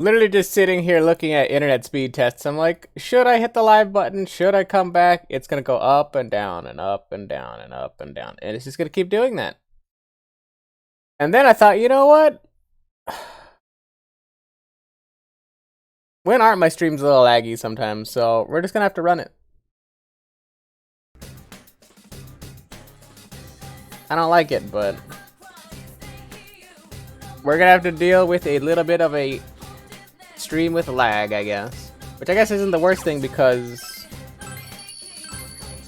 Literally just sitting here looking at internet speed tests. I'm like, should I hit the live button? Should I come back? It's gonna go up and down and up and down and up and down. And it's just gonna keep doing that. And then I thought, you know what? When aren't my streams a little laggy sometimes? So we're just gonna have to run it. I don't like it, but we're gonna have to deal with a little bit of a stream with lag, I guess. Which I guess isn't the worst thing because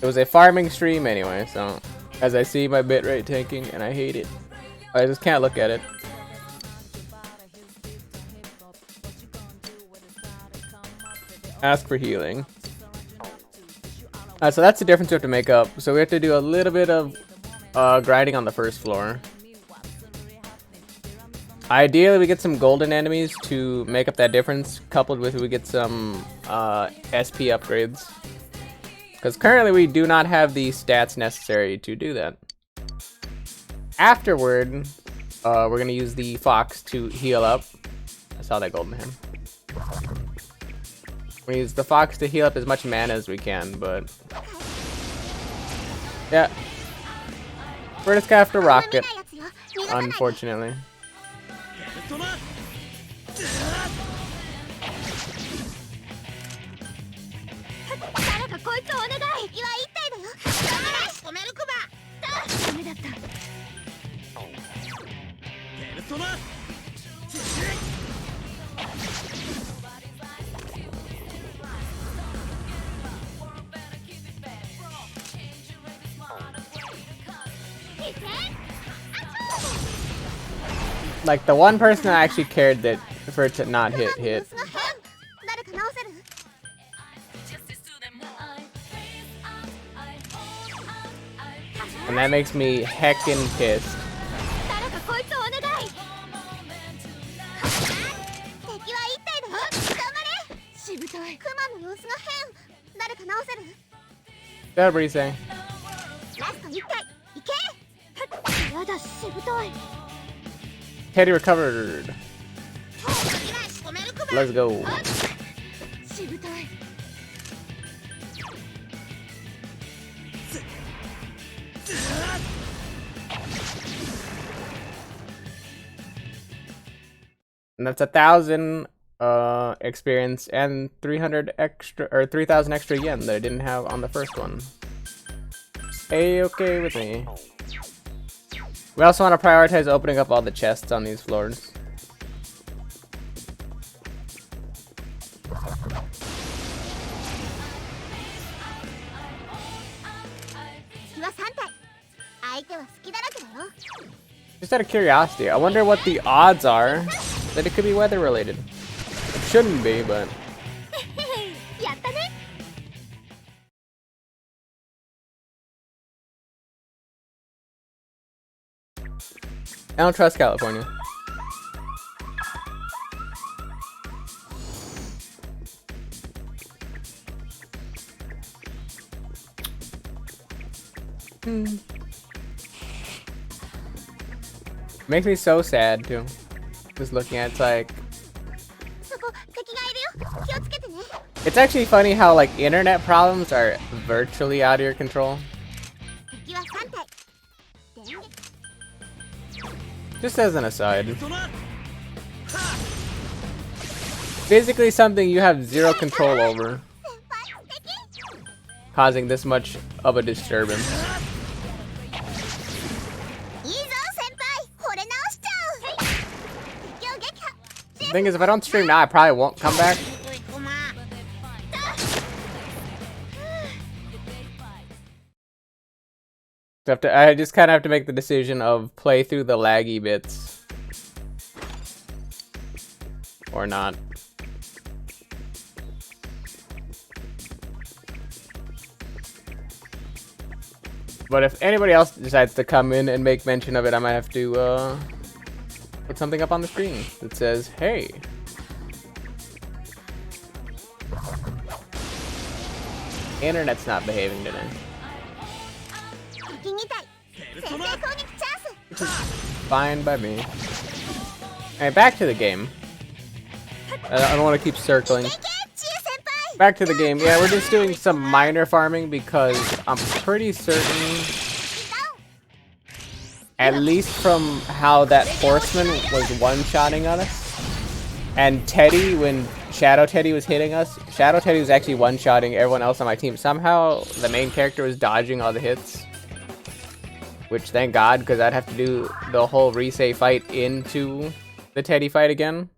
it was a farming stream anyway, so as I see my bitrate tanking and I hate it. I just can't look at it. Ask for healing. So that's the difference we have to make up. So we have to do a little bit of grinding on the first floor. Ideally, we get some golden enemies to make up that difference, coupled with we get some SP upgrades. Because currently we do not have the stats necessary to do that. Afterward, we're going to use the fox to heal up. I saw that golden hand. We use the fox to heal up as much mana as we can, but yeah. We're just going to have to rock it, unfortunately. Like the one person I actually cared that for it to not hit. And that makes me heckin' pissed. What are you saying? Teddy recovered. Let's go. And that's 1,000 experience and 300 extra or 3,000 extra yen that I didn't have on the first one. A-okay with me. We also want to prioritize opening up all the chests on these floors. Just out of curiosity, I wonder what the odds are that it could be weather related. It shouldn't be, but I don't trust California. Makes me so sad too. Just looking at it's like it's actually funny how like internet problems are virtually out of your control. Just as an aside. Basically something you have zero control over. Causing this much of a disturbance. The thing is, if I don't stream now, I probably won't come back. I just kind of have to make the decision of play through the laggy bits or not. But if anybody else decides to come in and make mention of it, I might have to put something up on the screen that says, hey. Internet's not behaving today. Which is fine by me. Alright, back to the game. I don't want to keep circling. Back to the game. Yeah, we're just doing some minor farming because I'm pretty certain, at least from how that horseman was one-shotting on us, and Teddy, when Shadow Teddy was hitting us, Shadow Teddy was actually one-shotting everyone else on my team. Somehow the main character was dodging all the hits, which thank God, because I'd have to do the whole Rise fight into the Teddy fight again.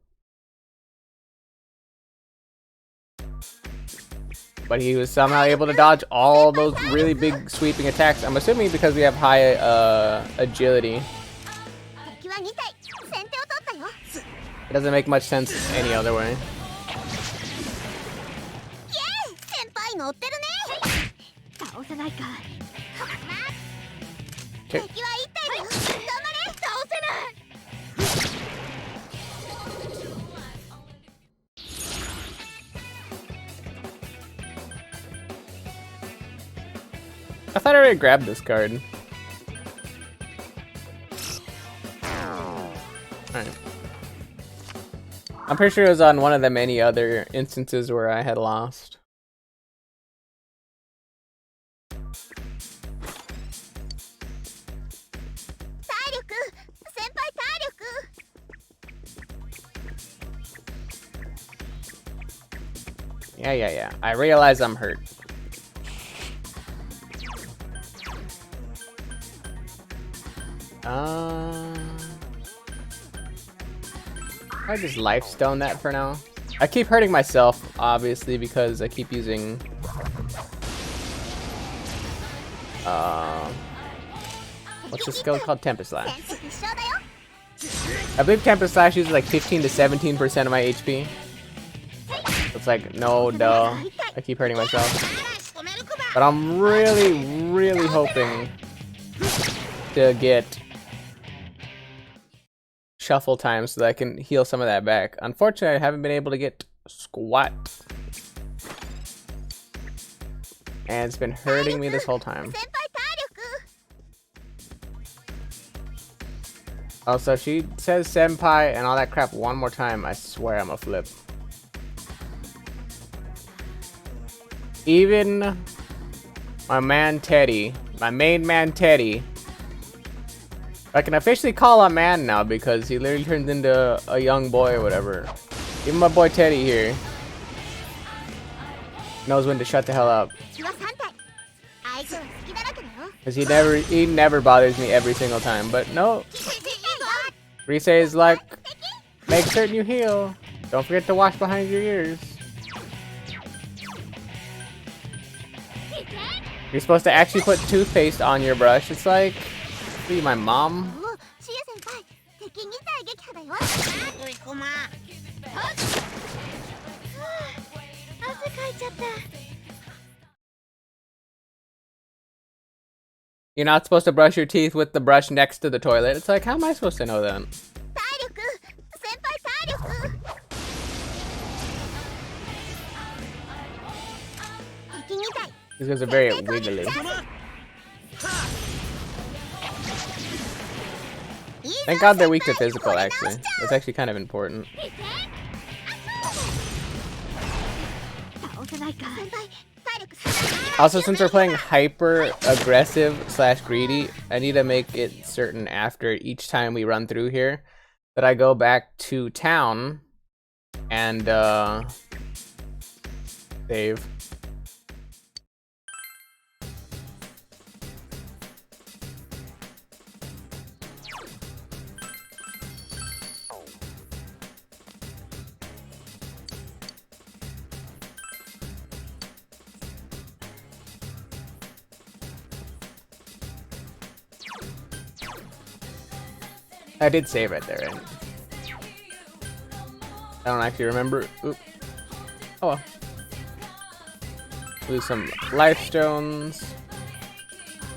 But he was somehow able to dodge all those really big sweeping attacks. I'm assuming because we have high agility. It doesn't make much sense any other way. Okay. I thought I already grabbed this card. Alright. I'm pretty sure it was on one of the many other instances where I had lost. Yeah. I realize I'm hurt. I just lifestone that for now. I keep hurting myself, obviously, because I keep using what's the skill called? Tempest Slash. I believe Tempest Slash uses like 15 to 17% of my HP. It's like, no duh. I keep hurting myself. But I'm really hoping to get shuffle time so that I can heal some of that back. Unfortunately, I haven't been able to get squat. And it's been hurting me this whole time. Also, she says senpai and all that crap one more time, I swear I'm a flip. Even my man Teddy, my main man Teddy, I can officially call him man now because he literally turns into a young boy or whatever. Even my boy Teddy here knows when to shut the hell up. Because he never bothers me every single time. But no, Rise is like, make certain you heal. Don't forget to wash behind your ears. You're supposed to actually put toothpaste on your brush. It's like, be my mom. You're not supposed to brush your teeth with the brush next to the toilet. It's like, how am I supposed to know that? These guys are very wiggly. Thank God they're weak to physical, actually. That's actually kind of important. Also, since we're playing hyper aggressive / greedy, I need to make it certain after each time we run through here that I go back to town and save. I did save right there, right? I don't actually remember. Oop. Oh well. Lose some life stones.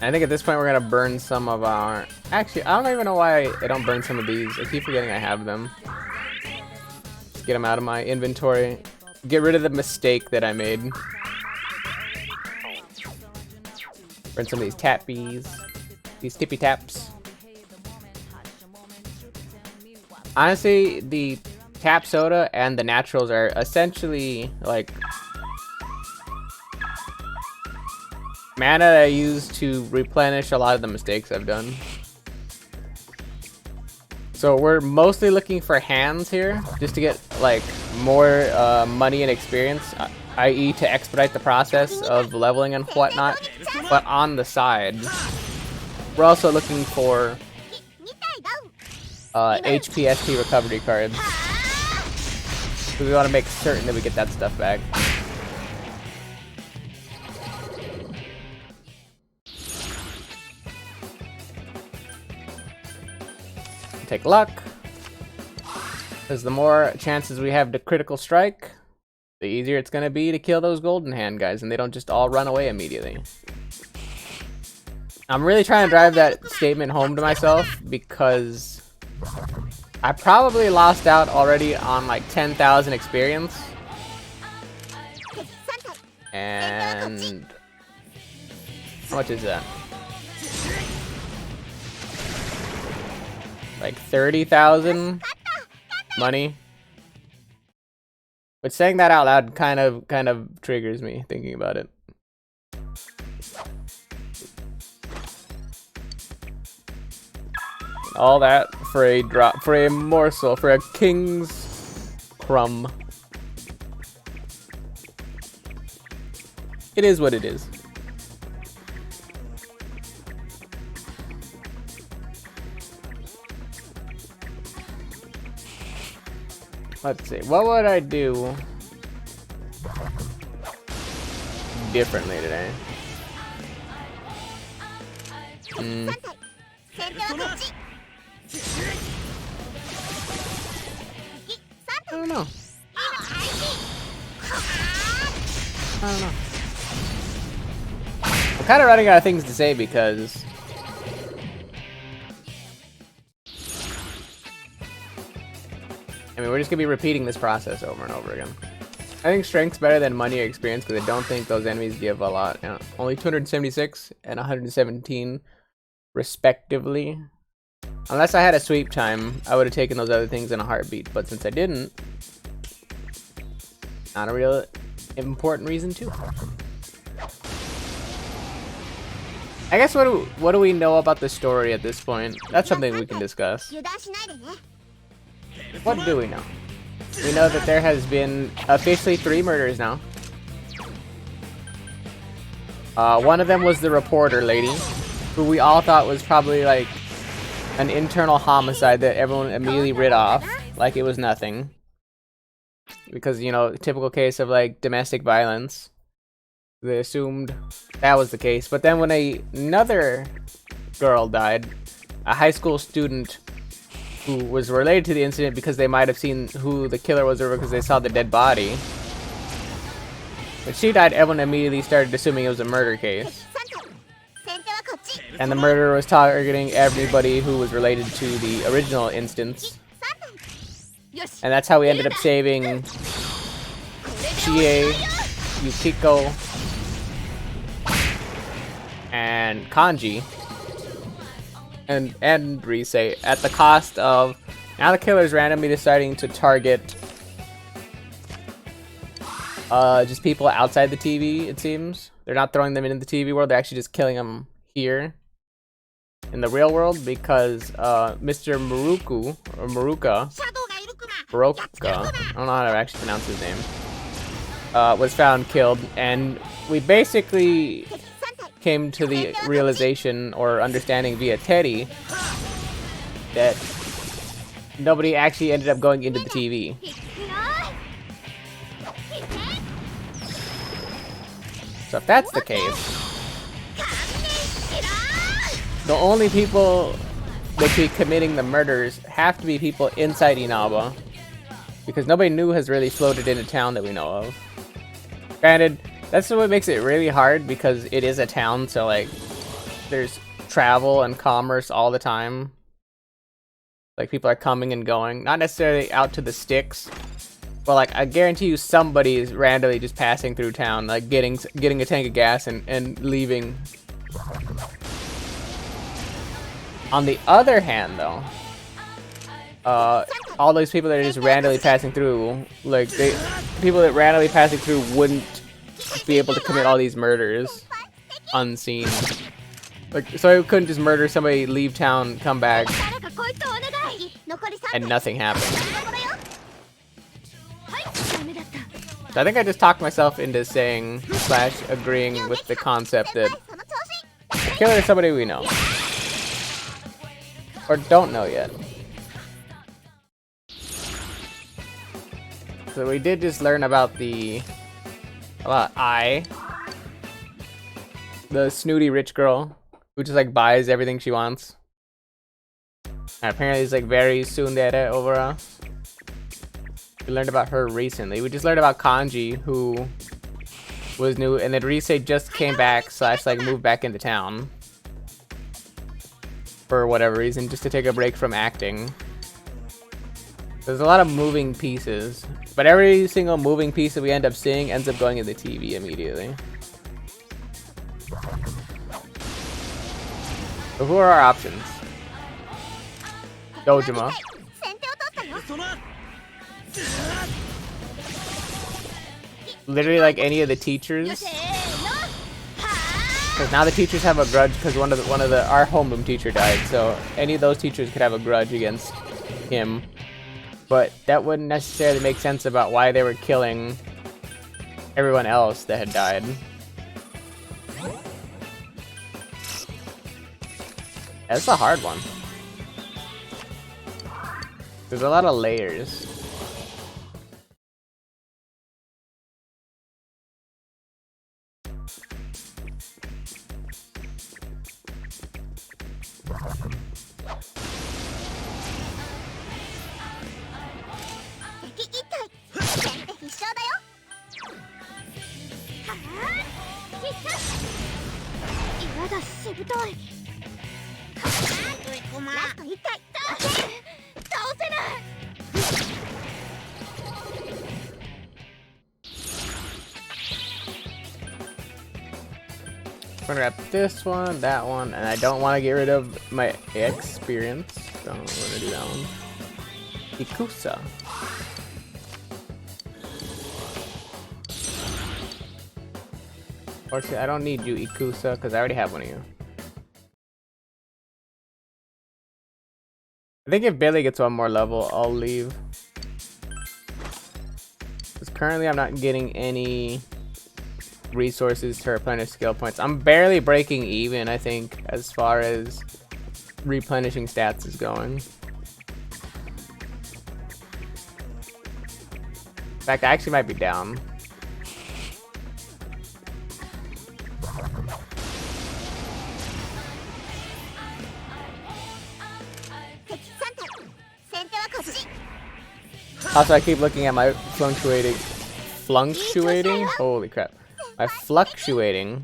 I think at this point we're gonna burn some of our... Actually, I don't even know why I don't burn some of these. I keep forgetting I have them. Just get them out of my inventory. Get rid of the mistake that I made. Burn some of these tappies. These tippy taps. Honestly, the tap soda and the naturals are essentially like mana that I use to replenish a lot of the mistakes I've done. So we're mostly looking for hands here, just to get like more money and experience, i.e. to expedite the process of leveling and whatnot. But on the side, we're also looking for HP SP recovery cards. So we want to make certain that we get that stuff back. Take luck, because the more chances we have to critical strike, the easier it's gonna be to kill those golden hand guys, and they don't just all run away immediately. I'm really trying to drive that statement home to myself because I probably lost out already on like 10,000 experience, and how much is that? Like 30,000 money. But saying that out loud kind of triggers me thinking about it. All that for a drop, for a morsel, for a king's crumb. It is what it is. Let's see, what would I do differently today? I don't know. I'm kind of running out of things to say because I mean, we're just gonna be repeating this process over and over again. I think strength's better than money or experience because I don't think those enemies give a lot. You know, only 276 and 117 respectively. Unless I had a sweep time, I would have taken those other things in a heartbeat. But since I didn't, not a real important reason to. I guess what do we know about the story at this point? That's something we can discuss. What do we know? We know that there has been officially 3 murders now. One of them was the reporter lady, who we all thought was probably like an internal homicide that everyone immediately writ off, like it was nothing. Because, you know, typical case of like domestic violence. They assumed that was the case. But then when another girl died, a high school student who was related to the incident because they might have seen who the killer was or because they saw the dead body. When she died, everyone immediately started assuming it was a murder case. And the murderer was targeting everybody who was related to the original instance. And that's how we ended up saving Chie, Yukiko, and Kanji. And Rise at the cost of now the killer's randomly deciding to target just people outside the TV, it seems. They're not throwing them into the TV world, they're actually just killing them here in the real world because Mr. Maruka, I don't know how to actually pronounce his name, was found killed, and we basically came to the realization or understanding via Teddy that nobody actually ended up going into the TV. So if that's the case, the only people that be committing the murders have to be people inside Inaba, because nobody new has really floated into town that we know of. Granted, that's what makes it really hard because it is a town, so like there's travel and commerce all the time. Like people are coming and going, not necessarily out to the sticks, but like I guarantee you somebody is randomly just passing through town, like getting a tank of gas and leaving. On the other hand though, all those people that are just randomly passing through, like people that randomly passing through wouldn't be able to commit all these murders unseen. Like, so I couldn't just murder somebody, leave town, come back, and nothing happened. So I think I just talked myself into saying / agreeing with the concept that killer is somebody we know. Or don't know yet. So we did just learn about I, the snooty rich girl who just like buys everything she wants. And apparently is like very tsundere overall. We learned about her recently. We just learned about Kanji, who was new, and then Rise just came back / like moved back into town for whatever reason, just to take a break from acting. There's a lot of moving pieces, but every single moving piece that we end up seeing ends up going in the TV immediately. So who are our options? Dojima. Literally like any of the teachers. Because now the teachers have a grudge because our homeroom teacher died, so any of those teachers could have a grudge against him. But that wouldn't necessarily make sense about why they were killing everyone else that had died. That's a hard one. There's a lot of layers. I'm gonna grab this one, that one, and I don't want to get rid of my experience, so I'm gonna do that one. Ikusa. Actually, I don't need you, Ikusa, because I already have one of you. I think if Billy gets one more level, I'll leave. Because currently I'm not getting any resources to replenish skill points. I'm barely breaking even, I think, as far as replenishing stats is going. In fact, I actually might be down. Also, I keep looking at my fluctuating, holy crap, my fluctuating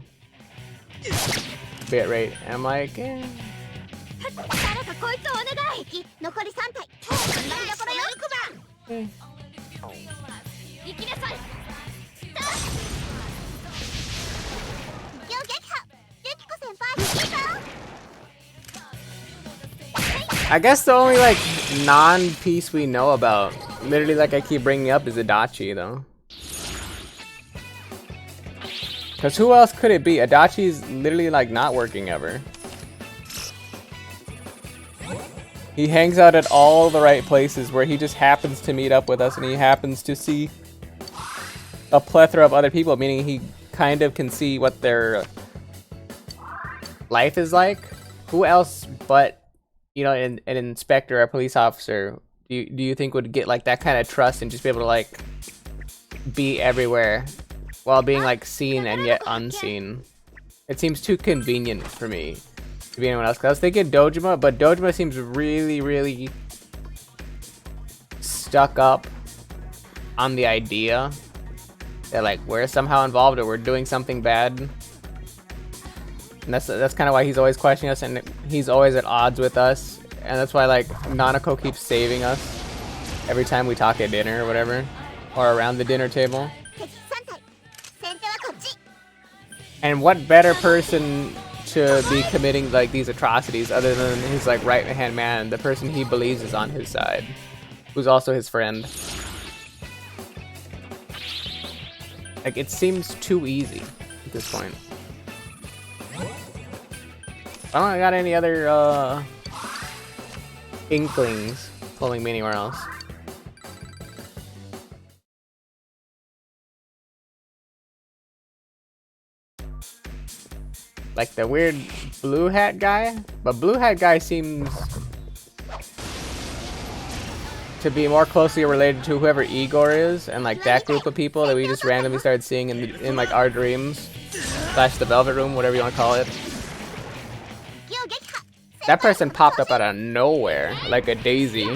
bit rate, and I'm like, eh. I guess the only like non-piece we know about, literally like I keep bringing up, is Adachi though. Because who else could it be? Adachi's literally like not working ever. He hangs out at all the right places where he just happens to meet up with us, and he happens to see a plethora of other people, meaning he kind of can see what their life is like. Who else but, you know, an inspector or a police officer do you think would get like that kind of trust and just be able to like be everywhere while being like seen and yet unseen? It seems too convenient for me to be anyone else. Cause I was thinking Dojima, but Dojima seems really, really stuck up on the idea that like we're somehow involved or we're doing something bad. And that's kind of why he's always questioning us, and he's always at odds with us. And that's why like Nanako keeps saving us every time we talk at dinner or whatever, or around the dinner table. And what better person to be committing like these atrocities other than his like right-hand man, the person he believes is on his side, who's also his friend. Like, it seems too easy at this point. I don't got any other inklings pulling me anywhere else. Like the weird blue hat guy, but blue hat guy seems to be more closely related to whoever Igor is, and like that group of people that we just randomly started seeing in like our dreams, / the Velvet Room, whatever you want to call it. That person popped up out of nowhere, like a daisy.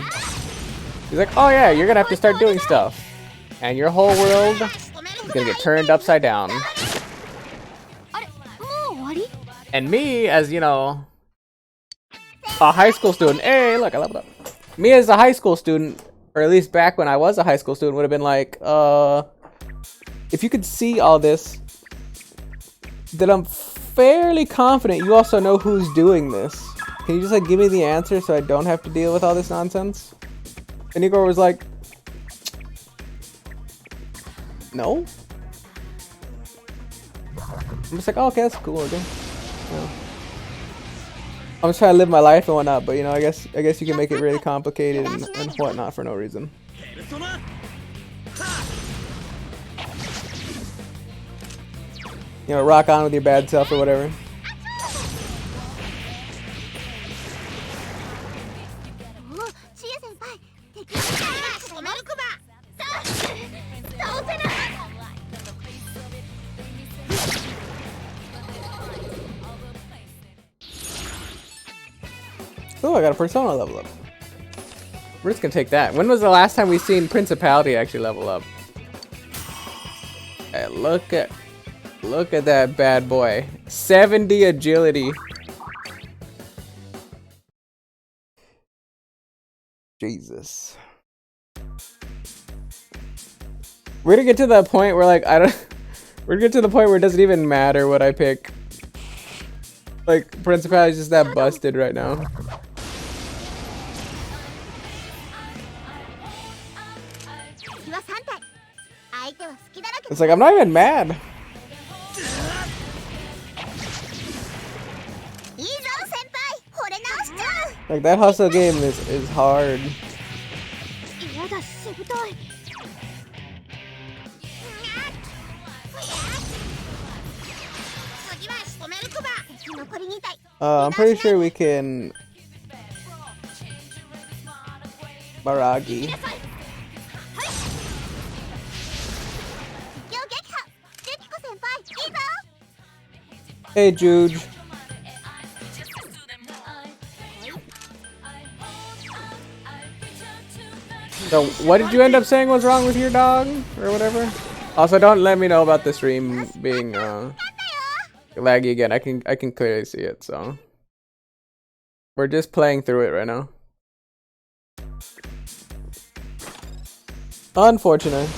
He's like, oh yeah, you're gonna have to start doing stuff. And your whole world is gonna get turned upside down. And me, as you know, a high school student, hey, look, I leveled up. Me as a high school student, or at least back when I was a high school student, would have been like, if you could see all this, then I'm fairly confident you also know who's doing this. Can you just like give me the answer so I don't have to deal with all this nonsense? And Igor was like, no. I'm just like, oh, okay, that's cool, okay. Yeah. I'm just trying to live my life and whatnot, but you know, I guess you can make it really complicated and whatnot for no reason. You know, rock on with your bad self or whatever. Oh, I got a Persona level up. We're just gonna take that. When was the last time we seen Principality actually level up? Hey, look at that bad boy. 70 agility. Jesus. We're gonna get to that point where like we're gonna get to the point where it doesn't even matter what I pick. Like Principality is just that busted right now. It's like I'm not even mad. Like that hustle game is hard. I'm pretty sure we can Baragi. Hey Jude. So what did you end up saying was wrong with your dog or whatever? Also, don't let me know about the stream being laggy again. I can clearly see it, so we're just playing through it right now. Unfortunate.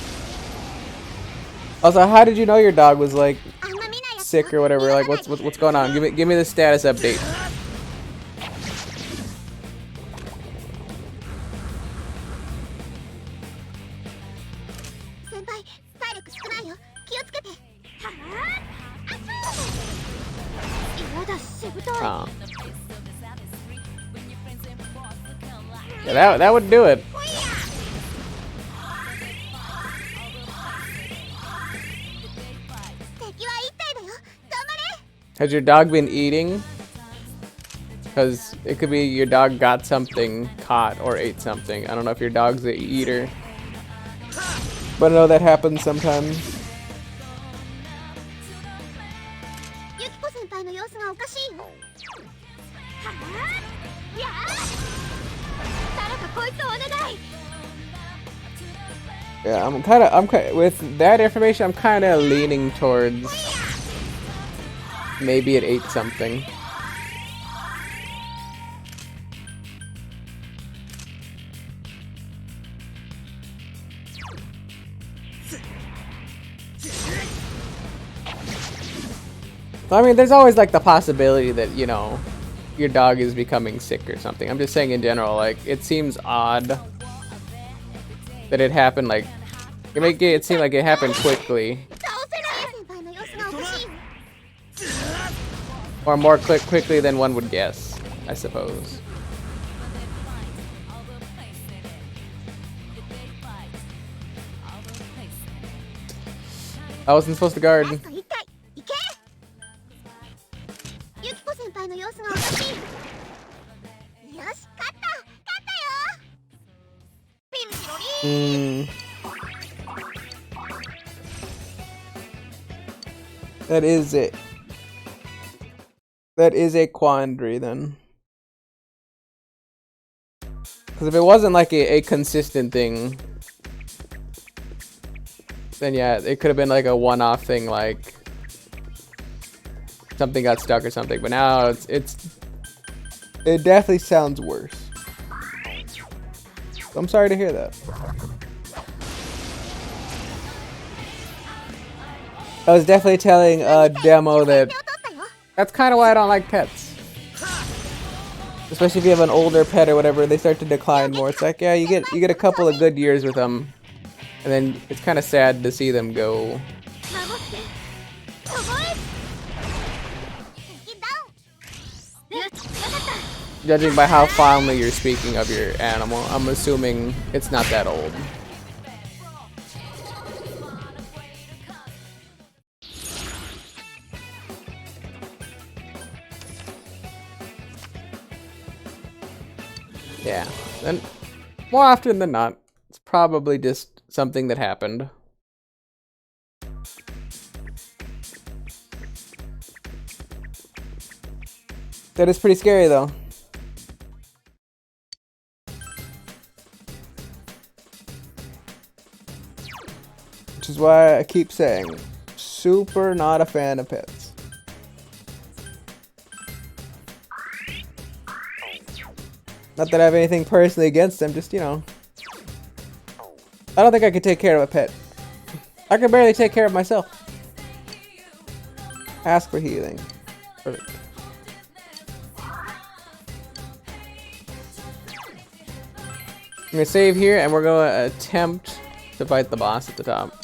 Also, how did you know your dog was like sick or whatever? Like, what's going on? Give me the status update. Oh. Yeah, that would do it. Has your dog been eating? Because it could be your dog got something, caught, or ate something. I don't know if your dog's an eater. But I know that happens sometimes. Yeah, I'm kind of with that information. I'm kind of leaning towards maybe it ate something. I mean, there's always like the possibility that, you know, your dog is becoming sick or something. I'm just saying in general, like, it seems odd that it happened, like, you make it seem like it happened quickly. Or more quickly than one would guess, I suppose. I wasn't supposed to guard. That is it. That is a quandary then. Because if it wasn't like a consistent thing, then yeah, it could have been like a one-off thing, like something got stuck or something. But now it definitely sounds worse. I'm sorry to hear that. I was definitely telling Demo that that's kind of why I don't like pets. Especially if you have an older pet or whatever, they start to decline more. It's like, yeah, you get a couple of good years with them, and then it's kind of sad to see them go. Judging by how fondly you're speaking of your animal, I'm assuming it's not that old. Yeah, and more often than not, it's probably just something that happened. That is pretty scary though. Which is why I keep saying, super not a fan of pets. Not that I have anything personally against them, just, you know. I don't think I could take care of a pet. I can barely take care of myself. Ask for healing. Perfect. I'm gonna save here and we're gonna attempt to fight the boss at the top.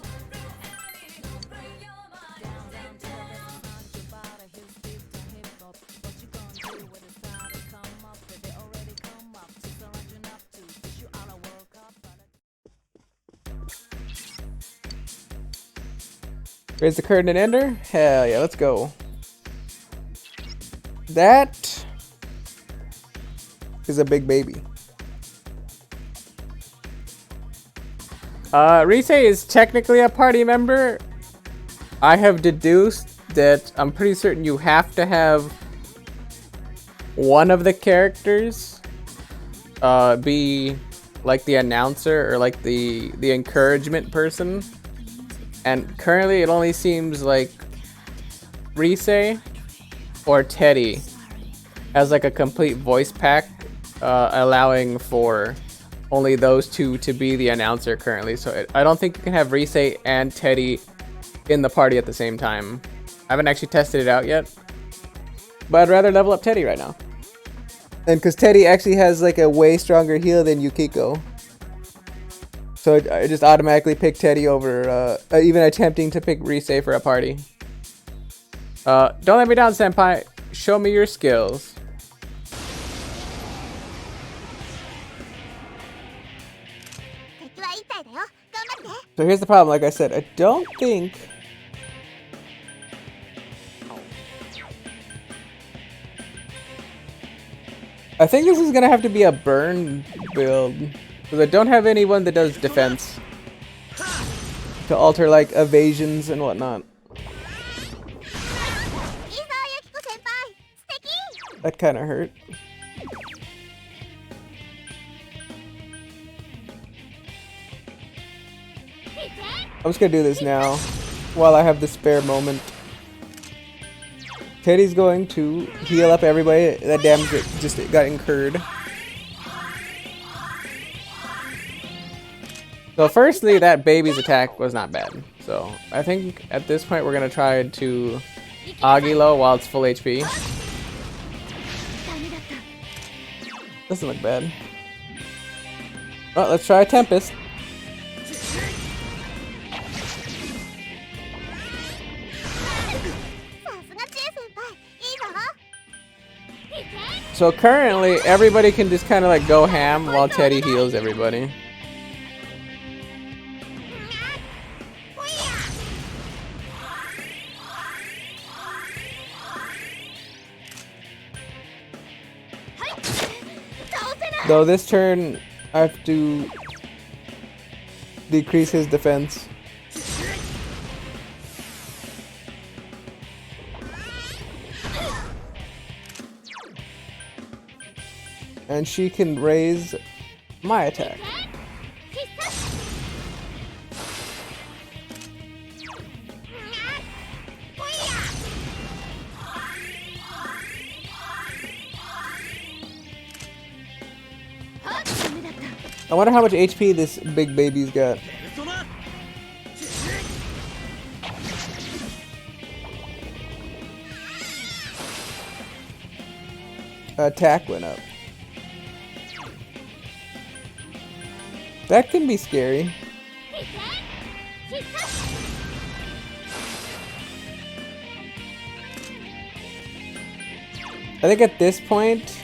Raise the curtain and ender? Hell yeah, let's go. That is a big baby. Rise is technically a party member. I have deduced that I'm pretty certain you have to have one of the characters be like the announcer or like the encouragement person. And currently it only seems like Rise or Teddy has like a complete voice pack, allowing for only those two to be the announcer currently. So I don't think you can have Rise and Teddy in the party at the same time. I haven't actually tested it out yet, but I'd rather level up Teddy right now. And because Teddy actually has like a way stronger heal than Yukiko. So I just automatically picked Teddy over even attempting to pick Rise for a party. Don't let me down, senpai. Show me your skills. So here's the problem, like I said, I don't think... I think this is gonna have to be a burn build. Because I don't have anyone that does defense to alter like evasions and whatnot. That kind of hurt. I'm just gonna do this now while I have the spare moment. Teddy's going to heal up everybody that damage that just got incurred. So firstly, that baby's attack was not bad. So I think at this point we're gonna try to Agilo while it's full HP. Doesn't look bad. Well, let's try Tempest. So currently, everybody can just kind of like go ham while Teddy heals everybody. Though this turn, I have to decrease his defense. And she can raise my attack. I wonder how much HP this big baby's got. Attack went up. That can be scary. I think at this point,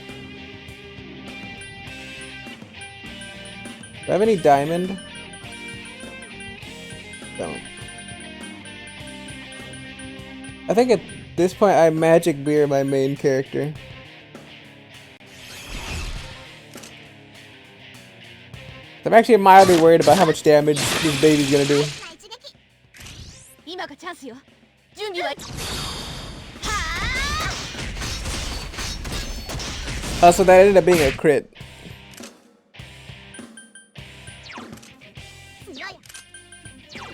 do I have any diamond? Don't. I think at this point I Magic Beer my main character. I'm actually mildly worried about how much damage this baby's gonna do. So that ended up being a crit.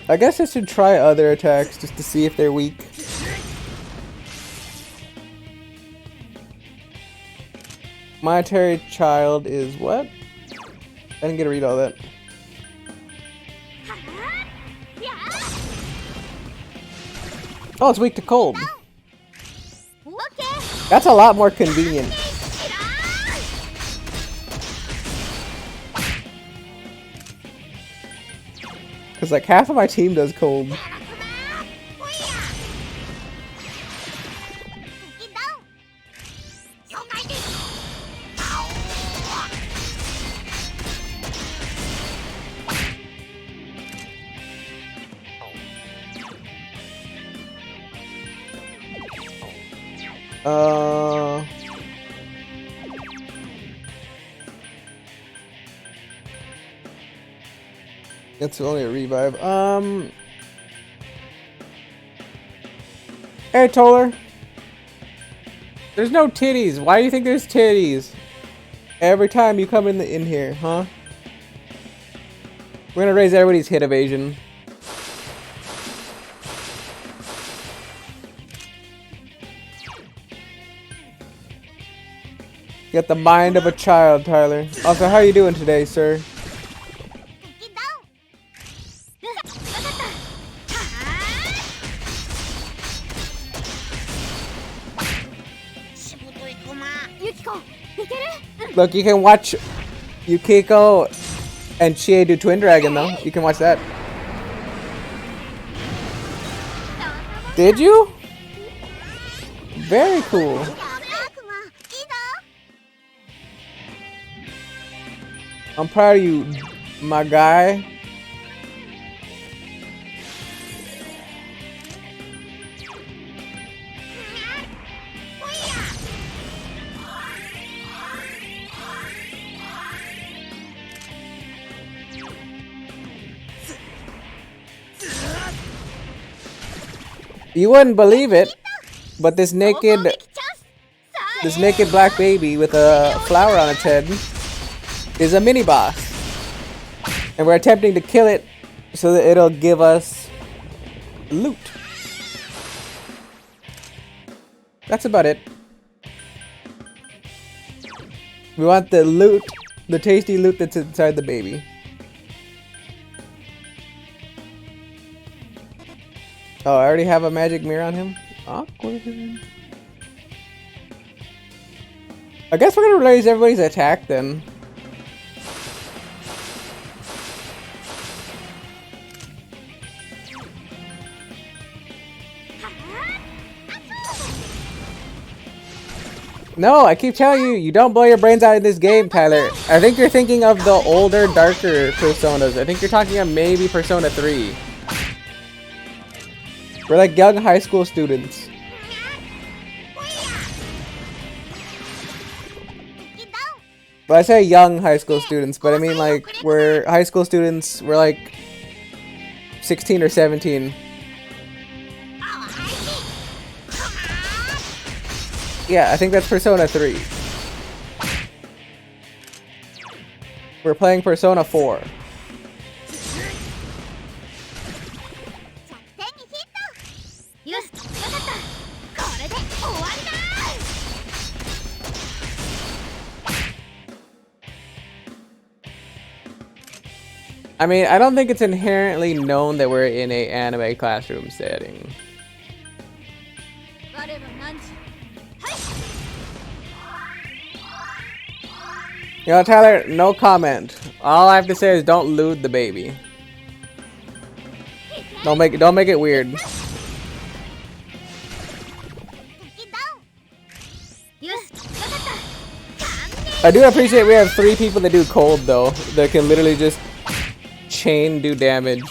I guess I should try other attacks just to see if they're weak. Monetary Child is what? I didn't get to read all that. Oh, it's weak to cold. That's a lot more convenient. Because like half of my team does cold. It's only a revive. Hey, Toller. There's no titties. Why do you think there's titties? Every time you come in here, huh? We're gonna raise everybody's hit evasion. You got the mind of a child, Tyler. Also, how are you doing today, sir? Look, you can watch Yukiko and Chie do Twin Dragon, though. You can watch that. Did you? Very cool. I'm proud of you, my guy. You wouldn't believe it, but this naked black baby with a flower on its head is a mini boss, and we're attempting to kill it so that it'll give us loot. That's about it. We want the loot, the tasty loot that's inside the baby. Oh, I already have a magic mirror on him? Awkward. I guess we're gonna raise everybody's attack then. No, I keep telling you, you don't blow your brains out in this game, Tyler. I think you're thinking of the older, darker Personas. I think you're talking of maybe Persona 3. We're like young high school students. But I say young high school students, but I mean like we're high school students, we're like 16 or 17. Yeah, I think that's Persona 3. We're playing Persona 4. I mean, I don't think it's inherently known that we're in a anime classroom setting. You know, Tyler, no comment. All I have to say is don't lewd the baby. Don't make it weird. I do appreciate we have 3 people that do cold though, that can literally just chain do damage.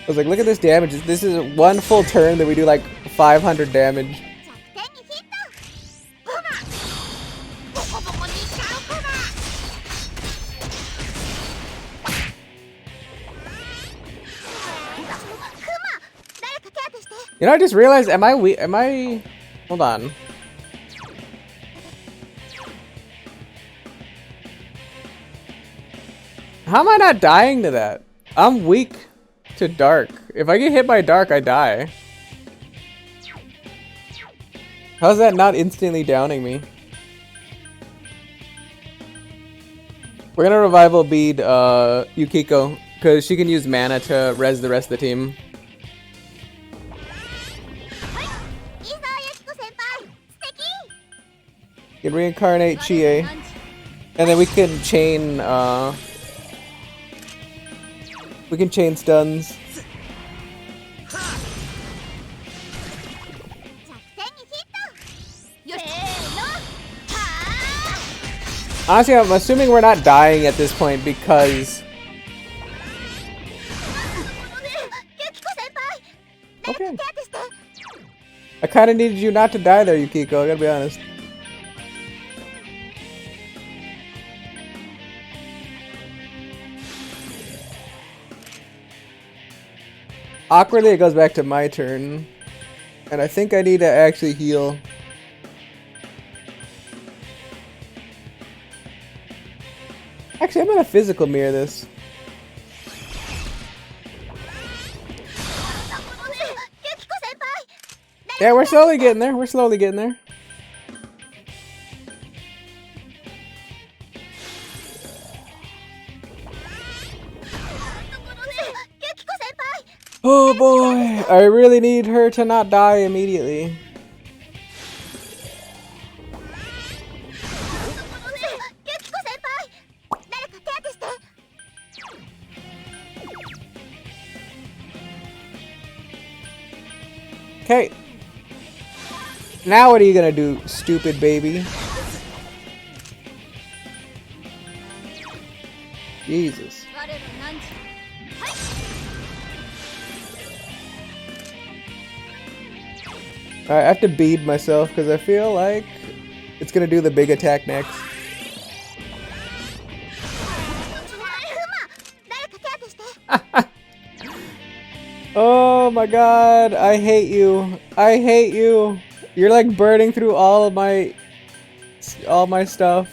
I was like, look at this damage. This is one full turn that we do like 500 damage. You know, I just realized, am I, hold on. How am I not dying to that? I'm weak to dark. If I get hit by dark, I die. How's that not instantly downing me? We're gonna revival bead Yukiko, because she can use mana to res the rest of the team. You can reincarnate Chie, and then we can chain stuns. Honestly, I'm assuming we're not dying at this point because... Okay. I kinda needed you not to die there, Yukiko, I gotta be honest. Awkwardly, it goes back to my turn. And I think I need to actually heal. Actually, I'm gonna physical mirror this. Yeah, we're slowly getting there. We're slowly getting there. Oh boy, I really need her to not die immediately. Okay. Now what are you gonna do, stupid baby? Jesus. Alright, I have to bead myself because I feel like it's gonna do the big attack next. Oh my god, I hate you. I hate you. You're like burning through all my stuff.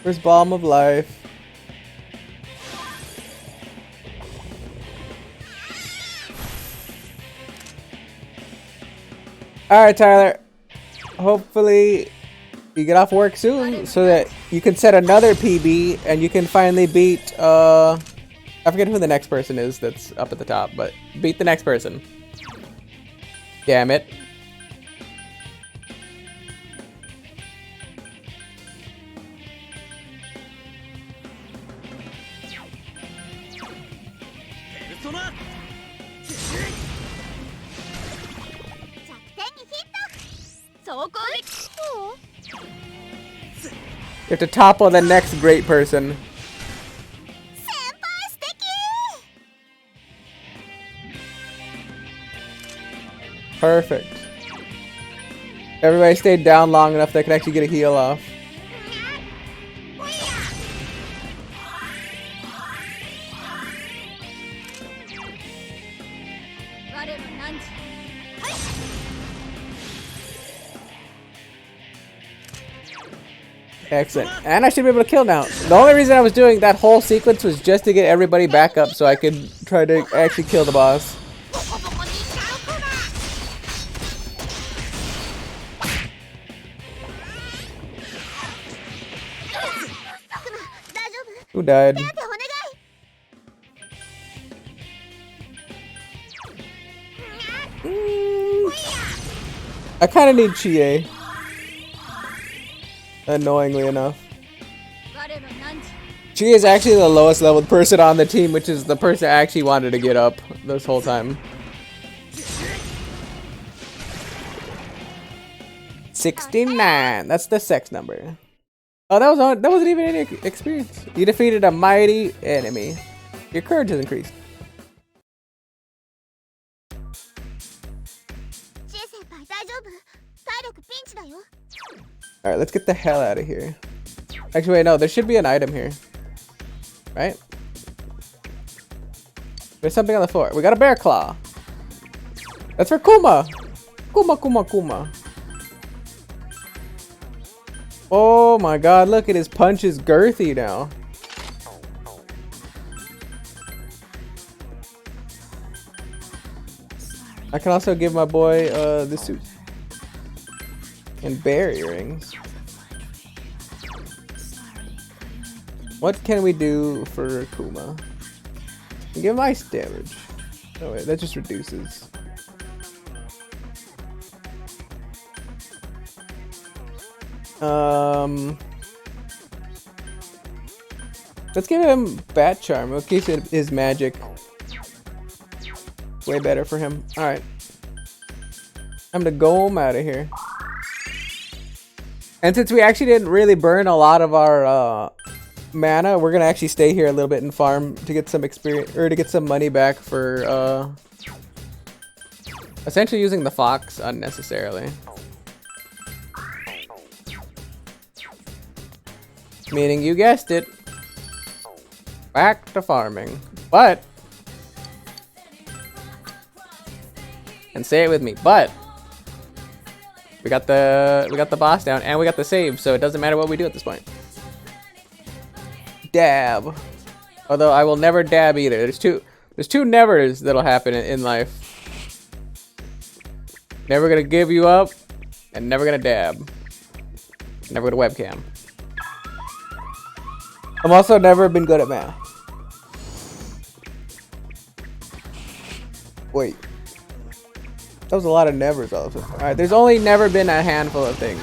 Where's Balm of Life? Alright, Tyler. Hopefully you get off work soon so that you can set another PB and you can finally beat, I forget who the next person is that's up at the top, but beat the next person. Damn it. You have to topple the next great person. Perfect. Everybody stayed down long enough they could actually get a heal off. Excellent. And I should be able to kill now. The only reason I was doing that whole sequence was just to get everybody back up so I could try to actually kill the boss. Who died? I kind of need Chie. Annoyingly enough. Chie is actually the lowest leveled person on the team, which is the person I actually wanted to get up this whole time. 69. That's the sex number. Oh, that wasn't even any experience. You defeated a mighty enemy. Your courage has increased. Alright, let's get the hell out of here. Actually, wait, no, there should be an item here. Right? There's something on the floor. We got a bear claw. That's for Kuma! Kuma. Oh my god, look at his punches girthy now. I can also give my boy the suit. And bear earrings. What can we do for Kuma? Give him ice damage. Oh wait, that just reduces. Let's give him Bat Charm. We'll keep his magic. Way better for him. Alright. I'm gonna go him out of here. And since we actually didn't really burn a lot of our mana, we're gonna actually stay here a little bit and farm to get some experience, or to get some money back for essentially using the fox unnecessarily. Meaning, you guessed it, back to farming. But, and say it with me, but we got the boss down and we got the save, so it doesn't matter what we do at this point. Dab. Although I will never dab either. There's two nevers that'll happen in life. Never gonna give you up, and never gonna dab. Never gonna webcam. I'm also never been good at math. Wait. That was a lot of nevers all of a sudden. Alright, there's only never been a handful of things.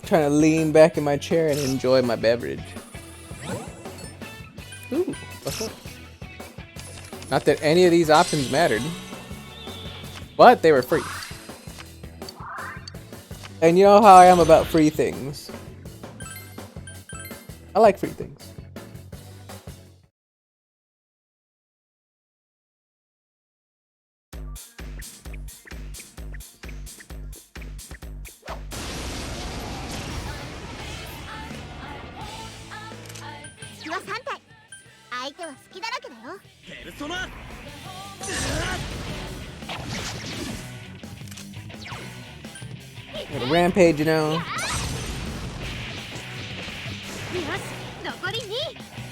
Trying to lean back in my chair and enjoy my beverage. Ooh, what's up? Not that any of these options mattered, but they were free. And you know how I am about free things. I like free things. Got a rampage, you know.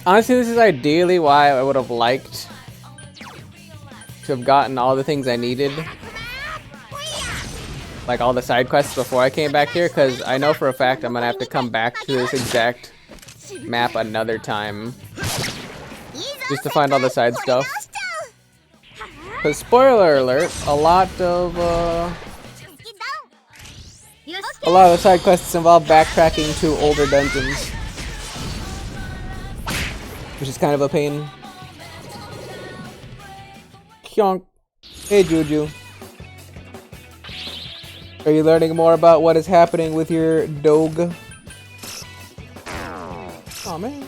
Honestly, this is ideally why I would have liked to have gotten all the things I needed, like all the side quests before I came back here, because I know for a fact I'm gonna have to come back to this exact map another time just to find all the side stuff. Because spoiler alert, a lot of the side quests involve backtracking to older dungeons, which is kind of a pain. Kyonk. Hey Juju. Are you learning more about what is happening with your dog? Oh man.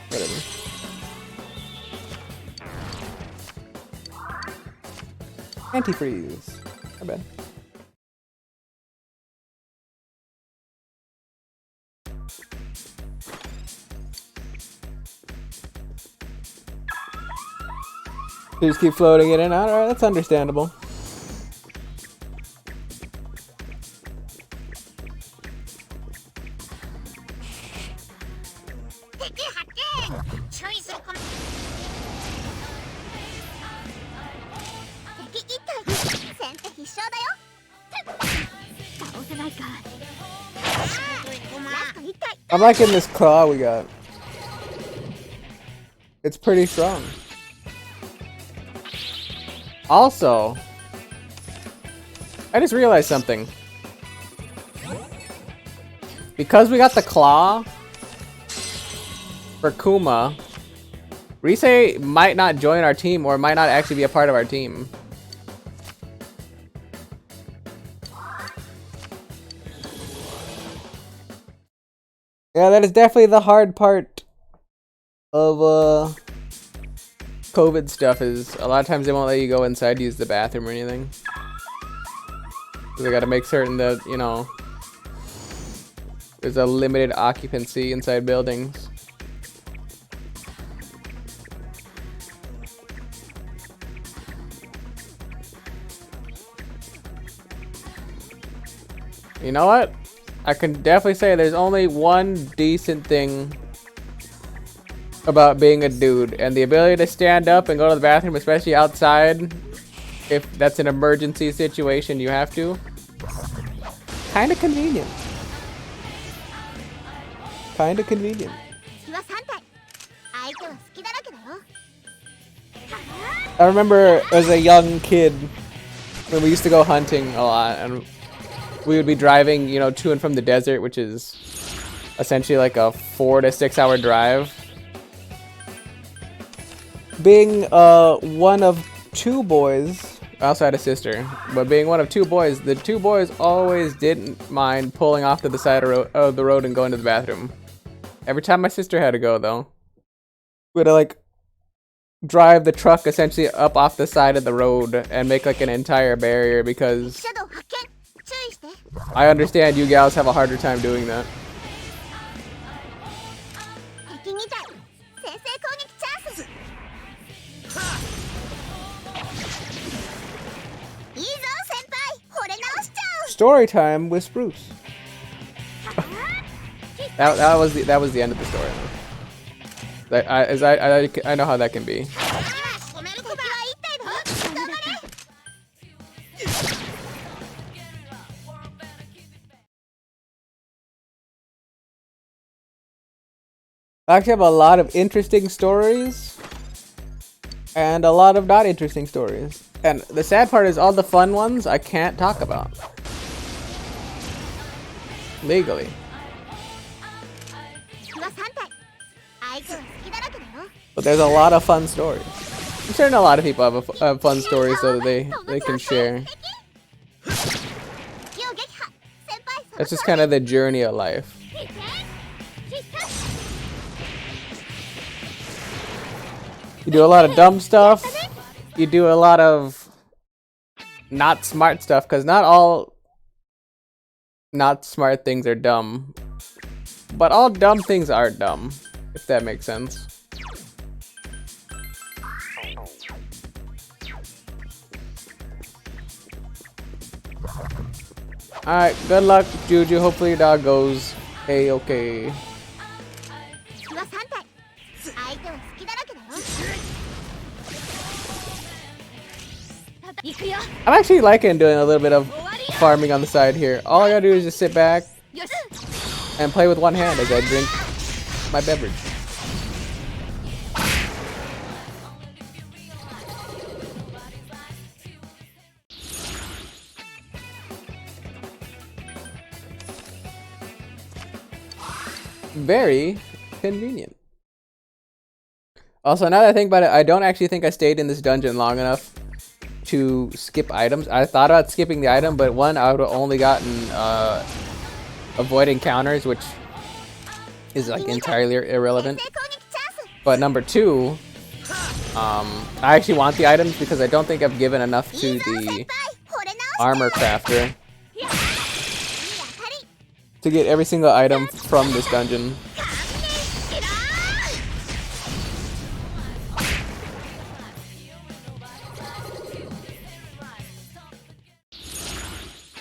Whatever. Antifreeze. My bad. They just keep floating in and out. Alright, that's understandable. I'm liking this claw we got. It's pretty strong. Also, I just realized something. Because we got the claw for Kuma, Rise might not join our team or might not actually be a part of our team. Yeah, that is definitely the hard part of COVID stuff, is a lot of times they won't let you go inside to use the bathroom or anything. So they gotta make certain that, you know, there's a limited occupancy inside buildings. You know what? I can definitely say there's only one decent thing about being a dude, and the ability to stand up and go to the bathroom, especially outside, if that's an emergency situation you have to. Kinda convenient. Kinda convenient. I remember as a young kid when we used to go hunting a lot, and we would be driving, you know, to and from the desert, which is essentially like a 4 to 6 hour drive. Being one of two boys, I also had a sister, but being one of two boys, the two boys always didn't mind pulling off to the side of the road and going to the bathroom. Every time my sister had to go, though, we'd like drive the truck essentially up off the side of the road and make like an entire barrier, because I understand you gals have a harder time doing that. Story time with Spruce. that was the end of the story. I know how that can be. I actually have a lot of interesting stories and a lot of not interesting stories. And the sad part is all the fun ones I can't talk about legally. But there's a lot of fun stories. I'm certain a lot of people have fun stories so that they can share. That's just kind of the journey of life. You do a lot of dumb stuff. You do a lot of not smart stuff, because not all not smart things are dumb. But all dumb things are dumb, if that makes sense. Alright, good luck, Juju. Hopefully your dog goes A-okay. I'm actually liking doing a little bit of farming on the side here. All I gotta do is just sit back and play with one hand as I drink my beverage. Very convenient. Also, now that I think about it, I don't actually think I stayed in this dungeon long enough to skip items. I thought about skipping the item, but one, I would have only gotten avoid encounters, which is like entirely irrelevant. But number two, I actually want the items because I don't think I've given enough to the armor crafter to get every single item from this dungeon.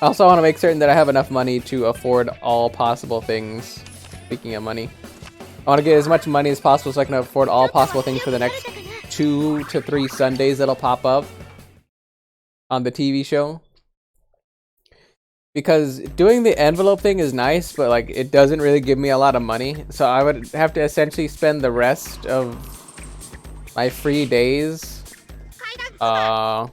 Also, I want to make certain that I have enough money to afford all possible things. Speaking of money, I want to get as much money as possible so I can afford all possible things for the next 2 to 3 Sundays that'll pop up on the TV show. Because doing the envelope thing is nice, but like it doesn't really give me a lot of money. So I would have to essentially spend the rest of my free days either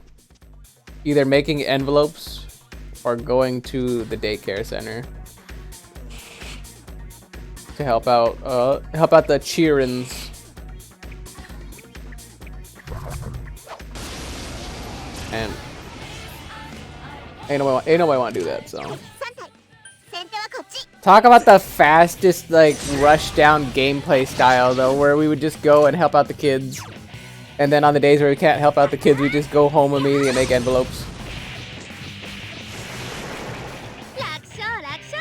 making envelopes or going to the daycare center to help out the Cheerins. And ain't nobody want to do that, so. Talk about the fastest, like, rush down gameplay style, though, where we would just go and help out the kids. And then on the days where we can't help out the kids, we just go home immediately and make envelopes.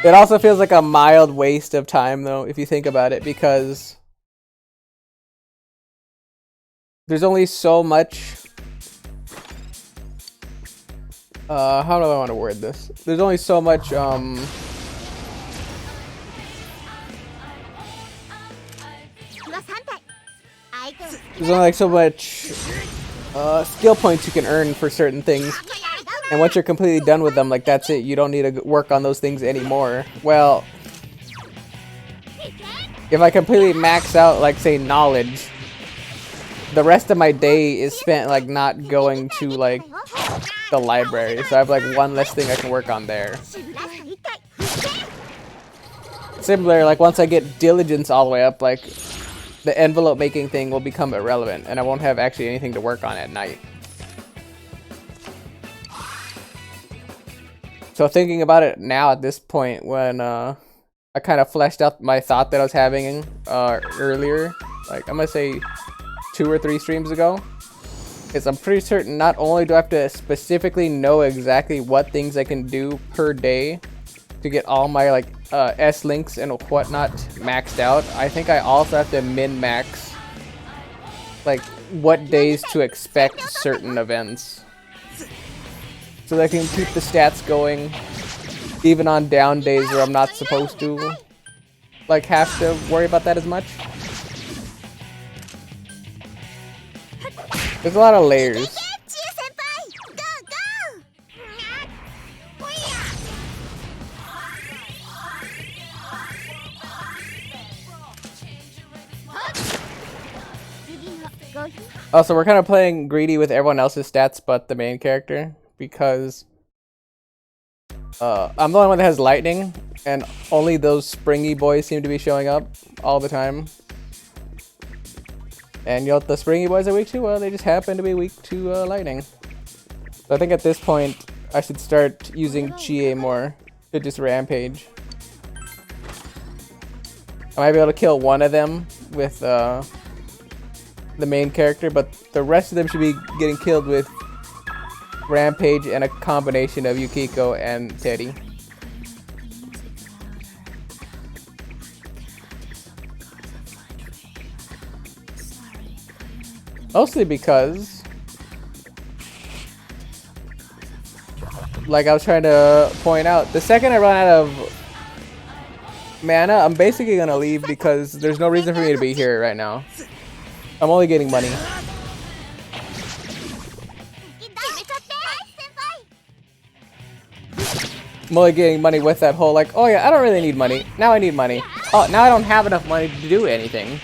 It also feels like a mild waste of time, though, if you think about it, because there's only so much. How do I want to word this? There's only so much, there's only like so much, skill points you can earn for certain things. And once you're completely done with them, like that's it. You don't need to work on those things anymore. Well, if I completely max out, like say knowledge, the rest of my day is spent like not going to like the library. So I have like one less thing I can work on there. Similar, like once I get diligence all the way up, like the envelope making thing will become irrelevant and I won't have actually anything to work on at night. So thinking about it now at this point, when I kind of fleshed out my thought that I was having earlier, like I'm gonna say 2 or 3 streams ago, is I'm pretty certain not only do I have to specifically know exactly what things I can do per day to get all my like S-links and whatnot maxed out, I think I also have to min-max like what days to expect certain events. So that I can keep the stats going even on down days where I'm not supposed to like have to worry about that as much. There's a lot of layers. Also, we're kind of playing greedy with everyone else's stats but the main character. Because I'm the only one that has lightning, and only those springy boys seem to be showing up all the time. And you know what the springy boys are weak to? Well, they just happen to be weak to lightning. So I think at this point, I should start using Chie more to just rampage. I might be able to kill one of them with the main character, but the rest of them should be getting killed with Rampage and a combination of Yukiko and Teddy. Mostly because like I was trying to point out, the second I run out of mana, I'm basically gonna leave because there's no reason for me to be here right now. I'm only getting money. I'm only getting money with that whole like, oh yeah, I don't really need money. Now I need money. Oh, now I don't have enough money to do anything.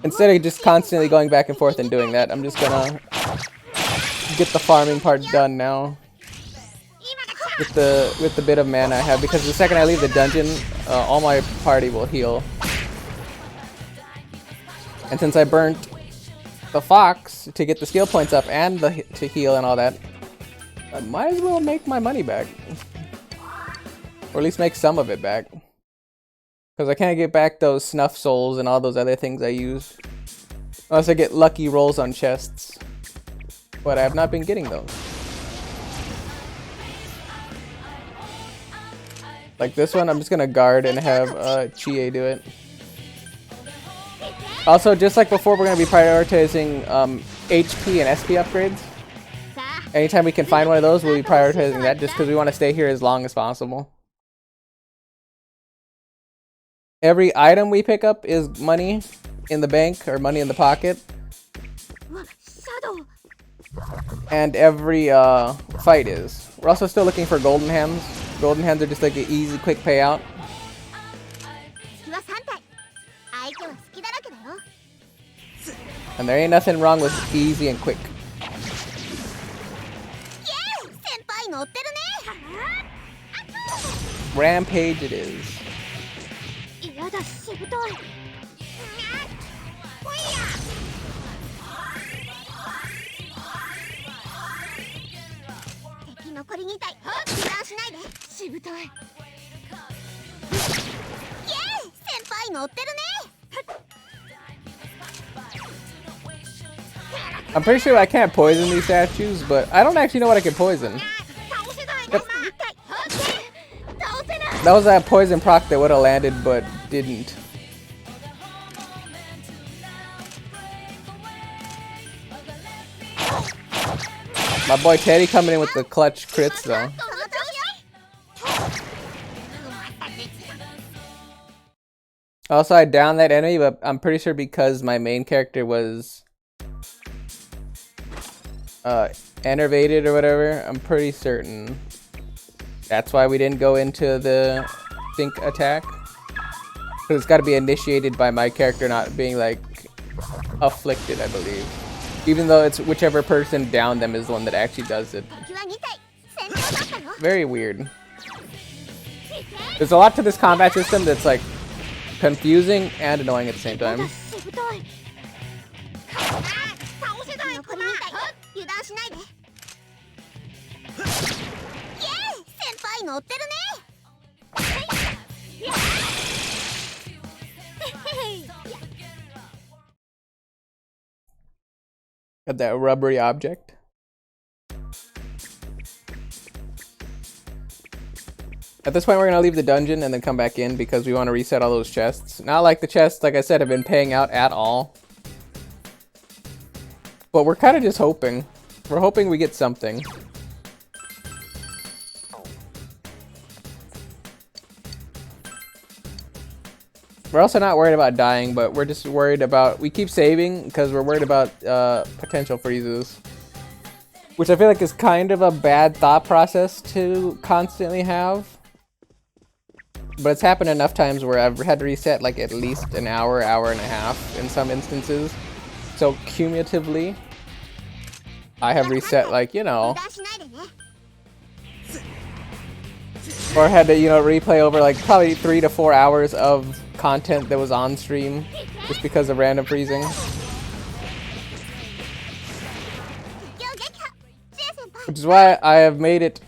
Instead of just constantly going back and forth and doing that, I'm just gonna get the farming part done now. With the bit of mana I have, because the second I leave the dungeon, all my party will heal. And since I burnt the fox to get the skill points up and to heal and all that, I might as well make my money back. Or at least make some of it back. Because I can't get back those snuff souls and all those other things I use. Unless I get lucky rolls on chests. But I have not been getting those. Like this one, I'm just gonna guard and have Chie do it. Also, just like before, we're gonna be prioritizing HP and SP upgrades. Anytime we can find one of those, we'll be prioritizing that just because we want to stay here as long as possible. Every item we pick up is money in the bank or money in the pocket. And every fight is. We're also still looking for golden hands. Golden hands are just like an easy, quick payout. And there ain't nothing wrong with easy and quick. Rampage it is. I'm pretty sure I can't poison these statues, but I don't actually know what I can poison. Yep. That was that poison proc that would have landed, but didn't. My boy Teddy coming in with the clutch crits though. Also, I downed that enemy, but I'm pretty sure because my main character was enervated or whatever, I'm pretty certain that's why we didn't go into the think attack. Because it's got to be initiated by my character not being like afflicted, I believe. Even though it's whichever person downed them is the one that actually does it. Very weird. There's a lot to this combat system that's like confusing and annoying at the same time. Got that rubbery object. At this point, we're gonna leave the dungeon and then come back in because we want to reset all those chests. Not like the chests, like I said, have been paying out at all. But we're kind of just hoping. We're hoping we get something. We're also not worried about dying, but we're just worried about... We keep saving because we're worried about potential freezes. Which I feel like is kind of a bad thought process to constantly have. But it's happened enough times where I've had to reset like at least an hour, hour and a half in some instances. So cumulatively, I have reset like, you know... Or had to, you know, replay over like probably 3 to 4 hours of content that was on stream just because of random freezing. Which is why I have made it...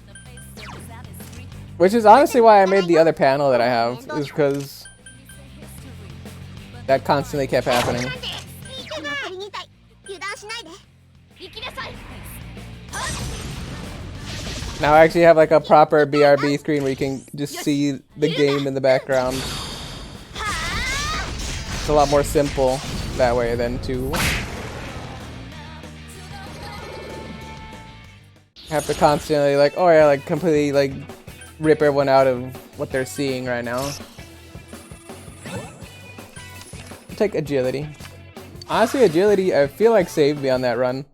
Which is honestly why I made the other panel that I have, is because that constantly kept happening. Now I actually have like a proper BRB screen where you can just see the game in the background. It's a lot more simple that way than to... have to constantly like, oh yeah, like completely like rip everyone out of what they're seeing right now. Take agility. Honestly, agility I feel like saved me on that run.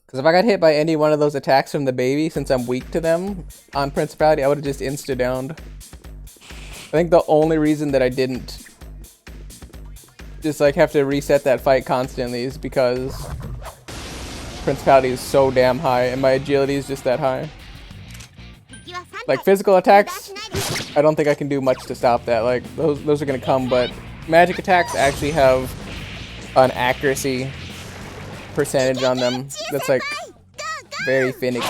Because if I got hit by any one of those attacks from the baby, since I'm weak to them on Principality, I would have just insta-downed. I think the only reason that I didn't just like have to reset that fight constantly is because Principality is so damn high and my agility is just that high. Like physical attacks, I don't think I can do much to stop that. Like those are gonna come, but magic attacks actually have an accuracy percentage on them that's like very finicky.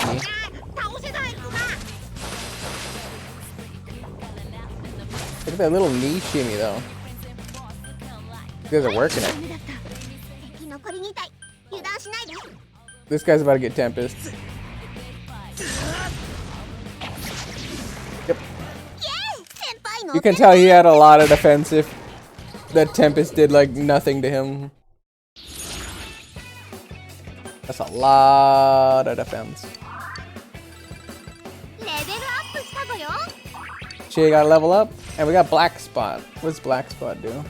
Look at that little knee shimmy though. You guys are working it. This guy's about to get Tempest. Yep. You can tell he had a lot of defense if that Tempest did like nothing to him. That's a lot of defense. She got a level up, and we got Black Spot. What's Black Spot do?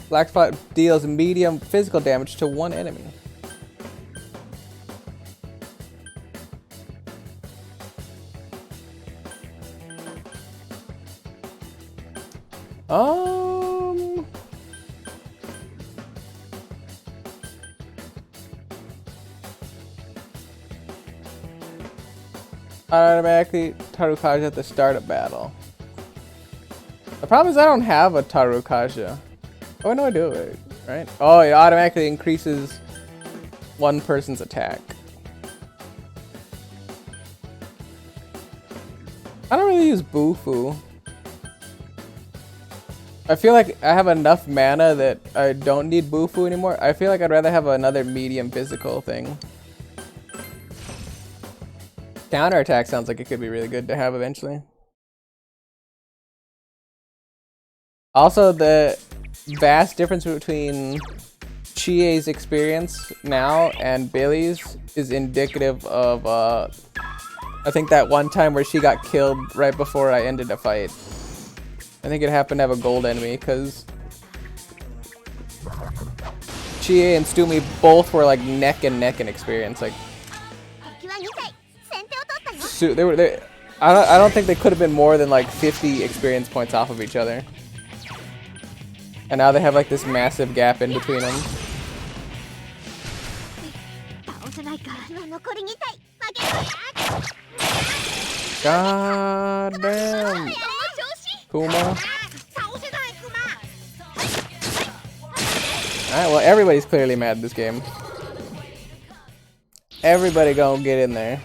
Black Spot deals medium physical damage to one enemy. Automatically Tarukaja at the start of battle. The problem is I don't have a Tarukaja. Oh no, I do it, right? Oh, it automatically increases one person's attack. I don't really use Bufu. I feel like I have enough mana that I don't need Bufu anymore. I feel like I'd rather have another medium physical thing. Counterattack sounds like it could be really good to have eventually. Also, the vast difference between Chie's experience now and Billy's is indicative of, I think that one time where she got killed right before I ended a fight. I think it happened to have a gold enemy, because Chie and Stumi both were like neck and neck in experience. Like, so I don't think they could have been more than like 50 experience points off of each other. And now they have like this massive gap in between them. God damn. Kuma. Alright, well everybody's clearly mad this game. Everybody gonna get in there.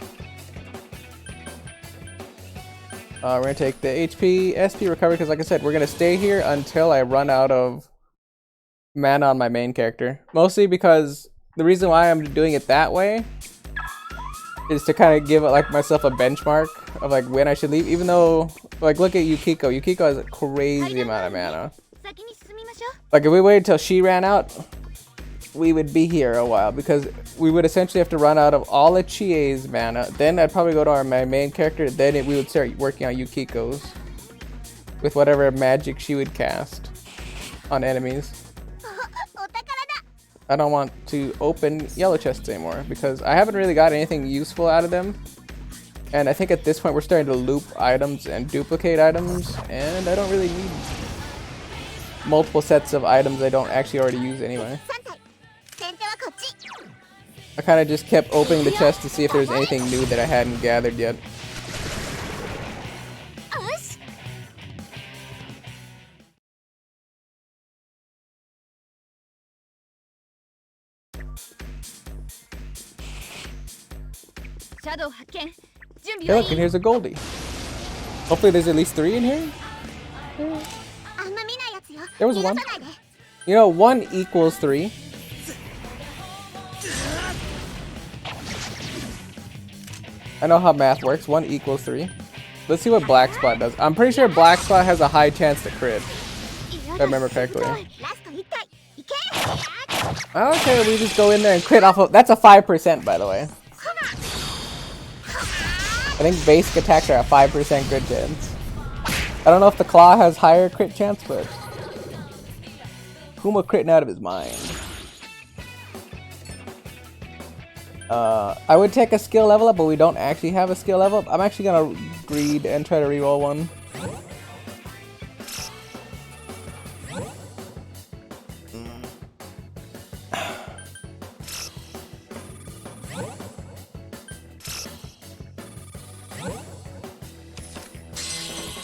We're gonna take the HP, SP recovery, because like I said, we're gonna stay here until I run out of mana on my main character. Mostly because the reason why I'm doing it that way is to kind of give like myself a benchmark of like when I should leave. Even though, like, look at Yukiko. Yukiko has a crazy amount of mana. Like if we waited until she ran out, we would be here a while, because we would essentially have to run out of all of Chie's mana. Then I'd probably go to my main character. Then we would start working on Yukiko's with whatever magic she would cast on enemies. I don't want to open yellow chests anymore because I haven't really got anything useful out of them. And I think at this point we're starting to loop items and duplicate items, and I don't really need multiple sets of items I don't actually already use anyway. I kind of just kept opening the chest to see if there was anything new that I hadn't gathered yet. Hey look, and here's a Goldie. Hopefully there's at least 3 in here. There was 1. You know, 1 equals 3. I know how math works. 1 equals 3. Let's see what Black Spot does. I'm pretty sure Black Spot has a high chance to crit, if I remember correctly. Okay, we just go in there and crit off of. That's a 5%, by the way. I think basic attacks are a 5% crit chance. I don't know if the claw has higher crit chance, but Kuma critting out of his mind. I would take a skill level up, but we don't actually have a skill level up. I'm actually gonna greed and try to reroll one.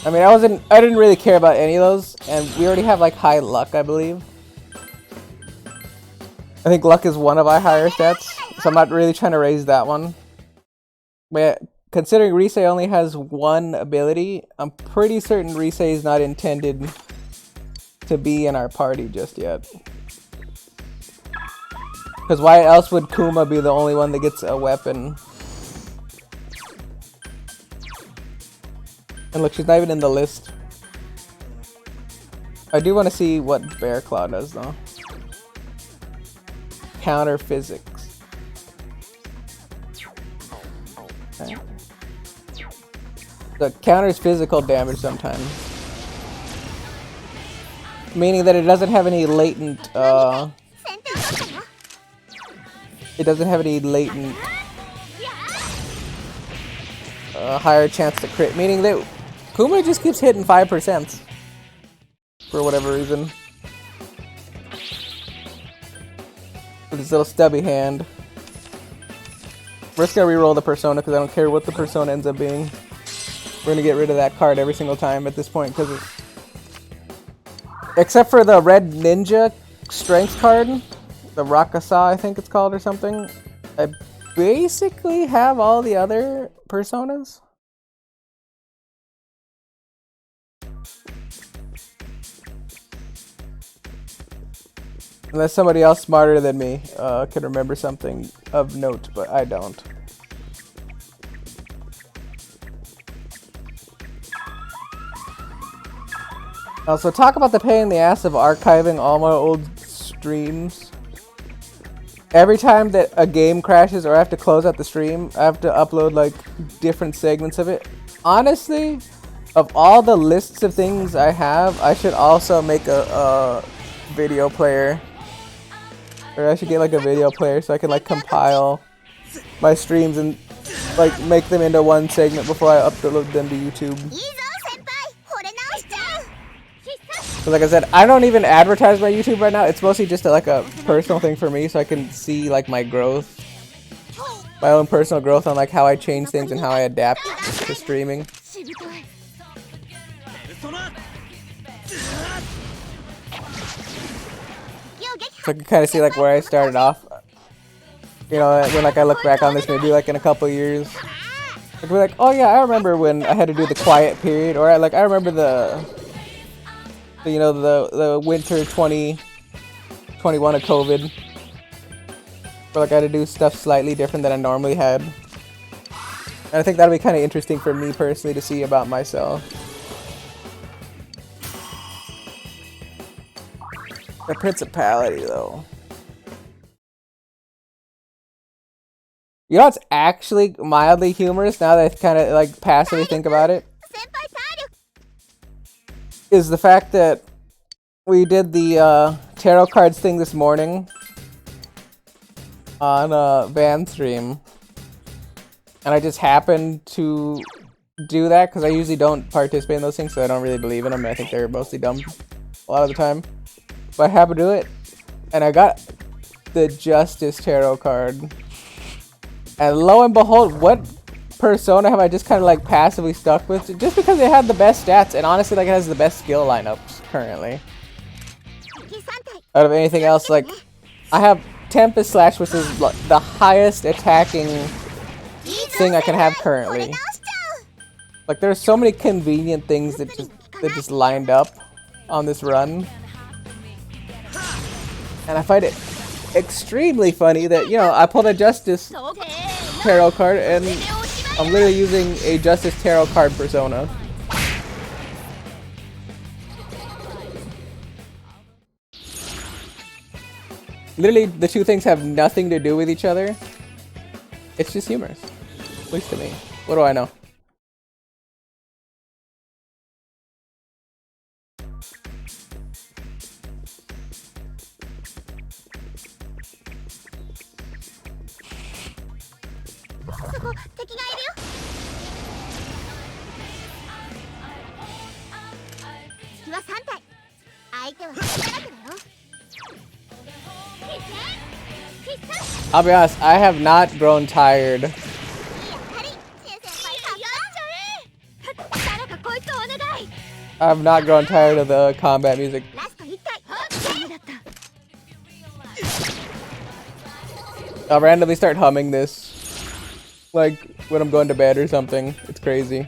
I mean, I didn't really care about any of those, and we already have like high luck, I believe. I think luck is one of our higher stats, so I'm not really trying to raise that one. But considering Risei only has one ability, I'm pretty certain Risei is not intended to be in our party just yet. Because why else would Kuma be the only one that gets a weapon? And look, she's not even in the list. I do want to see what Bear Claw does though. Counter physics. Okay. The counters physical damage sometimes. Meaning that it doesn't have any latent, it doesn't have any latent higher chance to crit. Meaning that Kuma just keeps hitting 5% for whatever reason. With his little stubby hand. We're just gonna reroll the persona because I don't care what the persona ends up being. We're gonna get rid of that card every single time at this point because except for the red ninja strength card, the Rakasa I think it's called or something, I basically have all the other personas. Unless somebody else smarter than me can remember something of note, but I don't. Also, talk about the pain in the ass of archiving all my old streams. Every time that a game crashes or I have to close out the stream, I have to upload like different segments of it. Honestly, of all the lists of things I have, I should also make a video player. Or I should get like a video player so I can like compile my streams and like make them into one segment before I upload them to YouTube. So like I said, I don't even advertise my YouTube right now. It's mostly just like a personal thing for me so I can see like my growth. My own personal growth on like how I change things and how I adapt to streaming. So I can kind of see like where I started off. You know, when like I look back on this maybe like in a couple years. I'd be like, oh yeah, I remember when I had to do the quiet period, or I remember the you know, the winter 2021 of COVID. Where like I had to do stuff slightly different than I normally had. And I think that'll be kind of interesting for me personally to see about myself. The Principality, though. You know what's actually mildly humorous now that I kind of like passively think about it? Is the fact that we did the tarot cards thing this morning on Van stream. And I just happened to do that because I usually don't participate in those things, so I don't really believe in them. I think they're mostly dumb a lot of the time. But I happened to do it, and I got the Justice Tarot card. And lo and behold, what persona have I just kind of like passively stuck with? Just because it had the best stats, and honestly, like it has the best skill lineups currently. Out of anything else, like I have Tempest Slash, which is the highest attacking thing I can have currently. Like there's so many convenient things that just lined up on this run. And I find it extremely funny that, you know, I pulled a Justice Tarot card and I'm literally using a Justice Tarot card persona. Literally, the two things have nothing to do with each other. It's just humorous. At least to me. What do I know? I'll be honest, I have not grown tired. I've not grown tired of the combat music. I'll randomly start humming this, like when I'm going to bed or something. It's crazy.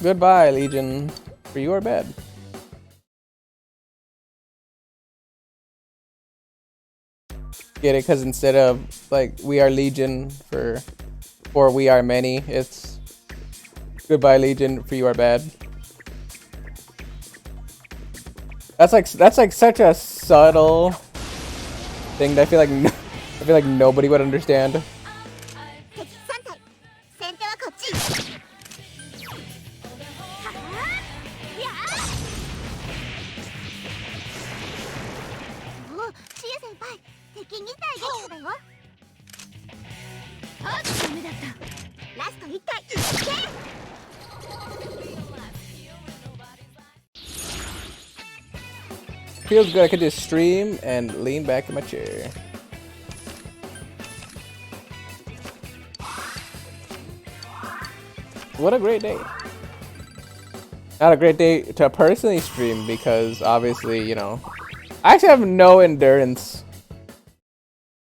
Goodbye, Legion. For you are bad. Get it? Because instead of like we are Legion for we are many, it's goodbye, Legion. For you are bad. That's like such a subtle thing that I feel like nobody would understand. Feels good. I could just stream and lean back in my chair. What a great day. Not a great day to personally stream because obviously, you know, I actually have no endurance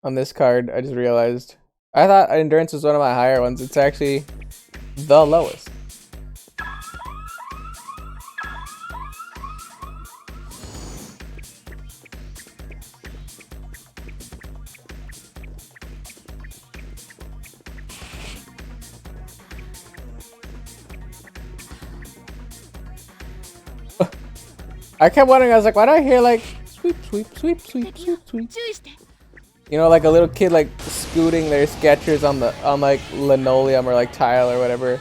on this card. I just realized. I thought endurance was one of my higher ones. It's actually the lowest. I kept wondering, I was like, why do I hear like sweep, sweep, sweep, sweep, sweep, sweep? You know, like a little kid like scooting their Skechers on like linoleum or like tile or whatever.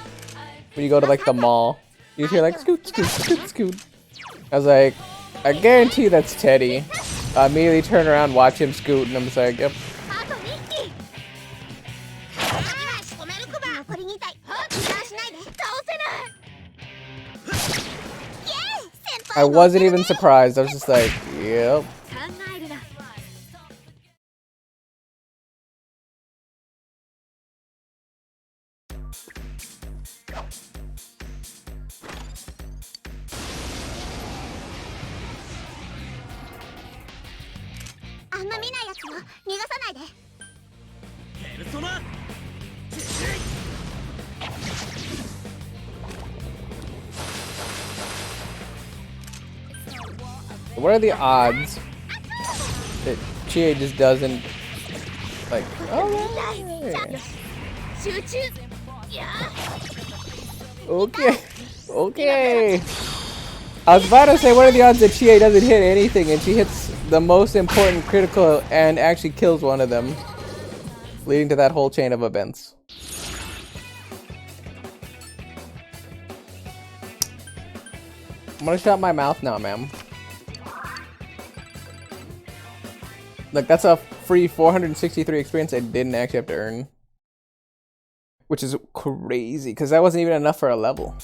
When you go to like the mall, you just hear like scoot, scoot, scoot, scoot. I was like, I guarantee that's Teddy. I immediately turn around, watch him scoot, and I'm just like, yep. I wasn't even surprised. I was just like, yep. What are the odds that Chie just doesn't like? Oh, okay, okay. I was about to say, what are the odds that Chie doesn't hit anything and she hits the most important critical and actually kills one of them, leading to that whole chain of events. I'm gonna shut my mouth now, ma'am. Look, that's a free 463 experience I didn't actually have to earn. Which is crazy, because that wasn't even enough for a level.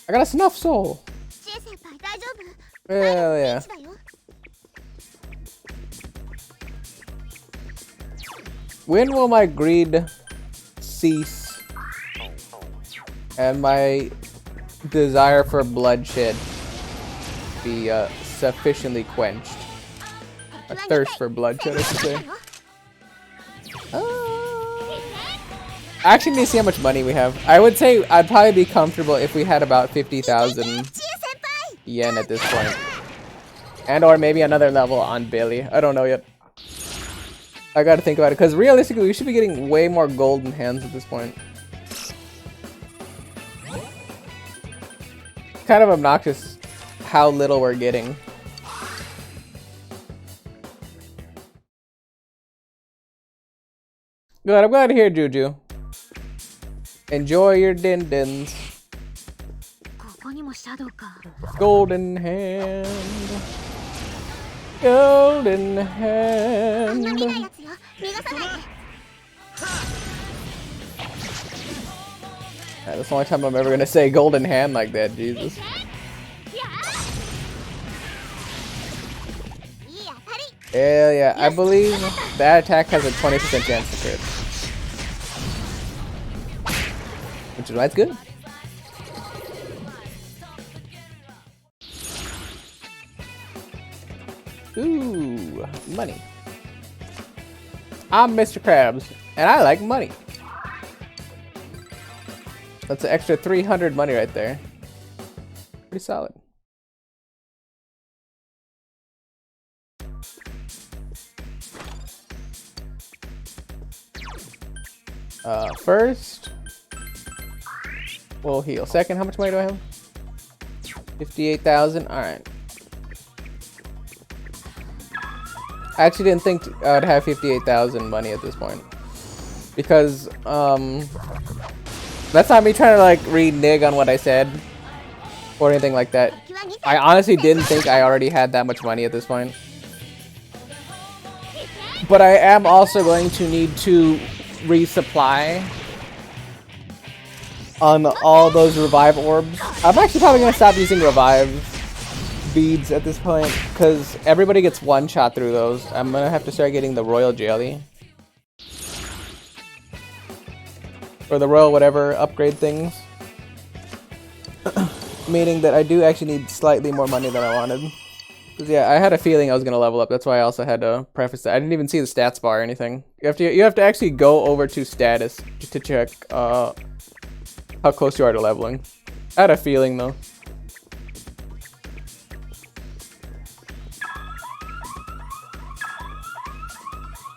I got a Snuff Soul! Hell yeah. When will my greed cease? And my desire for bloodshed be sufficiently quenched? A thirst for bloodshed, I should say. I actually need to see how much money we have. I would say I'd probably be comfortable if we had about 50,000 yen at this point. And or maybe another level on Billy. I don't know yet. I gotta think about it, because realistically we should be getting way more golden hands at this point. kind of obnoxious how little we're getting. Good, I'm glad to hear, Juju. Enjoy your din-dins. Golden hand. Golden hand. That's the only time I'm ever gonna say golden hand like that, Jesus. Hell yeah, I believe that attack has a 20% chance to crit. Which is why it's good. Ooh, money. I'm Mr. Krabs, and I like money. That's an extra 300 money right there. Pretty solid. First, we'll heal. Second, how much money do I have? 58,000. All right. I actually didn't think I would have 58,000 money at this point, because that's not me trying to like renege on what I said or anything like that. I honestly didn't think I already had that much money at this point, but I am also going to need to resupply on all those revive orbs. I'm actually probably gonna stop using revive beads at this point because everybody gets one shot through those. I'm gonna have to start getting the royal jelly or the royal whatever upgrade things. Meaning that I do actually need slightly more money than I wanted. Cause yeah, I had a feeling I was gonna level up. That's why I also had to preface that. I didn't even see the stats bar or anything. You have to actually go over to status just to check how close you are to leveling. I had a feeling though.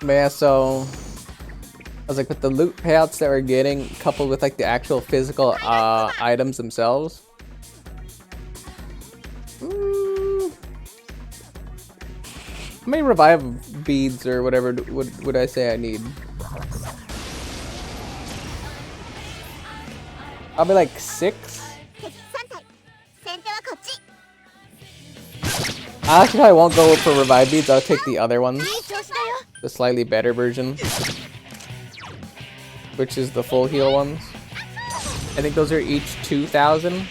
But yeah, so I was like, with the loot payouts that we're getting coupled with like the actual physical items themselves. How many revive beads or whatever would I say I need? Probably like 6. I actually probably won't go for revive beads. I'll take the other ones, the slightly better version, which is the full heal ones. I think those are each 2,000.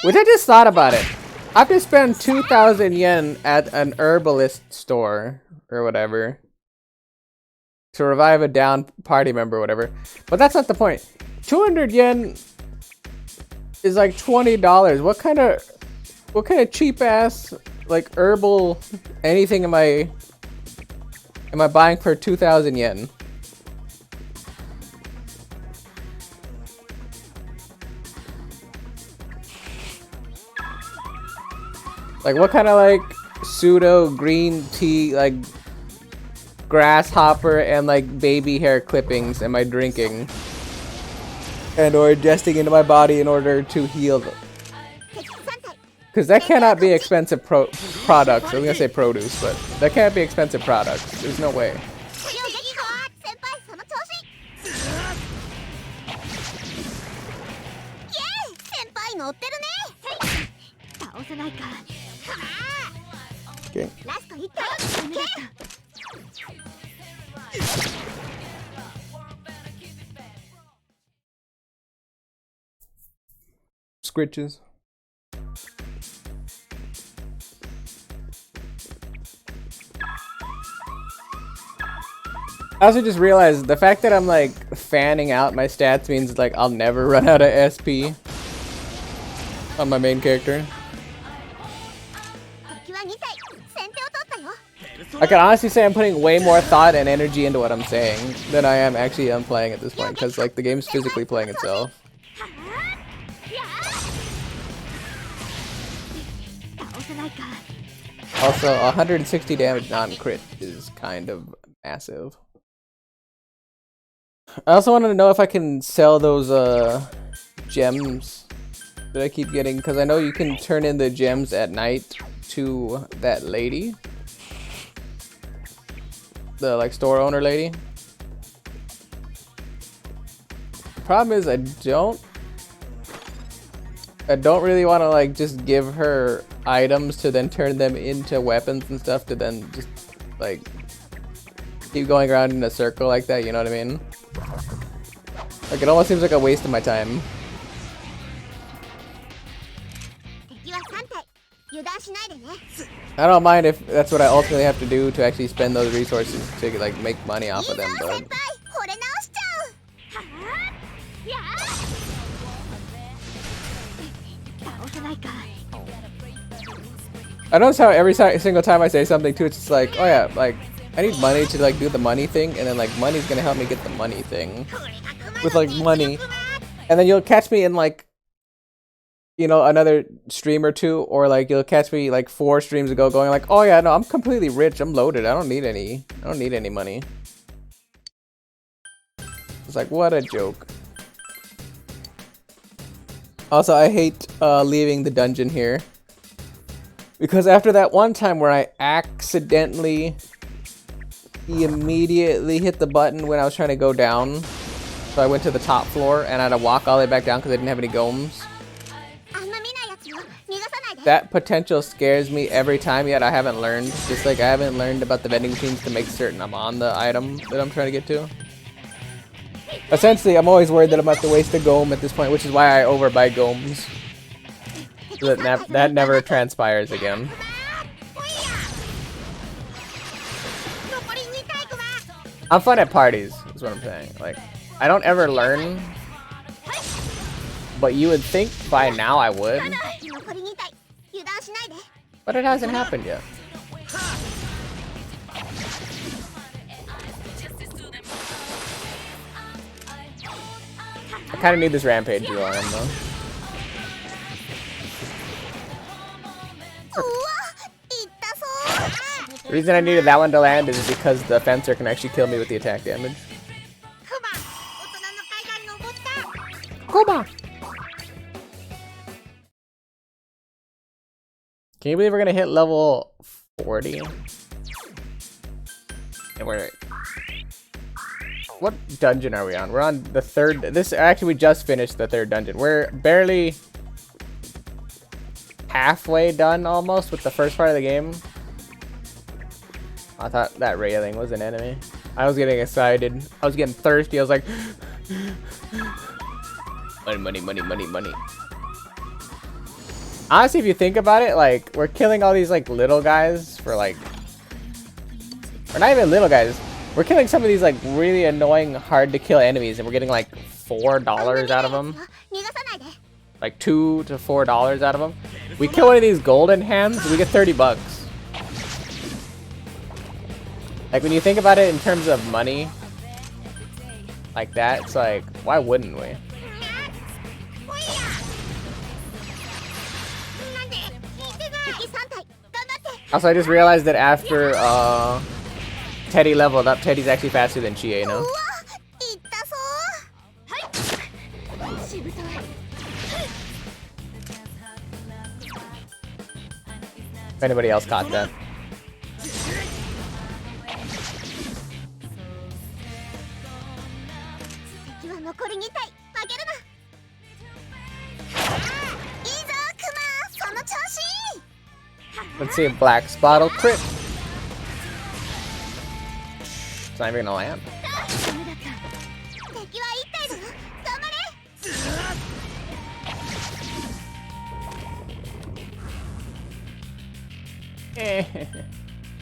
Which I just thought about it. I have to spend 2,000 yen at an herbalist store or whatever to revive a down party member or whatever. But that's not the point. 200 yen is like $20. What kind of cheap ass like herbal anything am I buying for 2,000 yen? Like what kind of like pseudo green tea like grasshopper and like baby hair clippings am I drinking and or ingesting into my body in order to heal them? Because that cannot be expensive products. I was gonna say produce, but that can't be expensive products. There's no way. Okay. Scritches. I also just realized the fact that I'm like fanning out my stats means like I'll never run out of SP on my main character. I can honestly say I'm putting way more thought and energy into what I'm saying than I am actually playing at this point, because like the game's physically playing itself. Also, 160 damage non-crit is kind of massive. I also wanted to know if I can sell those gems that I keep getting, because I know you can turn in the gems at night to that lady. The like store owner lady. The problem is I don't really want to like just give her items to then turn them into weapons and stuff to then just like keep going around in a circle like that, you know what I mean? Like it almost seems like a waste of my time. I don't mind if that's what I ultimately have to do to actually spend those resources to like make money off of them, but I notice how every single time I say something too, it's just like, oh yeah, like I need money to like do the money thing, and then like money's gonna help me get the money thing with like money, and then you'll catch me in like, you know, another stream or two, or like you'll catch me like 4 streams ago going like, oh yeah, no, I'm completely rich, I'm loaded, I don't need any money. It's like, what a joke. Also, I hate leaving the dungeon here, because after that one time where I accidentally immediately hit the button when I was trying to go down, so I went to the top floor and I had to walk all the way back down because I didn't have any golems. That potential scares me every time, yet I haven't learned. Just like I haven't learned about the vending machines to make certain I'm on the item that I'm trying to get to. Essentially, I'm always worried that I'm about to waste a golem at this point, which is why I overbuy golems. So that never transpires again. I'm fun at parties, is what I'm saying. Like, I don't ever learn, but you would think by now I would. But it hasn't happened yet. I kind of need this rampage on him though. The reason I needed that one to land is because the fencer can actually kill me with the attack damage. Kuma! Can you believe we're gonna hit level 40? And we're... What dungeon are we on? We're on the 3rd... Actually, we just finished the 3rd dungeon. We're barely halfway done almost with the first part of the game. I thought that railing was an enemy. I was getting excited. I was getting thirsty. I was like... money, money, money, money, money. Honestly, if you think about it, like, we're killing all these, like, little guys for, like... Or not even little guys. We're killing some of these, like, really annoying, hard-to-kill enemies, and we're getting, like, $4 out of them. Like, $2 to $4 out of them. We kill one of these golden hands, we get 30 bucks. Like, when you think about it in terms of money, like that, it's like, why wouldn't we? Also, I just realized that after Teddy leveled up, Teddy's actually faster than Chie now. If anybody else caught that. Let's see if Black Spot will crit. It's not even gonna land.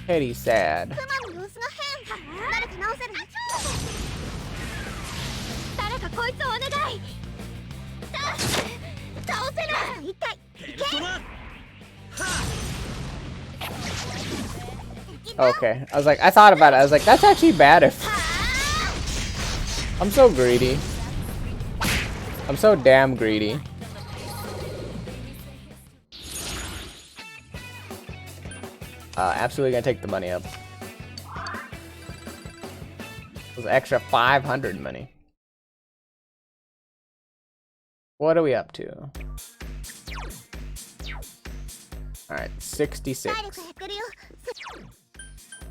Teddy's sad. Okay, I was like, I thought about it. I was like, that's actually bad if... I'm so greedy. I'm so damn greedy. Absolutely gonna take the money up. It was extra 500 money. What are we up to? Alright, 66.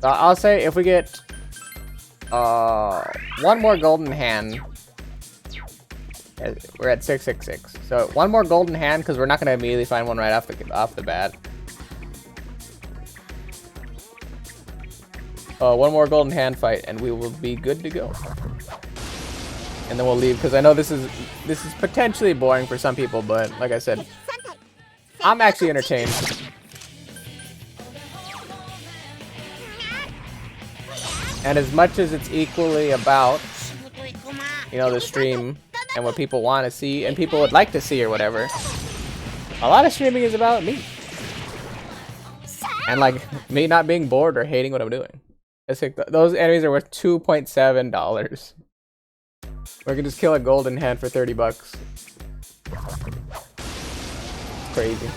So I'll say if we get one more golden hand, we're at 666. So one more golden hand, because we're not gonna immediately find one right off the bat. One more golden hand fight, and we will be good to go. And then we'll leave, because I know this is potentially boring for some people, but like I said, I'm actually entertained. And as much as it's equally about, you know, the stream and what people want to see and people would like to see or whatever, a lot of streaming is about me. And like me not being bored or hating what I'm doing. It's like those enemies are worth $2.7. We can just kill a golden hand for 30 bucks. It's crazy.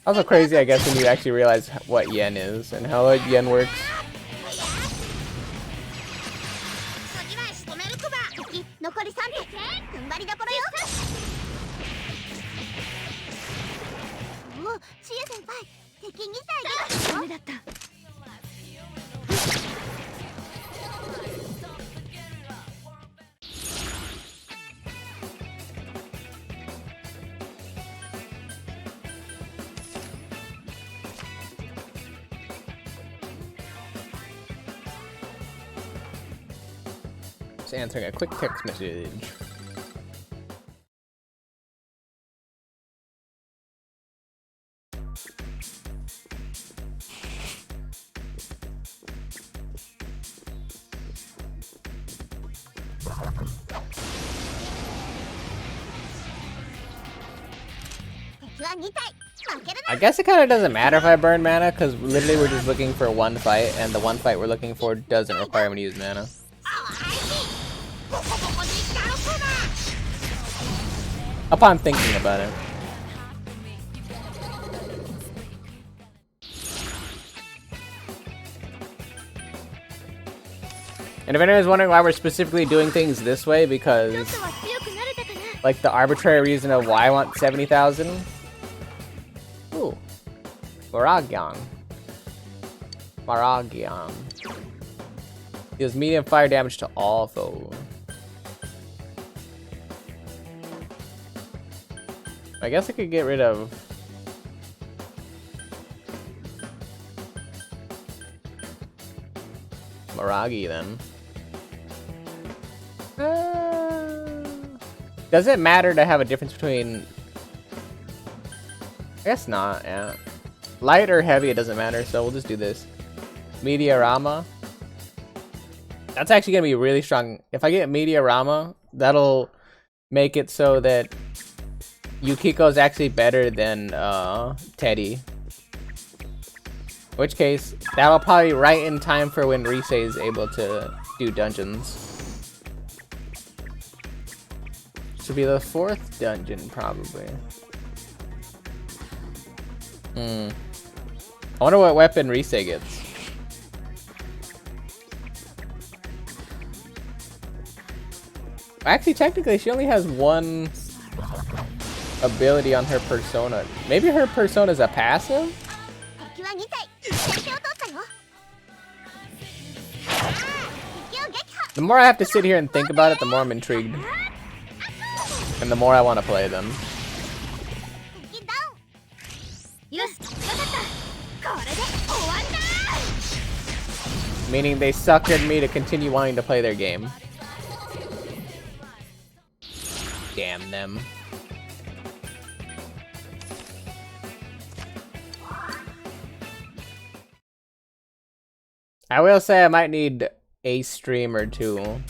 Also crazy, I guess, when you actually realize what yen is and how yen works. Just answering a quick text message. I guess it kind of doesn't matter if I burn mana, because literally we're just looking for one fight, and the one fight we're looking for doesn't require me to use mana. Upon thinking about it. And if anyone's wondering why we're specifically doing things this way, because like the arbitrary reason of why I want 70,000. Ooh. Maragion. Deals medium fire damage to all foes. I guess I could get rid of Maragi then. Does it matter to have a difference between... I guess not, yeah. Light or heavy, it doesn't matter, so we'll just do this. Mediarama. That's actually going to be really strong. If I get Mediarama, that'll make it so that Yukiko is actually better than Teddy. In which case, that'll probably be right in time for when Risei is able to do dungeons. Should be the 4th dungeon, probably. I wonder what weapon Risei gets. Actually, technically, she only has one ability on her persona. Maybe her persona is a passive? The more I have to sit here and think about it, the more I'm intrigued. And the more I want to play them. Meaning they suckered me to continue wanting to play their game. Damn them. I will say I might need a stream or two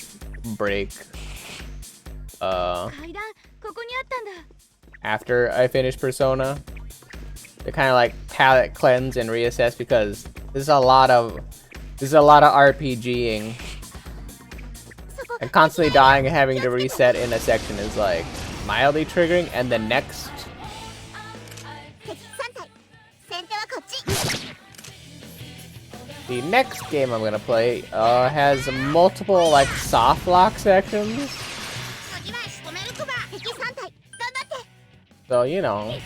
break. After I finish Persona, to kind of like palette cleanse and reassess, because this is a lot of RPGing, and constantly dying and having to reset in a section is like mildly triggering. And the next The next game I'm gonna play has multiple like soft lock sections. So you know.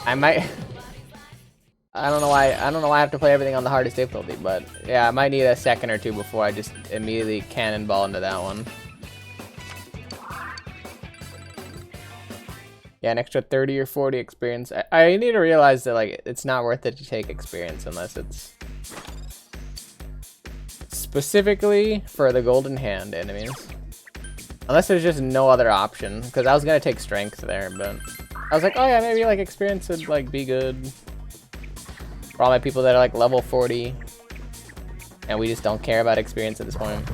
I might. I don't know why I have to play everything on the hardest difficulty, but yeah, I might need a second or two before I just immediately cannonball into that one. Yeah, an extra 30 or 40 experience. I need to realize that like it's not worth it to take experience unless it's specifically for the golden hand enemies. Unless there's just no other option, because I was gonna take strength there, but I was like, oh yeah, maybe like experience would like be good for all my people that are like level 40, and we just don't care about experience at this point.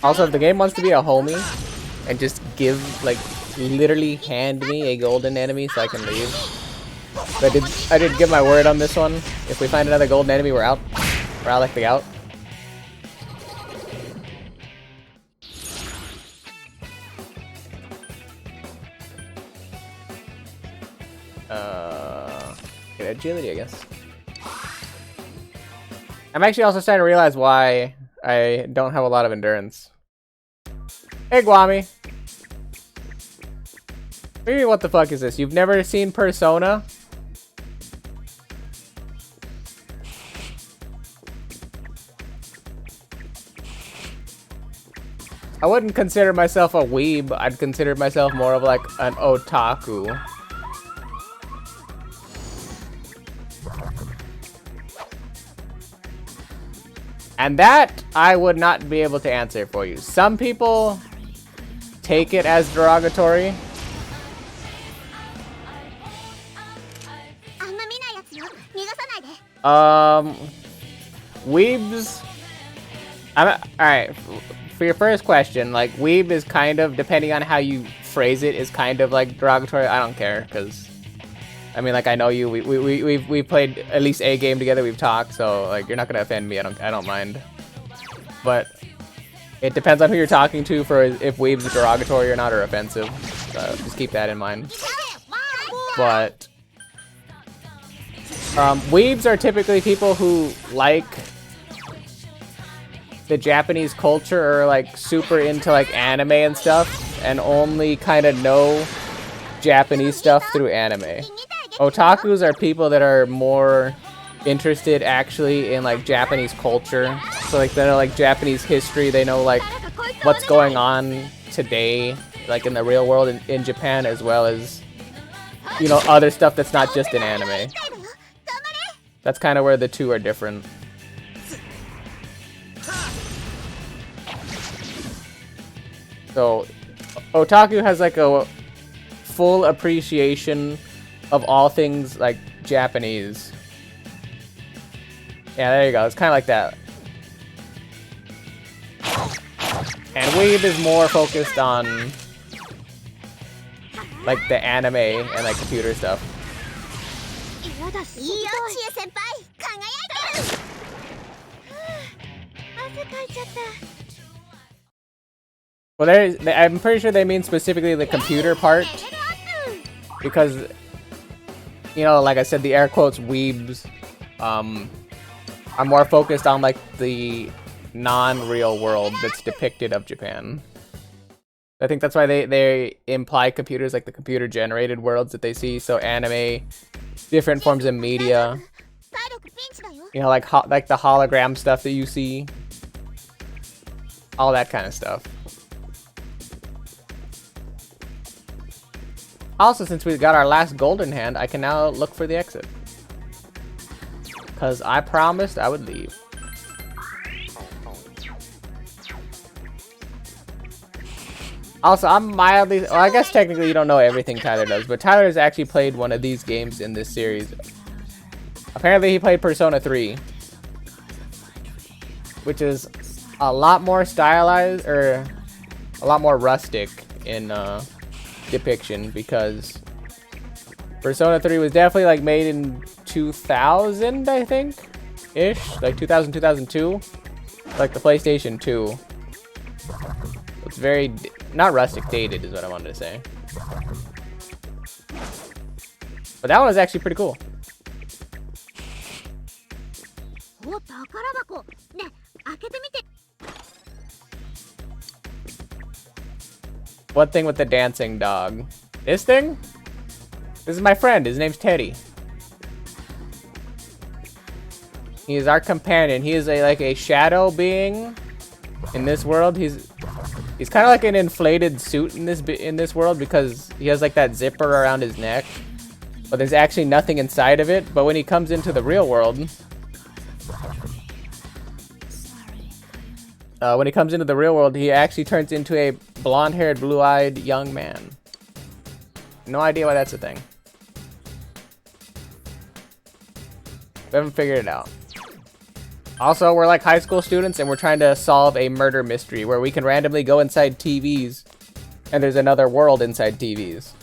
Also, if the game wants to be a homie and just give, like, literally hand me a golden enemy so I can leave. But I did give my word on this one. If we find another golden enemy, we're out. We're out like the out. Get agility, I guess. I'm actually also starting to realize why I don't have a lot of endurance. Hey, Guami. Maybe what the fuck is this? You've never seen Persona? I wouldn't consider myself a weeb. I'd consider myself more of like an otaku. And that, I would not be able to answer for you. Some people take it as derogatory. Weebs... Alright, for your first question, like, weeb is kind of, depending on how you phrase it, is kind of like derogatory. I don't care, because... I mean, like, I know you. We've played at least a game together. We've talked, so like, you're not gonna offend me. I don't mind. But it depends on who you're talking to for if weebs are derogatory or not, or offensive. So just keep that in mind. But weebs are typically people who like the Japanese culture or like super into like anime and stuff, and only kind of know Japanese stuff through anime. Otakus are people that are more interested actually in like Japanese culture. So like they know like Japanese history, they know like what's going on today, like in the real world in Japan, as well as, you know, other stuff that's not just in anime. That's kind of where the two are different. So otaku has like a full appreciation of all things like Japanese. Yeah, there you go. It's kind of like that. And weeb is more focused on like the anime and like computer stuff. Well, I'm pretty sure they mean specifically the computer part, because, you know, like I said, the air quotes weebs are more focused on like the non-real world that's depicted of Japan. I think that's why they imply computers, like the computer generated worlds that they see. So anime, different forms of media, you know, like the hologram stuff that you see, all that kind of stuff. Also, since we got our last golden hand, I can now look for the exit. Because I promised I would leave. Also, I'm mildly... Well, I guess technically you don't know everything Tyler does, but Tyler has actually played one of these games in this series. Apparently he played Persona 3. Which is a lot more stylized, or a lot more rustic in depiction, because Persona 3 was definitely like made in 2000, I think, ish, like 2000, 2002, like the PlayStation 2. very, not rustic, dated is what I wanted to say. But that one was actually pretty cool. What thing with the dancing dog? This thing? This is my friend. His name's Teddy. He is our companion. He is like a shadow being in this world. He's kind of like an inflated suit in this world because he has like that zipper around his neck, but there's actually nothing inside of it. But when he comes into the real world, he actually turns into a blonde-haired, blue-eyed young man. No idea why that's a thing. We haven't figured it out. Also, we're like high school students and we're trying to solve a murder mystery where we can randomly go inside TVs and there's another world inside TVs.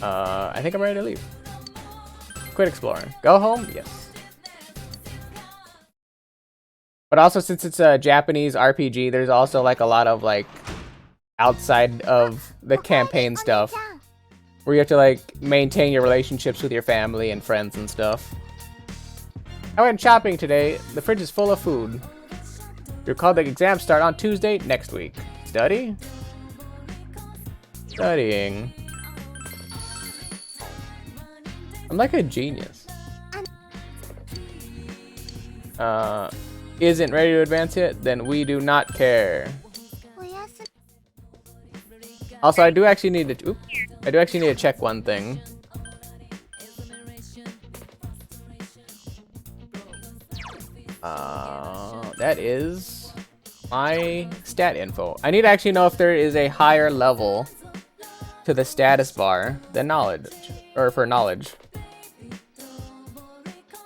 I think I'm ready to leave. Quit exploring. Go home? Yes. But also, since it's a Japanese RPG, there's also like a lot of like outside of the campaign stuff where you have to like maintain your relationships with your family and friends and stuff. I went shopping today. The fridge is full of food. You're called the exams start on Tuesday next week. Study? Studying. I'm like a genius. Isn't ready to advance yet? Then we do not care. Also, I do actually need to check one thing. That is my stat info. I need to actually know if there is a higher level to the status bar than knowledge, or for knowledge.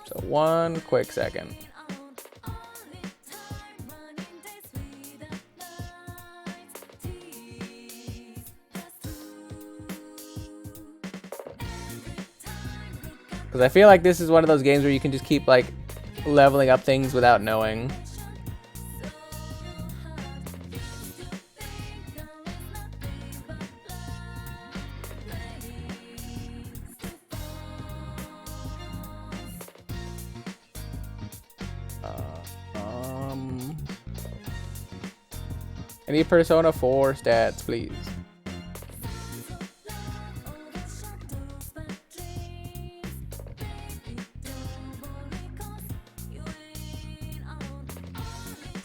So one quick second. Because I feel like this is one of those games where you can just keep like leveling up things without knowing. I need Persona 4 stats, please.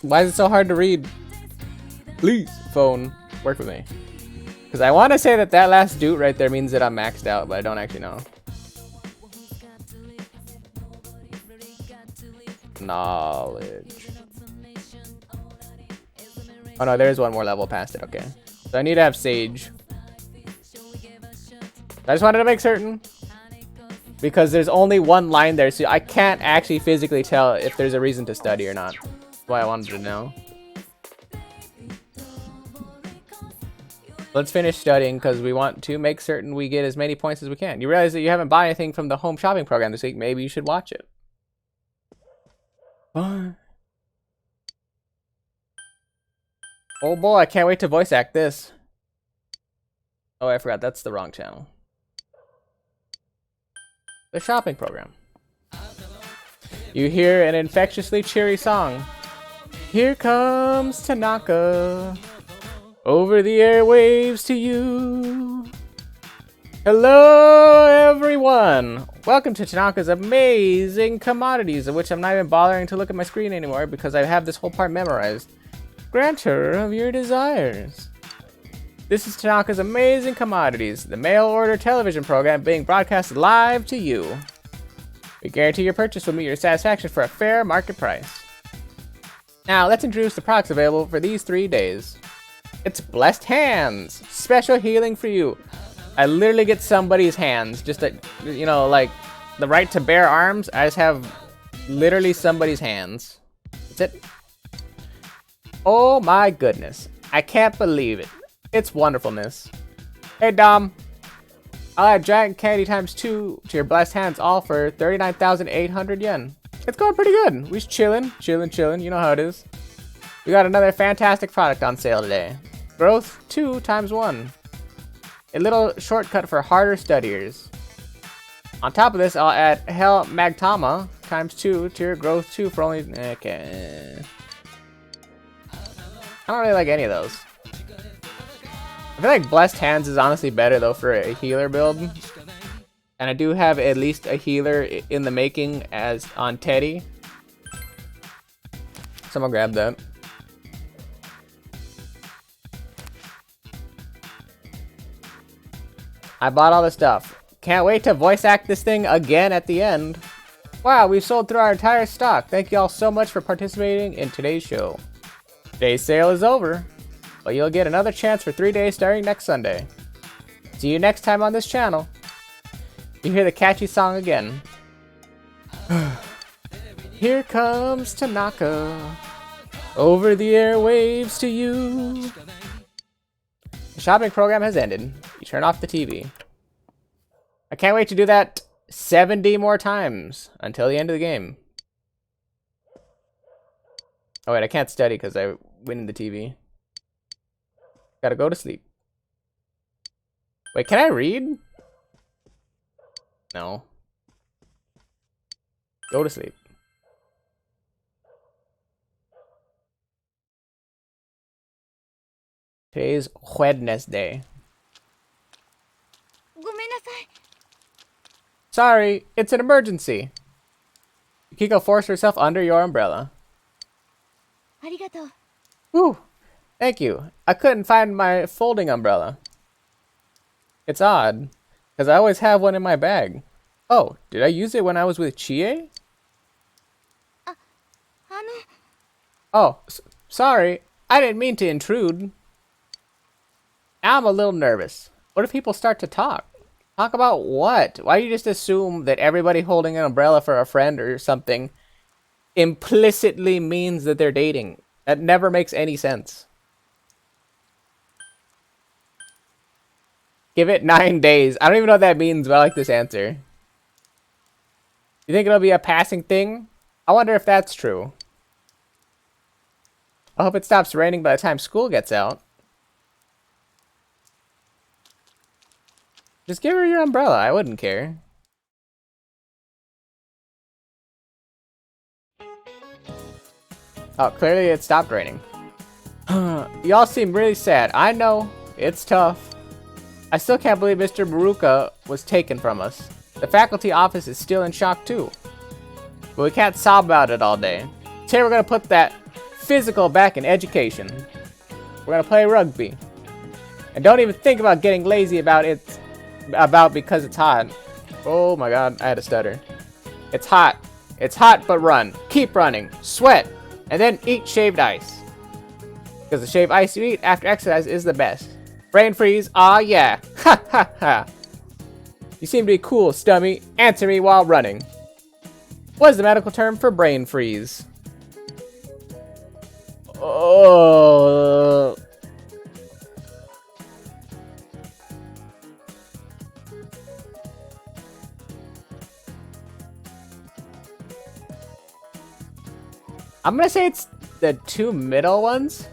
Why is it so hard to read? Please, phone, work with me. Because I want to say that that last doot right there means that I'm maxed out, but I don't actually know. Knowledge. Oh no, there's one more level past it, okay. So I need to have Sage. I just wanted to make certain. Because there's only one line there, so I can't actually physically tell if there's a reason to study or not. That's why I wanted to know. Let's finish studying because we want to make certain we get as many points as we can. You realize that you haven't bought anything from the home shopping program this week. Maybe you should watch it. Oh boy, I can't wait to voice act this. Oh, I forgot. That's the wrong channel. The shopping program. You hear an infectiously cheery song. Here comes Tanaka. Over the airwaves to you. Hello, everyone. Welcome to Tanaka's Amazing Commodities, of which I'm not even bothering to look at my screen anymore because I have this whole part memorized. Grant her of your desires. This is Tanaka's Amazing Commodities, the mail-order television program being broadcast live to you. We guarantee your purchase will meet your satisfaction for a fair market price. Now, let's introduce the products available for these 3 days. It's Blessed Hands! Special healing for you. I literally get somebody's hands, just like, you know, like the right to bear arms. I just have literally somebody's hands. That's it. Oh my goodness. I can't believe it. It's wonderfulness. Hey Dom. I'll add Dragon Candy times 2 to your Blessed Hands, all for 39,800 yen. It's going pretty good. We just chilling. You know how it is. We got another fantastic product on sale today. Growth 2 times 1. A little shortcut for harder studiers. On top of this, I'll add Hell Magtama times 2 to your growth 2 for only... Okay. I don't really like any of those. I feel like Blessed Hands is honestly better though for a healer build. And I do have at least a healer in the making as on Teddy. So I'm gonna grab that. I bought all the stuff. Can't wait to voice act this thing again at the end. Wow, we've sold through our entire stock. Thank you all so much for participating in today's show. Today's sale is over, but you'll get another chance for 3 days starting next Sunday. See you next time on this channel. You hear the catchy song again. Here comes Tanaka, over the airwaves to you. The shopping program has ended. You turn off the TV. I can't wait to do that 70 more times until the end of the game. Oh wait, I can't study because I win the TV. Gotta go to sleep. Wait, can I read? No. Go to sleep. Today's Wednesday. Sorry, it's an emergency. Yukiko forced herself under your umbrella. Whew. Thank you. I couldn't find my folding umbrella. It's odd, because I always have one in my bag. Oh, did I use it when I was with Chie? Oh, sorry. I didn't mean to intrude. Now I'm a little nervous. What if people start to talk? Talk about what? Why do you just assume that everybody holding an umbrella for a friend or something implicitly means that they're dating? That never makes any sense. Give it 9 days. I don't even know what that means, but I like this answer. You think it'll be a passing thing? I wonder if that's true. I hope it stops raining by the time school gets out. Just give her your umbrella. I wouldn't care. Oh, clearly it stopped raining. Y'all seem really sad. I know. It's tough. I still can't believe Mr. Baruka was taken from us. The faculty office is still in shock too. But we can't sob about it all day. Today we're going to put that physical back in education. We're going to play rugby. And don't even think about getting lazy about it. Because it's hot. Oh my god, I had a stutter. It's hot. It's hot, but run. Keep running. Sweat. And then eat shaved ice. Because the shaved ice you eat after exercise is the best. Brain freeze. Aw, yeah. Ha ha ha. You seem to be cool, Stummy. Answer me while running. What is the medical term for brain freeze? Oh. I'm gonna say it's the two middle ones.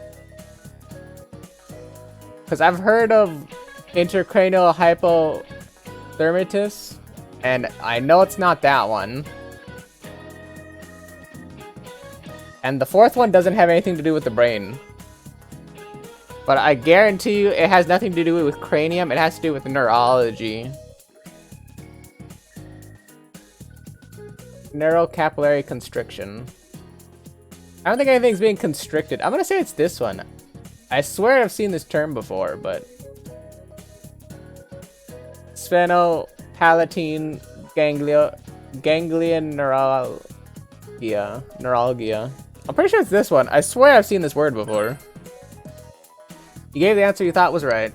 Because I've heard of intracranial hypothermitis, and I know it's not that one. And the fourth one doesn't have anything to do with the brain. But I guarantee you it has nothing to do with cranium, it has to do with neurology. Neurocapillary constriction. I don't think anything's being constricted. I'm gonna say it's this one. I swear I've seen this term before, but... Sphenopalatine ganglion neuralgia. I'm pretty sure it's this one. I swear I've seen this word before. You gave the answer you thought was right.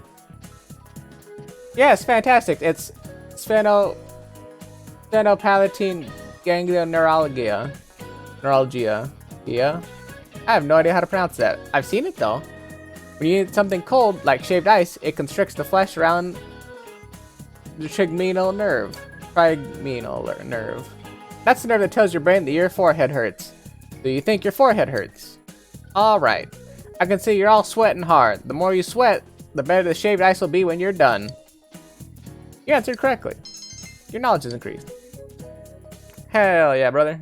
Yes, fantastic. It's sphenopalatine ganglion neuralgia. Yeah? I have no idea how to pronounce that. I've seen it though. When you eat something cold, like shaved ice, it constricts the flesh around the trigeminal nerve. Trigeminal nerve. That's the nerve that tells your brain that your forehead hurts. So you think your forehead hurts. Alright. I can see you're all sweating hard. The more you sweat, the better the shaved ice will be when you're done. You answered correctly. Your knowledge is increased. Hell yeah, brother.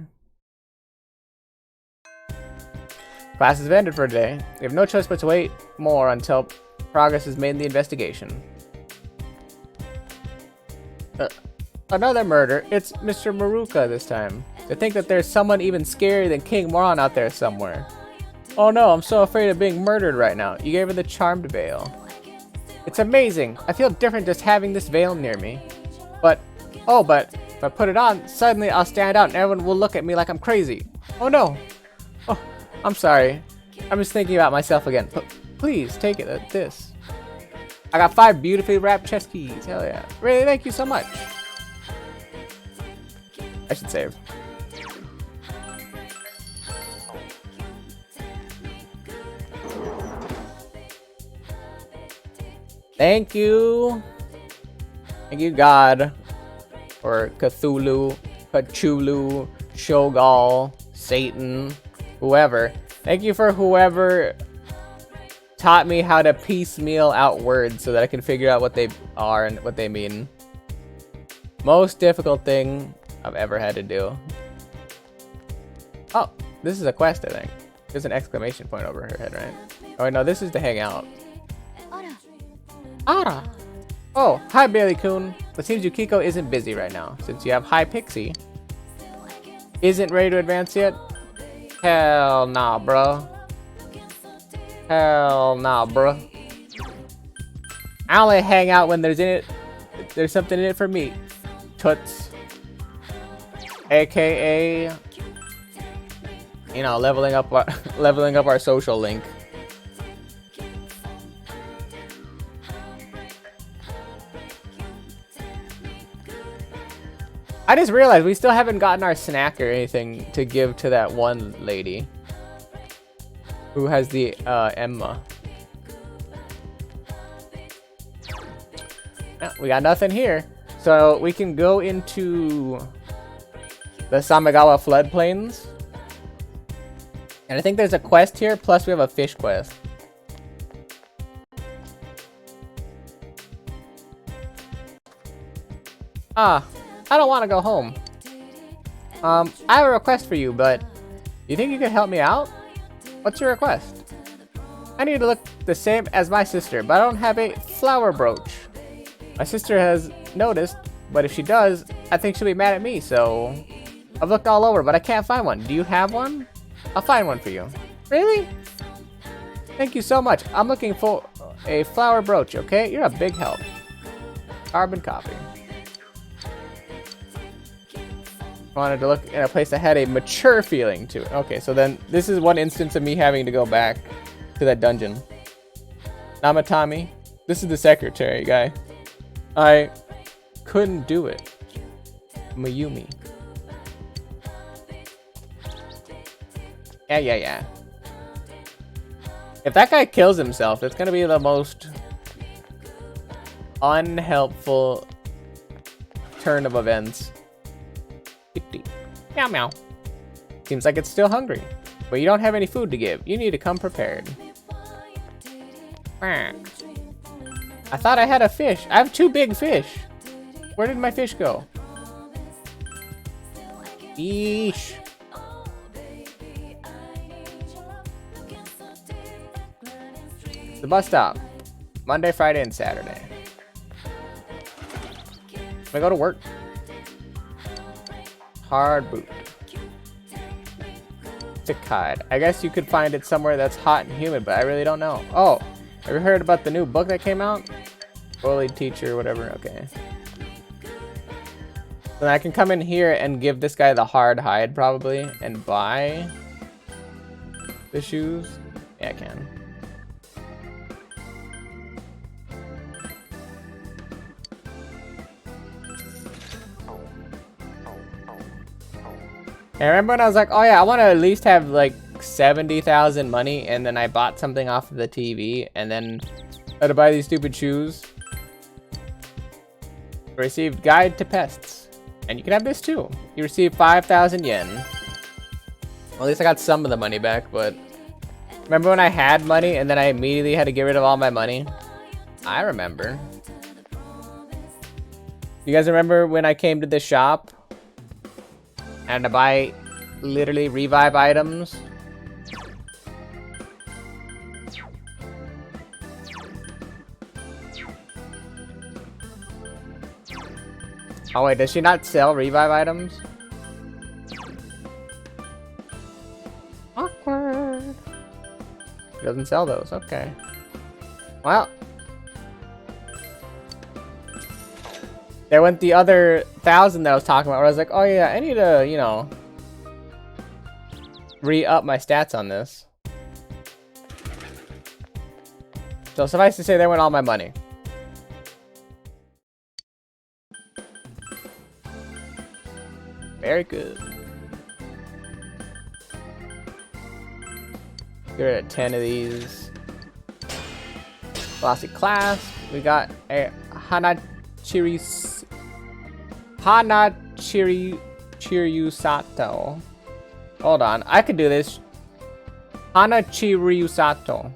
Class has ended for today. We have no choice but to wait more until progress is made in the investigation. Another murder. It's Mr. Maruka this time. To think that there's someone even scarier than King Moron out there somewhere. Oh no, I'm so afraid of being murdered right now. You gave her the charmed veil. It's amazing. I feel different just having this veil near me. But if I put it on, suddenly I'll stand out and everyone will look at me like I'm crazy. Oh no. Oh, I'm sorry. I'm just thinking about myself again. Please take it at this. I got 5 beautifully wrapped chest keys. Hell yeah. Really, thank you so much. I should save. Thank you. Thank you, God. Or Cthulhu, Cthulhu, Shogal, Satan, whoever. Thank you for whoever taught me how to piecemeal out words so that I can figure out what they are and what they mean. Most difficult thing I've ever had to do. Oh, this is a quest, I think. There's an exclamation point over her head, right? Oh, wait, no, this is to hang out. Ara! Oh, hi, Bailey-kun. It seems Yukiko isn't busy right now, since you have High Pixie. Isn't ready to advance yet? Hell nah, bro. Hell nah, bro. I only hang out when there's something in it for me. Toots. AKA, you know, leveling up our social link. I just realized we still haven't gotten our snack or anything to give to that one lady who has the Emma. No, we got nothing here, so we can go into the Samigawa floodplains, and I think there's a quest here. Plus, we have a fish quest. I don't want to go home. I have a request for you, but you think you could help me out? What's your request? I need to look the same as my sister, but I don't have a flower brooch. My sister has noticed, but if she does, I think she'll be mad at me, so I've looked all over, but I can't find one. Do you have one? I'll find one for you. Really? Thank you so much. I'm looking for a flower brooch, okay? You're a big help. Carbon copy. Wanted to look in a place that had a mature feeling to it. Okay, so then this is one instance of me having to go back to that dungeon. Namatami, this is the secretary guy. I couldn't do it. Mayumi. Yeah. If that guy kills himself, it's gonna be the most unhelpful turn of events. Meow meow. Seems like it's still hungry, but you don't have any food to give. You need to come prepared. I thought I had a fish. I have 2 big fish. Where did my fish go? Eesh. It's the bus stop. Monday, Friday, and Saturday. Can I go to work? Hard boot. Hide. I guess you could find it somewhere that's hot and humid, but I really don't know. Oh, have you heard about the new book that came out? Bullied teacher, whatever. Okay. Then I can come in here and give this guy the hard hide probably and buy the shoes. Yeah, I can. I remember when I was like, oh yeah, I want to at least have like 70,000 money, and then I bought something off of the TV, and then I had to buy these stupid shoes. Received guide to pests. And you can have this too. You receive 5,000 yen. Well, at least I got some of the money back, but Remember when I had money and then I immediately had to get rid of all my money? I remember. You guys remember when I came to this shop and to buy literally revive items? Oh wait, does she not sell revive items? Awkward. She doesn't sell those, okay. Well. There went the other 1,000 that I was talking about where I was like, oh yeah, I need to, you know, re-up my stats on this. So suffice to say, there went all my money. Very good. Get rid of 10 of these. Velocity class. We got a Hanachiryusato. Hold on, I could do this. Hanachiryusato.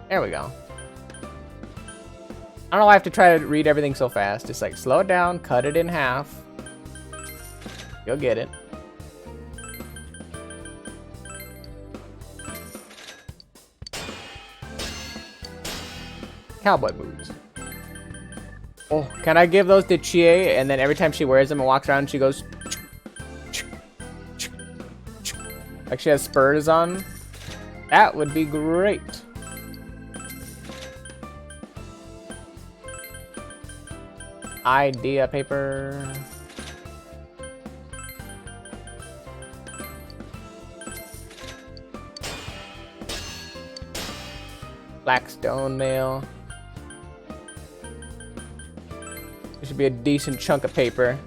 There we go. I don't know why I have to try to read everything so fast. Just like slow it down, cut it in half. You'll get it. Cowboy boots. Oh, can I give those to Chie and then every time she wears them and walks around she goes like she has spurs on? That would be great. Idea paper. Blackstone mail. This should be a decent chunk of paper.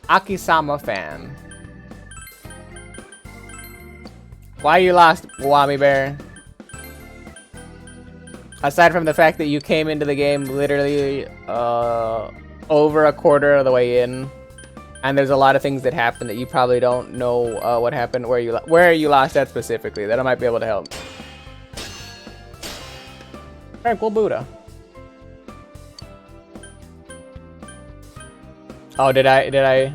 Akisama fan. Why you lost, Wami Bear? Aside from the fact that you came into the game literally over a quarter of the way in, and there's a lot of things that happen that you probably don't know what happened, where you lost at specifically, that I might be able to help. Tranquil Buddha. Oh, did I?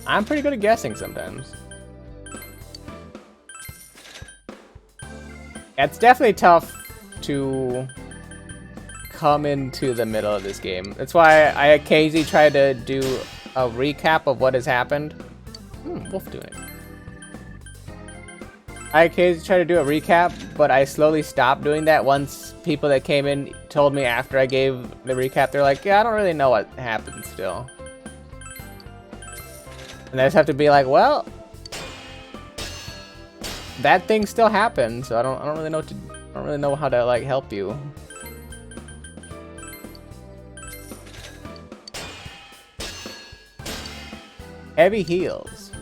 I'm pretty good at guessing sometimes. It's definitely tough to come into the middle of this game. That's why I occasionally try to do a recap of what has happened. Wolf doing it. I occasionally try to do a recap, but I slowly stopped doing that once people that came in told me after I gave the recap, they're like, yeah, I don't really know what happened still. And I just have to be like, well, that thing still happened, so I don't really know I don't really know how to like help you. Heavy heels.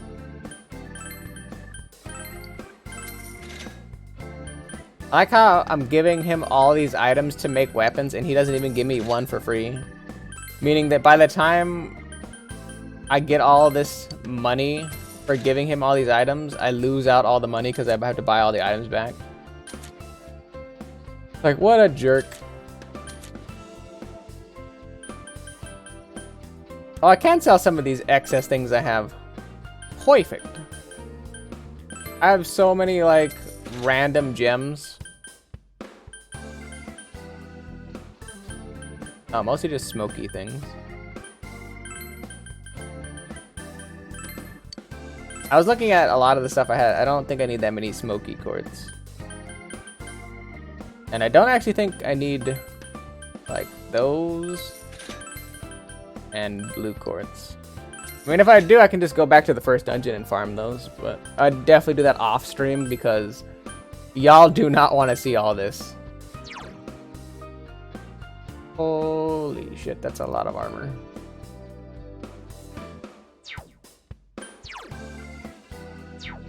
I like how I'm giving him all these items to make weapons and he doesn't even give me one for free. Meaning that by the time I get all this money for giving him all these items, I lose out all the money because I have to buy all the items back. Like, what a jerk. Oh, I can sell some of these excess things I have. Perfect. I have so many, like, random gems. Mostly just smoky things. I was looking at a lot of the stuff I had. I don't think I need that many smoky quartz. And I don't actually think I need, like, those and blue quartz. I mean, if I do, I can just go back to the first dungeon and farm those, but I'd definitely do that off stream because y'all do not want to see all this. Holy shit, that's a lot of armor.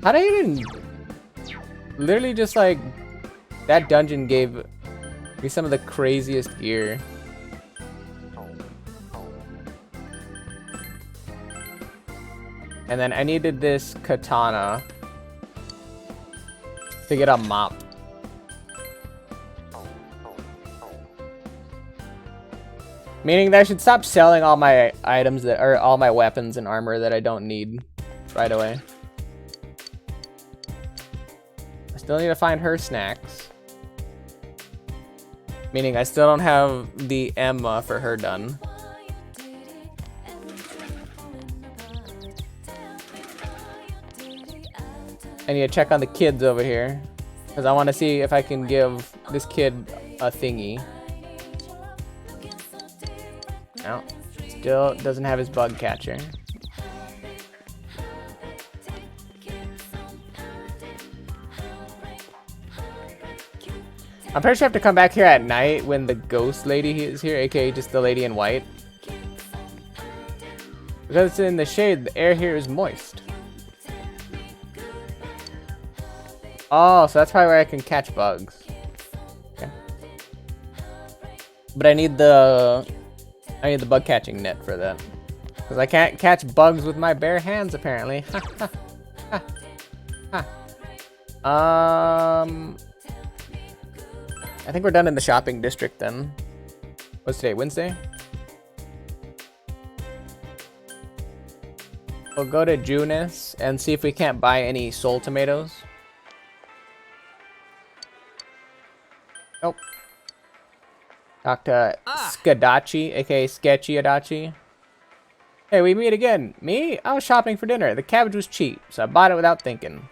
How did I even... Literally just like... That dungeon gave me some of the craziest gear. And then I needed this katana to get a mop. Meaning that I should stop selling all my items that are all my weapons and armor that I don't need right away. I still need to find her snacks. Meaning I still don't have the Emma for her done. I need to check on the kids over here. Because I want to see if I can give this kid a thingy. No, still doesn't have his bug catcher. I'm pretty sure I have to come back here at night when the ghost lady is here, aka just the lady in white. Because it's in the shade, the air here is moist. Oh, so that's probably where I can catch bugs. Okay. But I need the bug catching net for that. Because I can't catch bugs with my bare hands apparently. I think we're done in the shopping district then. What's today, Wednesday? We'll go to Junis and see if we can't buy any soul tomatoes. Nope. Talk to Skadachi, aka Sketchy Adachi. Hey, we meet again. Me? I was shopping for dinner. The cabbage was cheap, so I bought it without thinking.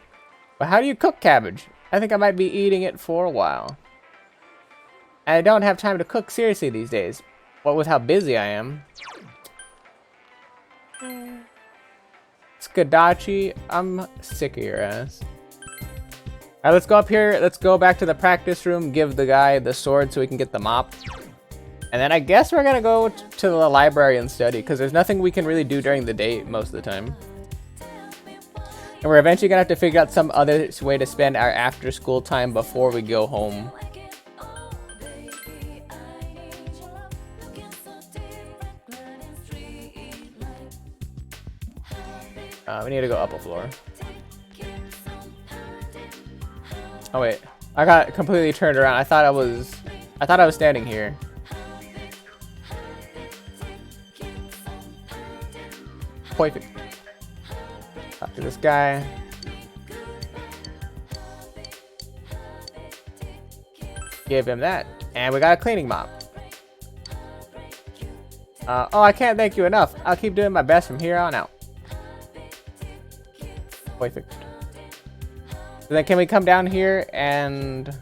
But how do you cook cabbage? I think I might be eating it for a while. I don't have time to cook seriously these days. What with how busy I am. Skadachi, I'm sick of your ass. Alright, let's go up here. Let's go back to the practice room. Give the guy the sword so we can get the mop. And then I guess we're gonna go to the library and study, because there's nothing we can really do during the day most of the time. And we're eventually gonna have to figure out some other way to spend our after school time before we go home. We need to go up a floor. Oh wait, I got completely turned around. I thought I was standing here. Perfect. Talk to this guy. Give him that, and we got a cleaning mop. Oh, I can't thank you enough. I'll keep doing my best from here on out. Perfect. So then can we come down here and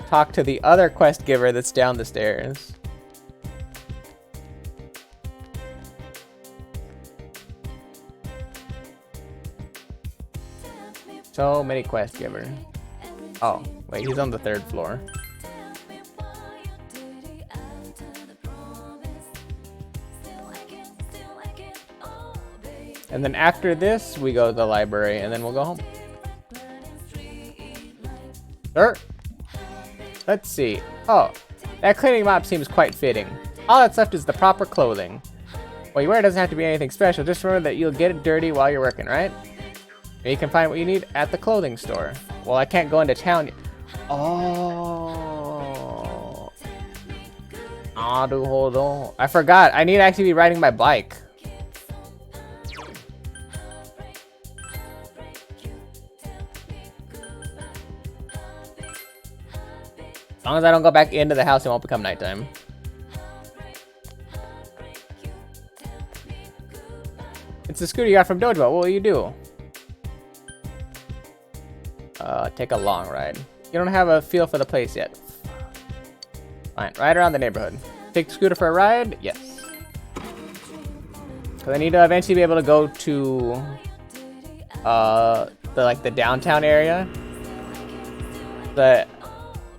talk to the other quest giver that's down the stairs? So many quest giver. Oh, wait, he's on the 3rd floor. And then after this, we go to the library, and then we'll go home. Sir? Let's see. Oh, that cleaning mop seems quite fitting. All that's left is the proper clothing. What you wear doesn't have to be anything special. Just remember that you'll get it dirty while you're working, right? And you can find what you need at the clothing store. Well, I can't go into town yet. Oh. Hold on. I forgot. I need to actually be riding my bike. As long as I don't go back into the house, it won't become nighttime. It's the scooter you got from Dojo. What will you do? Take a long ride. You don't have a feel for the place yet. Fine, ride around the neighborhood. Take the scooter for a ride? Yes. Because I need to eventually be able to go to the downtown area. But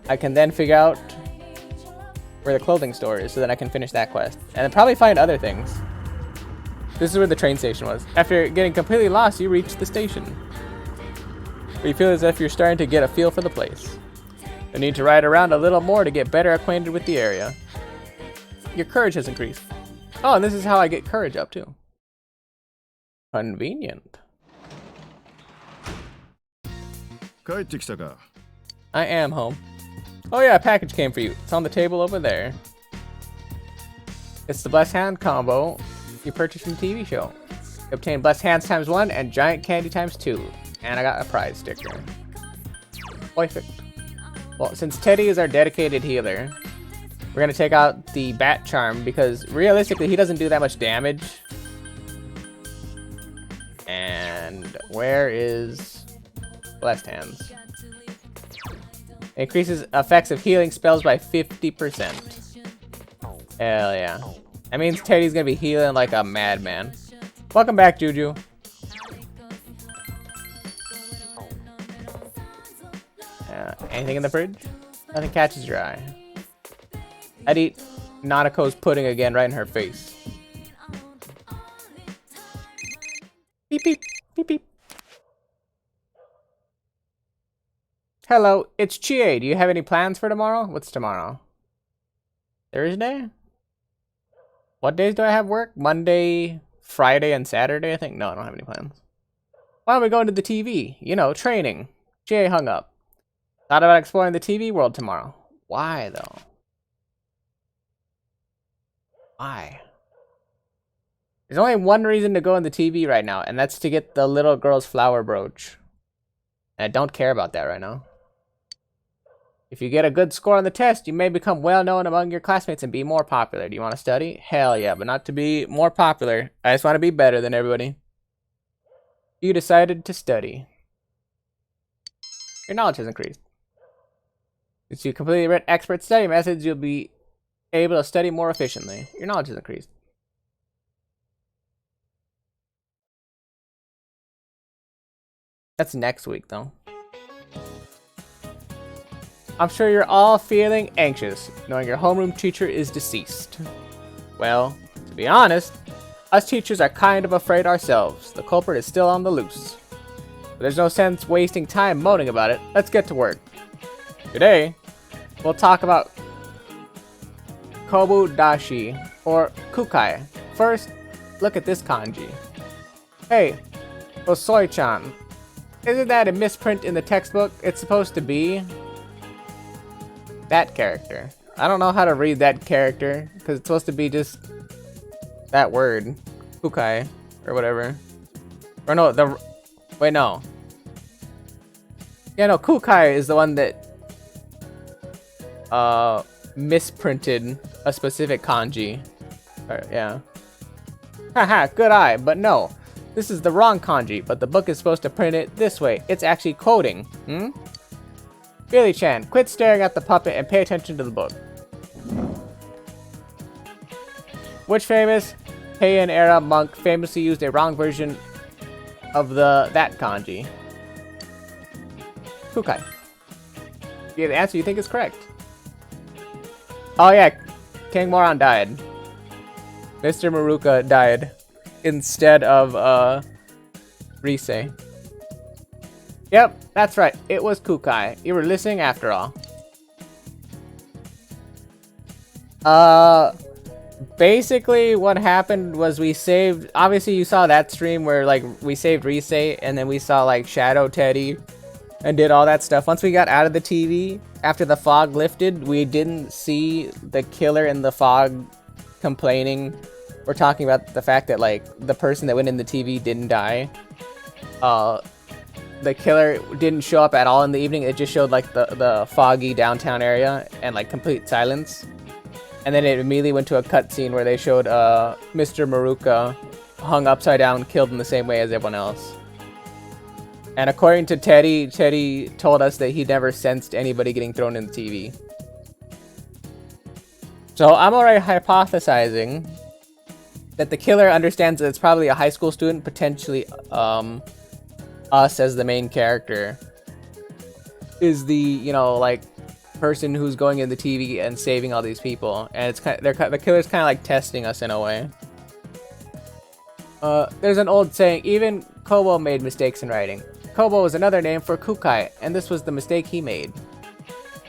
I can then figure out where the clothing store is, so that I can finish that quest. And then probably find other things. This is where the train station was. After getting completely lost, you reach the station. Where you feel as if you're starting to get a feel for the place. You need to ride around a little more to get better acquainted with the area. Your courage has increased. Oh, and this is how I get courage up too. Convenient. 帰ってきたか。 I am home. Oh yeah, a package came for you. It's on the table over there. It's the Blessed Hand combo you purchased from the TV show. You obtain Blessed Hands ×1 and Giant Candy ×2. And I got a prize sticker. Perfect. Well, since Teddy is our dedicated healer, we're gonna take out the Bat Charm because realistically he doesn't do that much damage. And where is Blessed Hands? Increases effects of healing spells by 50%. Hell yeah. That means Teddy's gonna be healing like a madman. Welcome back, Juju. Anything in the fridge? Nothing catches your eye. I'd eat Nanako's pudding again right in her face. Beep beep, beep beep. Hello, it's Chie. Do you have any plans for tomorrow? What's tomorrow? Thursday? What days do I have work? Monday, Friday, and Saturday, I think? No, I don't have any plans. Why don't we go into the TV? You know, training. Chie hung up. Thought about exploring the TV world tomorrow. Why, though? Why? There's only one reason to go in the TV right now, and that's to get the little girl's flower brooch. And I don't care about that right now. If you get a good score on the test, you may become well known among your classmates and be more popular. Do you want to study? Hell yeah, but not to be more popular. I just want to be better than everybody. You decided to study. Your knowledge has increased. Since you completely read expert study methods, you'll be able to study more efficiently. Your knowledge has increased. That's next week, though. I'm sure you're all feeling anxious, knowing your homeroom teacher is deceased. Well, to be honest, us teachers are kind of afraid ourselves. The culprit is still on the loose. But there's no sense wasting time moaning about it. Let's get to work. Today, we'll talk about Kobudashi, or Kukai. First, look at this kanji. Hey, Osoi-chan. Isn't that a misprint in the textbook? It's supposed to be that character. I don't know how to read that character, because it's supposed to be just that word. Kukai, or whatever. Or no, wait, no. Yeah, no, Kukai is the one that misprinted a specific kanji. Yeah. Haha, good eye, but no. This is the wrong kanji, but the book is supposed to print it this way. It's actually quoting. Billy-chan, quit staring at the puppet and pay attention to the book. Which famous Heian-era monk famously used a wrong version of that kanji? Kukai. Yeah, the answer you think is correct. Oh yeah, King Moron died. Mr. Maruka died instead of Rise. Yep, that's right. It was Kukai. You were listening after all. Basically what happened was we saved, obviously you saw that stream where like we saved Rise and then we saw like Shadow Teddy and did all that stuff. Once we got out of the TV, after the fog lifted, we didn't see the killer in the fog complaining. We're talking about the fact that like the person that went in the TV didn't die. The killer didn't show up at all in the evening. It just showed like the foggy downtown area and like complete silence. And then it immediately went to a cutscene where they showed Mr. Maruka hung upside down, killed in the same way as everyone else. And according to Teddy, Teddy told us that he never sensed anybody getting thrown in the TV. So I'm already hypothesizing that the killer understands that it's probably a high school student, potentially us as the main character is the, you know, like person who's going in the TV and saving all these people, and it's kind of, the killer's kind of like testing us in a way. There's an old saying, even Kobo made mistakes in writing. Kobo was another name for Kukai, and this was the mistake he made.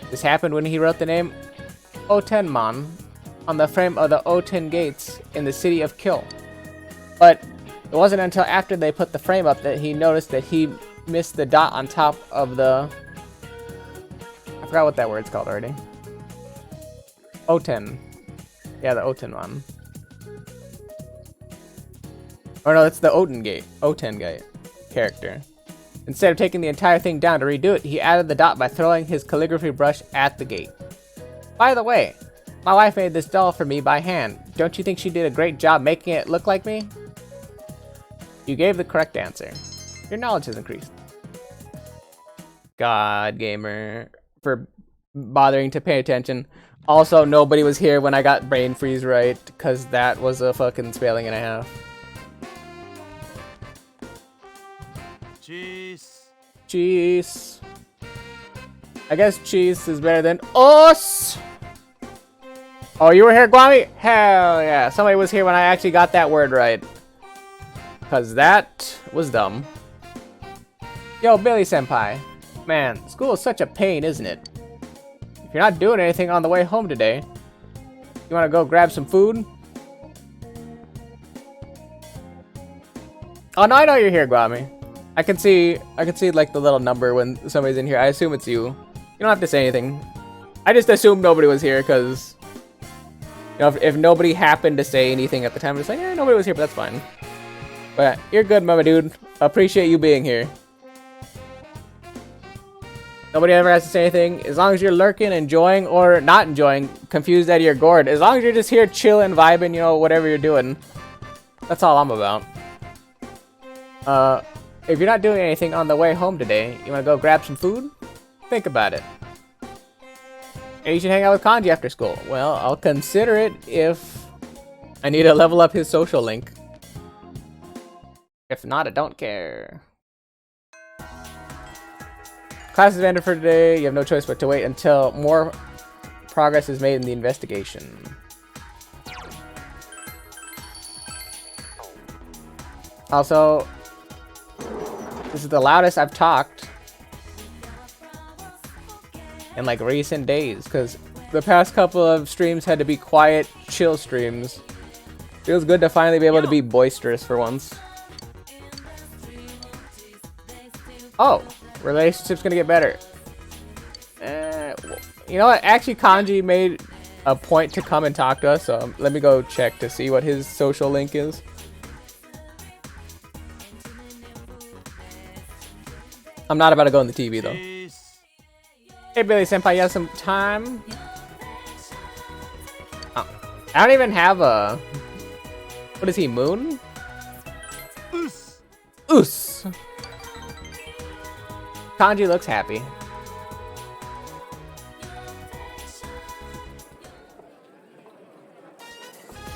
This happened when he wrote the name Otenman on the frame of the Oten gates in the city of Kyo. But It wasn't until after they put the frame up that he noticed that he missed the dot on top of the... I forgot what that word's called already. Oten. Yeah, the Oten one. Or no, it's the Oten gate. Oten gate character. Instead of taking the entire thing down to redo it, he added the dot by throwing his calligraphy brush at the gate. By the way, my wife made this doll for me by hand. Don't you think she did a great job making it look like me? You gave the correct answer. Your knowledge has increased. God, gamer, for bothering to pay attention. Also, nobody was here when I got brain freeze right, because that was a fucking spelling and a half. Cheese. Cheese. I guess cheese is better than os. Oh, you were here, Guami? Hell yeah. Somebody was here when I actually got that word right. Because that was dumb. Yo, Billy Senpai. Man, school is such a pain, isn't it? If you're not doing anything on the way home today, you want to go grab some food? Oh, no, I know you're here, Guami. I can see like the little number when somebody's in here. I assume it's you. You don't have to say anything. I just assumed nobody was here because, you know, if nobody happened to say anything at the time, I'm just like, yeah, nobody was here, but that's fine. But you're good, mama dude. Appreciate you being here. Nobody ever has to say anything. As long as you're lurking, enjoying, or not enjoying, confused out of your gourd. As long as you're just here chilling, vibing, you know, whatever you're doing. That's all I'm about. If you're not doing anything on the way home today, you want to go grab some food? Think about it. And you should hang out with Kanji after school. Well, I'll consider it if I need to level up his social link. If not, I don't care. Class is ended for today. You have no choice but to wait until more progress is made in the investigation. Also, this is the loudest I've talked in like recent days, because the past couple of streams had to be quiet, chill streams. Feels good to finally be able to be boisterous for once. Oh, relationship's gonna get better. You know what? Actually, Kanji made a point to come and talk to us, so let me go check to see what his social link is. I'm not about to go on the TV though. Hey Billy Senpai, you have some time? Oh, I don't even have a... What is he, Moon? Oos! Kanji looks happy.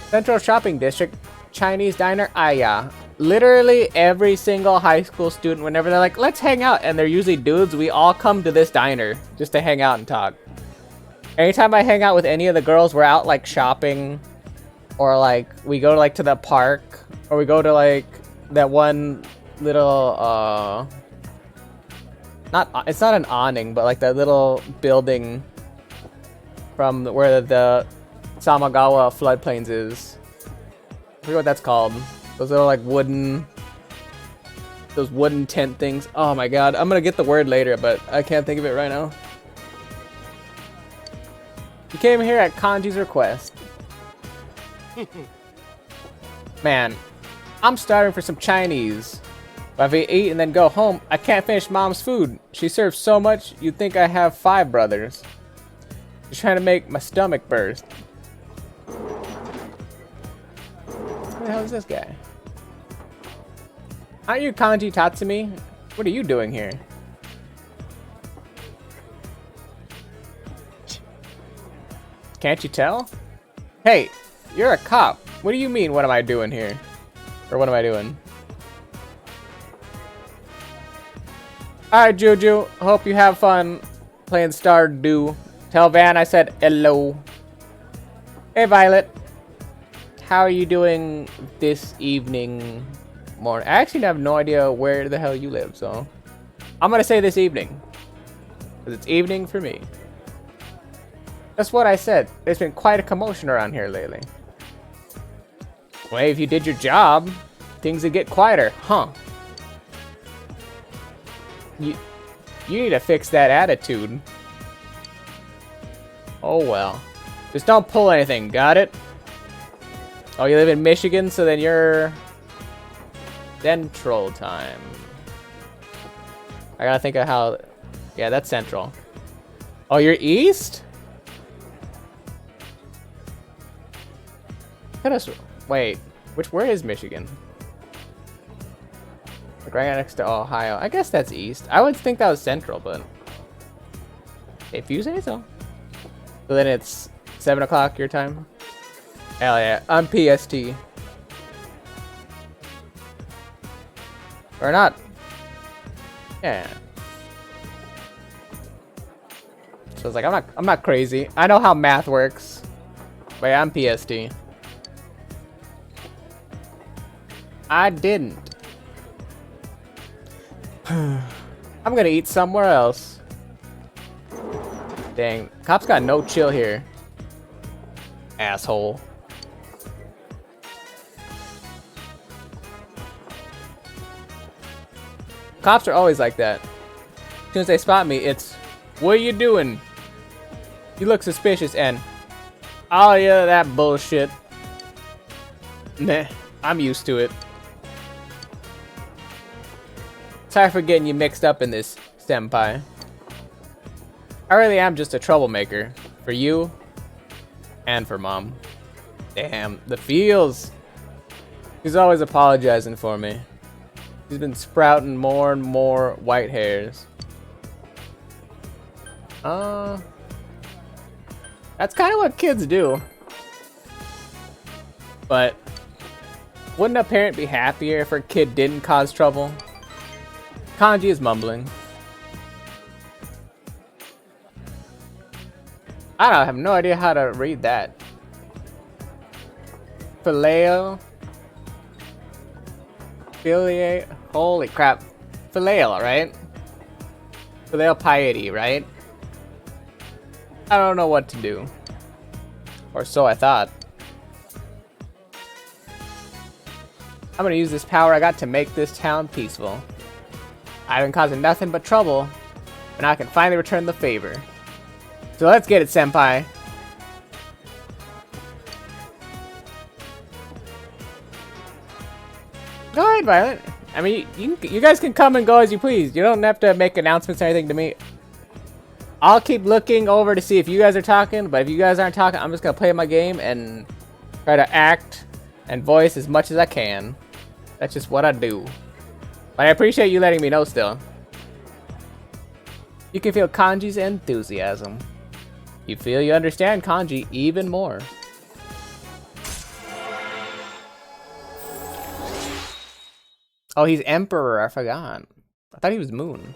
Central Shopping District, Chinese Diner, Aya. Literally every single high school student, whenever they're like, let's hang out, and they're usually dudes, we all come to this diner just to hang out and talk. Anytime I hang out with any of the girls, we're out like shopping, or like we go like to the park, or we go to like that one little it's not an awning, but like that little building from where the Samagawa floodplains is. I forget what that's called. Those little like wooden tent things. Oh my god, I'm gonna get the word later, but I can't think of it right now. You came here at Kanji's request. Man, I'm starving for some Chinese. But if I eat and then go home, I can't finish mom's food. She serves so much, you'd think I have 5 brothers. She's trying to make my stomach burst. Who the hell is this guy? Aren't you Kanji Tatsumi? What are you doing here? Can't you tell? Hey, you're a cop. What do you mean, what am I doing here? Or what am I doing? Alright, Juju. Hope you have fun playing Stardew. Tell Van I said hello. Hey, Violet. How are you doing this evening? Morning. I actually have no idea where the hell you live, so I'm gonna say this evening. Because it's evening for me. That's what I said. There's been quite a commotion around here lately. Well, if you did your job, things would get quieter, huh? You need to fix that attitude. Oh well. Just don't pull anything, got it? Oh, you live in Michigan, so then you're... Central time. I gotta think of how... Yeah, that's Central. Oh, you're East? Wait, where is Michigan? Like right next to Ohio. I guess that's East. I would think that was Central, but... If you say so. So then it's 7 o'clock your time? Hell yeah, I'm PST. Or not. Yeah. So it's like I'm not crazy. I know how math works. But yeah, I'm PST. I didn't. I'm gonna eat somewhere else. Dang, cops got no chill here. Asshole. Cops are always like that. As soon as they spot me, it's, what are you doing? You look suspicious and, oh yeah, that bullshit. Nah, I'm used to it. Sorry for getting you mixed up in this, senpai. I really am just a troublemaker. For you, and for Mom. Damn, the feels. She's always apologizing for me. She's been sprouting more and more white hairs. That's kind of what kids do. But wouldn't a parent be happier if her kid didn't cause trouble? Kanji is mumbling. I have no idea how to read that. Phileo. Filiate. Holy crap. Phileo, right? Filial piety, right? I don't know what to do. Or so I thought. I'm gonna use this power I got to make this town peaceful. I've been causing nothing but trouble, and I can finally return the favor. So let's get it, senpai. Go ahead, Violet. I mean, you guys can come and go as you please. You don't have to make announcements or anything to me. I'll keep looking over to see if you guys are talking, but if you guys aren't talking, I'm just gonna play my game and try to act and voice as much as I can. That's just what I do. But I appreciate you letting me know still. You can feel Kanji's enthusiasm. You feel you understand Kanji even more. Oh, he's Emperor, I forgot. I thought he was Moon.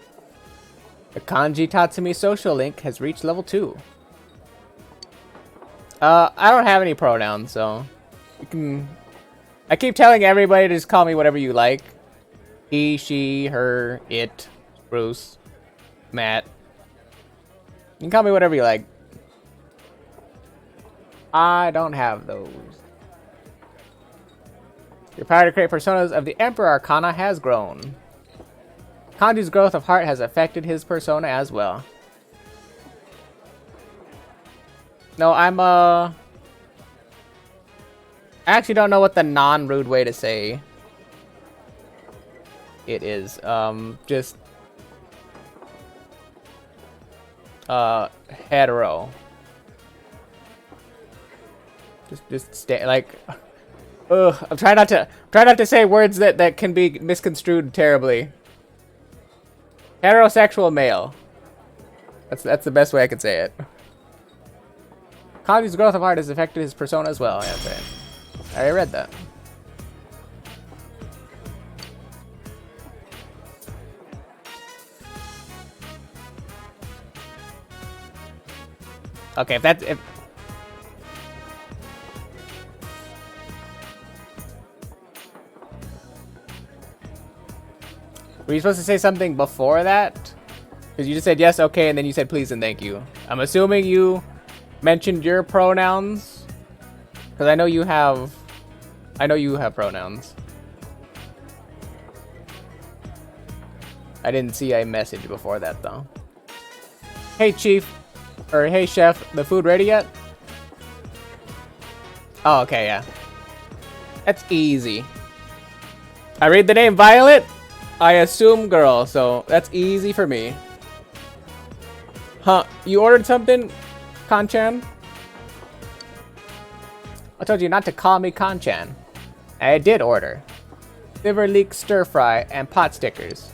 The Kanji Tatsumi social link has reached level 2. I don't have any pronouns, so you can... I keep telling everybody to just call me whatever you like. He, she, her, it, Bruce, Matt. You can call me whatever you like. I don't have those. Your power to create personas of the Emperor Arcana has grown. Kanji's growth of heart has affected his persona as well. No, I actually don't know what the non-rude way to say it is. Just hetero. Just stay like. Ugh, I'm trying not to say words that can be misconstrued terribly. Heterosexual male. That's the best way I can say it. Kanji's growth of heart has affected his persona as well. Yeah, that's right. I already read that. Okay, if were you supposed to say something before that? Because you just said yes, okay, and then you said please and thank you. I'm assuming you mentioned your pronouns. Because I know you have pronouns. I didn't see a message before that though. Hey chief, or hey chef, the food ready yet? Oh, okay, yeah. That's easy. I read the name Violet. I assume girl, so that's easy for me. Huh, you ordered something, Kanchan? I told you not to call me Kanchan. I did order. Liver leek stir fry and pot stickers.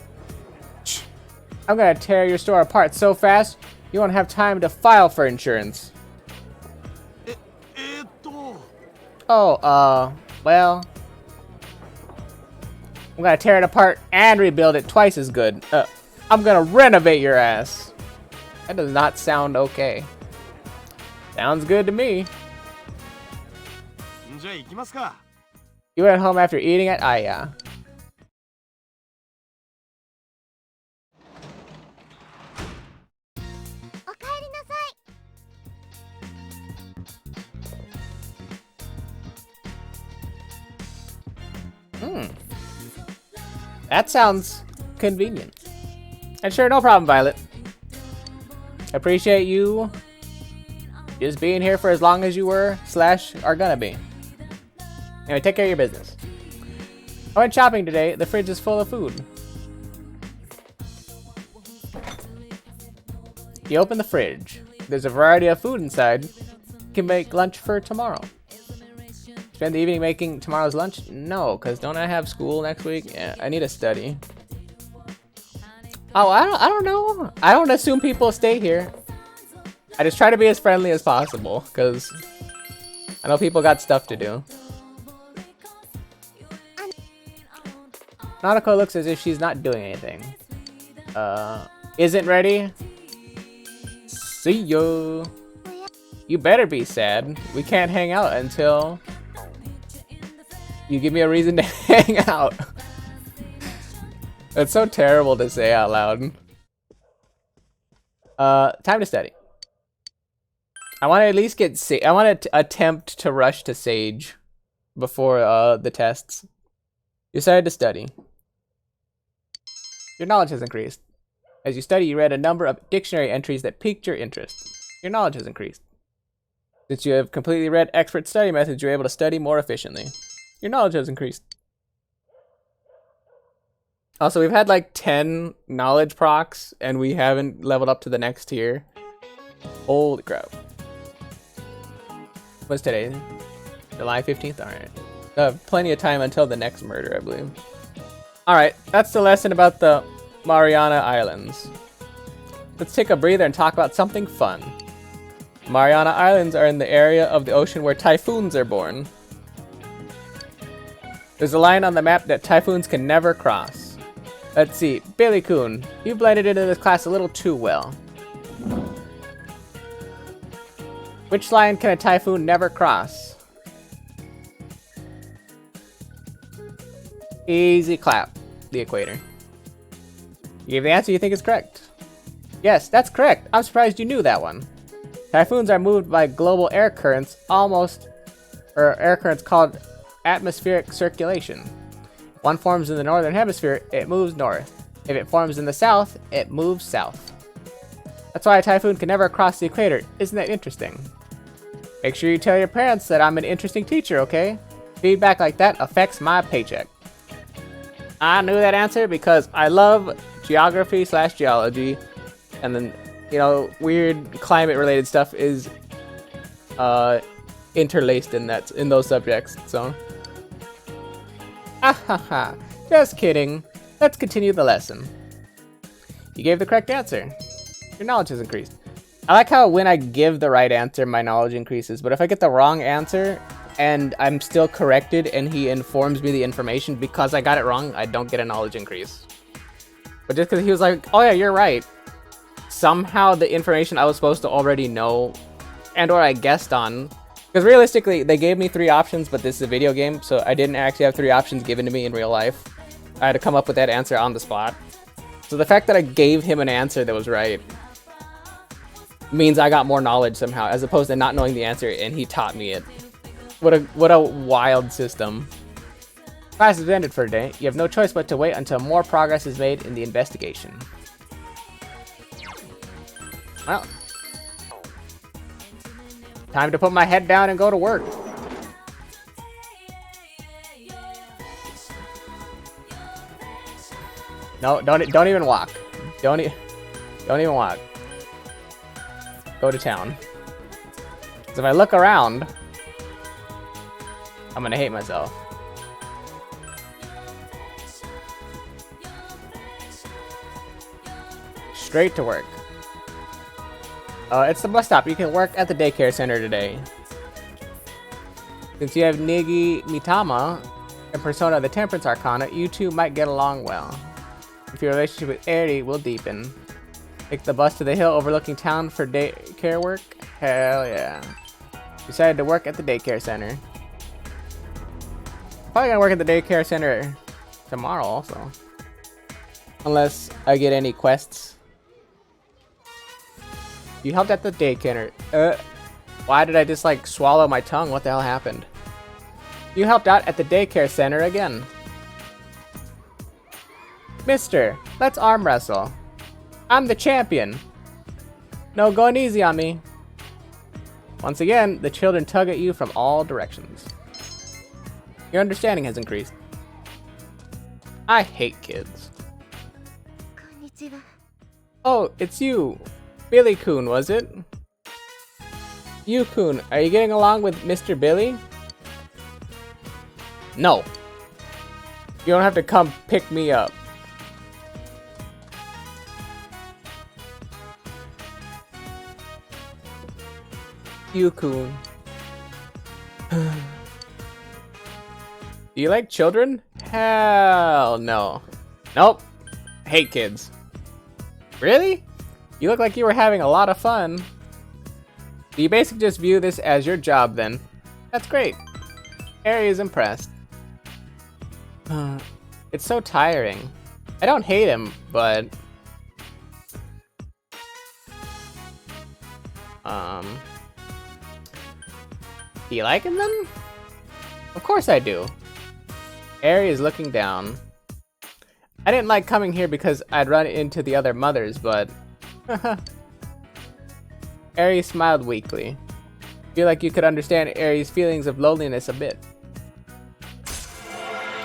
I'm gonna tear your store apart so fast, you won't have time to file for insurance. Oh, well... I'm gonna tear it apart and rebuild it twice as good. I'm gonna renovate your ass. That does not sound okay. Sounds good to me. You went home after eating it? Ah, yeah. That sounds convenient. And sure, no problem, Violet. Appreciate you just being here for as long as you were / are gonna be. Anyway, take care of your business. I went shopping today. The fridge is full of food. You open the fridge. There's a variety of food inside. You can make lunch for tomorrow. Spend the evening making tomorrow's lunch? No, because don't I have school next week? Yeah, I need to study. Oh, I don't know. I don't assume people stay here. I just try to be as friendly as possible, because I know people got stuff to do. Nautico looks as if she's not doing anything. Isn't ready? See ya. You better be sad. We can't hang out until you give me a reason to hang out. It's so terrible to say out loud. Time to study. I want to at least get I want to attempt to rush to Sage before the tests. You decided to study. Your knowledge has increased. As you study, you read a number of dictionary entries that piqued your interest. Your knowledge has increased. Since you have completely read expert study methods, you're able to study more efficiently. Your knowledge has increased. Also, we've had like 10 knowledge procs, and we haven't leveled up to the next tier. Holy crap. What's today? July 15th? Alright. Plenty of time until the next murder, I believe. Alright, that's the lesson about the Mariana Islands. Let's take a breather and talk about something fun. Mariana Islands are in the area of the ocean where typhoons are born. There's a line on the map that typhoons can never cross. Let's see, Billy-kun, you blended into this class a little too well. Which line can a typhoon never cross? Easy clap. The equator. You gave the answer you think is correct. Yes, that's correct. I'm surprised you knew that one. Typhoons are moved by global air currents air currents called atmospheric circulation. If one forms in the northern hemisphere, it moves north. If it forms in the south, it moves south. That's why a typhoon can never cross the equator. Isn't that interesting? Make sure you tell your parents that I'm an interesting teacher, okay? Feedback like that affects my paycheck. I knew that answer because I love geography / geology, and then, you know, weird climate related stuff is interlaced in those subjects, so. Ahaha, just kidding. Let's continue the lesson. You gave the correct answer. Your knowledge has increased. I like how when I give the right answer, my knowledge increases, but if I get the wrong answer and I'm still corrected and he informs me the information because I got it wrong, I don't get a knowledge increase. But just because he was like, oh yeah, you're right, somehow the information I was supposed to already know and or I guessed on, because realistically they gave me 3 options, but this is a video game, so I didn't actually have 3 options given to me in real life. I had to come up with that answer on the spot. So the fact that I gave him an answer that was right means I got more knowledge somehow, as opposed to not knowing the answer and he taught me it. What a wild system. Class is ended for today. You have no choice but to wait until more progress is made in the investigation. Well, time to put my head down and go to work. No, don't even walk. Don't even walk. Go to town. 'Cause if I look around, I'm gonna hate myself. Straight to work. It's the bus stop. You can work at the daycare center today. Since you have Negi Mitama and Persona of the Temperance Arcana, you two might get along well. If your relationship with Eri will deepen. Take the bus to the hill overlooking town for daycare work? Hell yeah. Decided to work at the daycare center. Probably gonna work at the daycare center tomorrow also. Unless I get any quests. You helped at the daycare. Why did I just like swallow my tongue? What the hell happened? You helped out at the daycare center again. Mister, let's arm wrestle. I'm the champion. No going easy on me. Once again, the children tug at you from all directions. Your understanding has increased. I hate kids. Oh, it's you. Billy-kun, was it? You-kun, are you getting along with Mr. Billy? No. You don't have to come pick me up. You-kun. Do you like children? Hell no. Nope. Hate kids. Really? You look like you were having a lot of fun. You basically just view this as your job then. That's great. Eri is impressed. It's so tiring. I don't hate him, but... Do you like him then? Of course I do. Eri is looking down. I didn't like coming here because I'd run into the other mothers, but... Eri smiled weakly. Feel like you could understand Eri's feelings of loneliness a bit.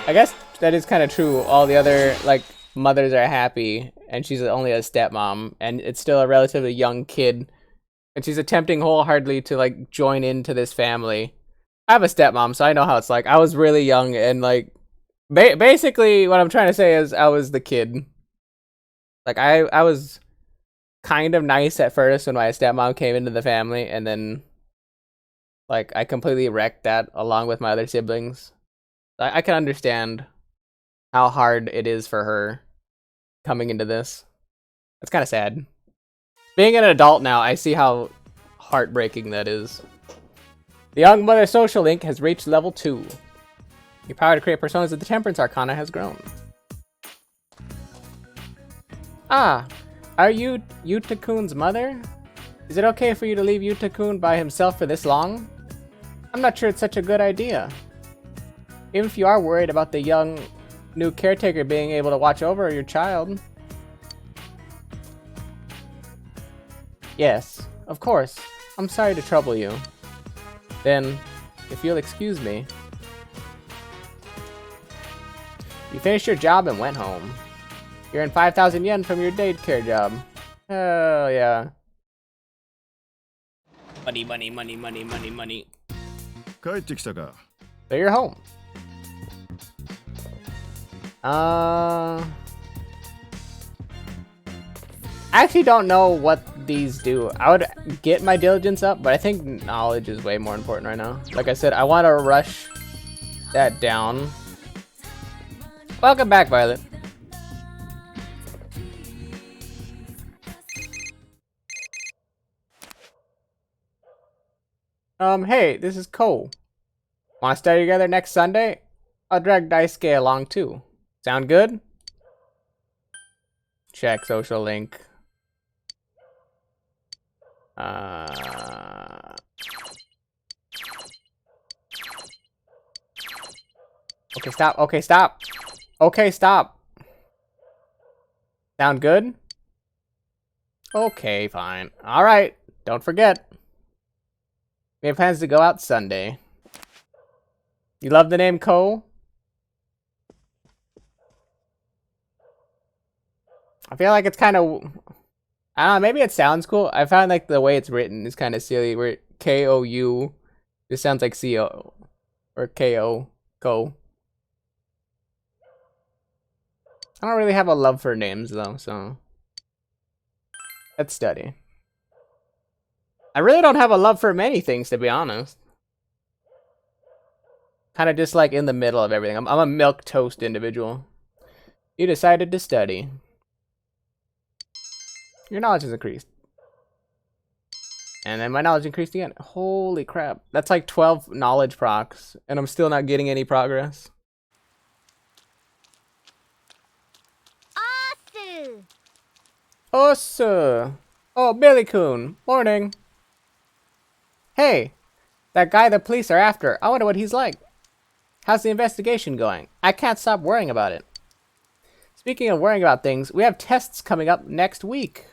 I guess that is kind of true. All the other like mothers are happy, and she's only a stepmom, and it's still a relatively young kid, and she's attempting wholeheartedly to like join into this family. I have a stepmom, so I know how it's like. I was really young, and like basically what I'm trying to say is I was the kid. Like I was kind of nice at first when my stepmom came into the family, and then like I completely wrecked that along with my other siblings. I can understand how hard it is for her coming into this. It's kind of sad. Being an adult now, I see how heartbreaking that is. The Young Mother Social Link has reached level 2. Your power to create personas of the Temperance Arcana has grown. Ah, are you Yuta-kun's mother? Is it okay for you to leave Yuta-kun by himself for this long? I'm not sure it's such a good idea. Even if you are worried about the young new caretaker being able to watch over your child. Yes, of course. I'm sorry to trouble you. Then, if you'll excuse me. You finished your job and went home. You're in 5,000 yen from your daycare job. Hell yeah. Money, money, money, money, money, money. 帰ってきたか。 So you're home. I actually don't know what these do. I would get my diligence up, but I think knowledge is way more important right now. Like I said, I want to rush that down. Welcome back, Violet. Hey, this is Cole. Want to study together next Sunday? I'll drag Daisuke along too. Sound good? Check social link. Okay, stop. Okay, stop. Okay, stop. Sound good? Okay, fine. Alright, don't forget. We have plans to go out Sunday. You love the name Ko? I feel like it's kind of... I don't know, maybe it sounds cool. I found like the way it's written is kind of silly, where K-O-U just sounds like C-O. Or K-O. Ko. I don't really have a love for names though, so... Let's study. I really don't have a love for many things, to be honest. Kind of just like in the middle of everything. I'm a milquetoast individual. You decided to study. Your knowledge has increased. And then my knowledge increased again. Holy crap. That's like 12 knowledge procs. And I'm still not getting any progress. Osu! Oh, Billy-kun. Morning. Hey, that guy the police are after. I wonder what he's like. How's the investigation going? I can't stop worrying about it. Speaking of worrying about things, we have tests coming up next week.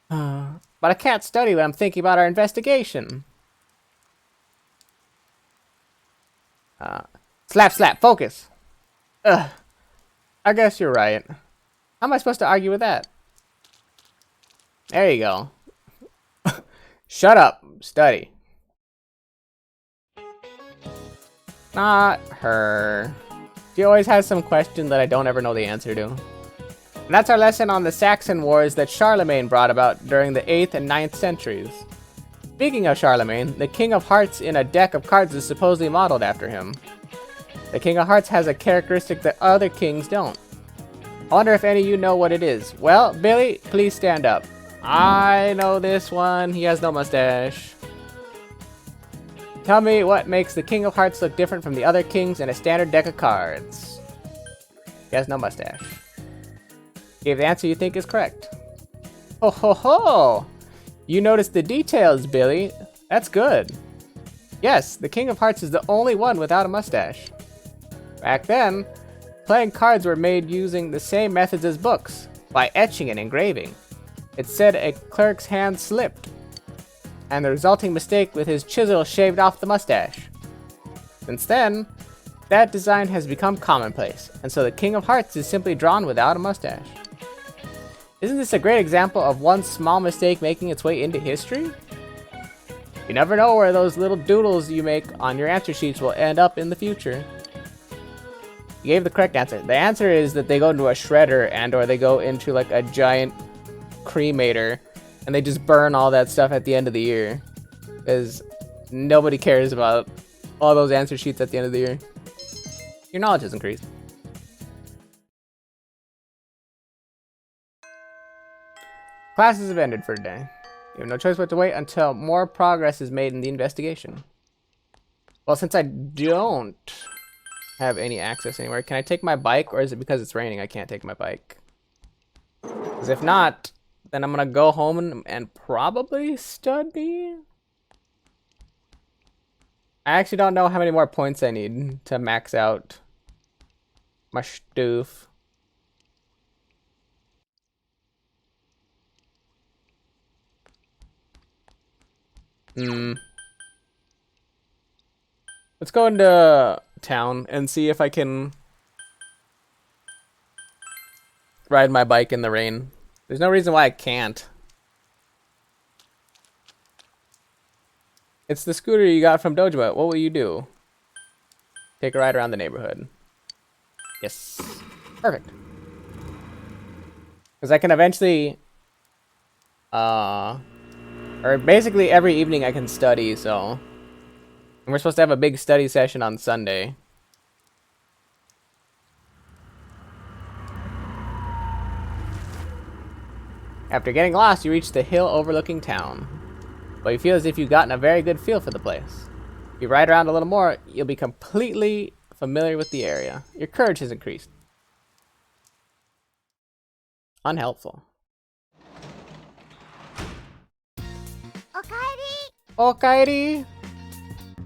But I can't study when I'm thinking about our investigation. Slap, focus. Ugh. I guess you're right. How am I supposed to argue with that? There you go. Shut up. Study. Not her. She always has some question that I don't ever know the answer to. And that's our lesson on the Saxon Wars that Charlemagne brought about during the 8th and 9th centuries. Speaking of Charlemagne, the King of Hearts in a deck of cards is supposedly modeled after him. The King of Hearts has a characteristic that other kings don't. I wonder if any of you know what it is. Well, Billy, please stand up. I know this one. He has no mustache. Tell me what makes the King of Hearts look different from the other kings in a standard deck of cards. He has no mustache. Give the answer you think is correct. Ho ho ho! You noticed the details, Billy. That's good. Yes, the King of Hearts is the only one without a mustache. Back then, playing cards were made using the same methods as books, by etching and engraving. It said a clerk's hand slipped, and the resulting mistake with his chisel shaved off the mustache. Since then, that design has become commonplace, and so the King of Hearts is simply drawn without a mustache. Isn't this a great example of one small mistake making its way into history? You never know where those little doodles you make on your answer sheets will end up in the future. You gave the correct answer. The answer is that they go into a shredder and or they go into like a giant cremator and they just burn all that stuff at the end of the year, because nobody cares about all those answer sheets at the end of the year. Your knowledge has increased. Classes have ended for today. You have no choice but to wait until more progress is made in the investigation. Well, since I don't have any access anywhere, can I take my bike, or is it because it's raining I can't take my bike? Because if not, then I'm gonna go home and probably study. I actually don't know how many more points I need to max out my stoof. Let's go into town and see if I can ride my bike in the rain. There's no reason why I can't. It's the scooter you got from Dojima. What will you do? Take a ride around the neighborhood. Yes. Perfect. Because I can eventually... or basically every evening I can study, so... And we're supposed to have a big study session on Sunday. After getting lost, you reach the hill overlooking town. But you feel as if you've gotten a very good feel for the place. If you ride around a little more, you'll be completely familiar with the area. Your courage has increased. Unhelpful. Okaeri! Okaeri!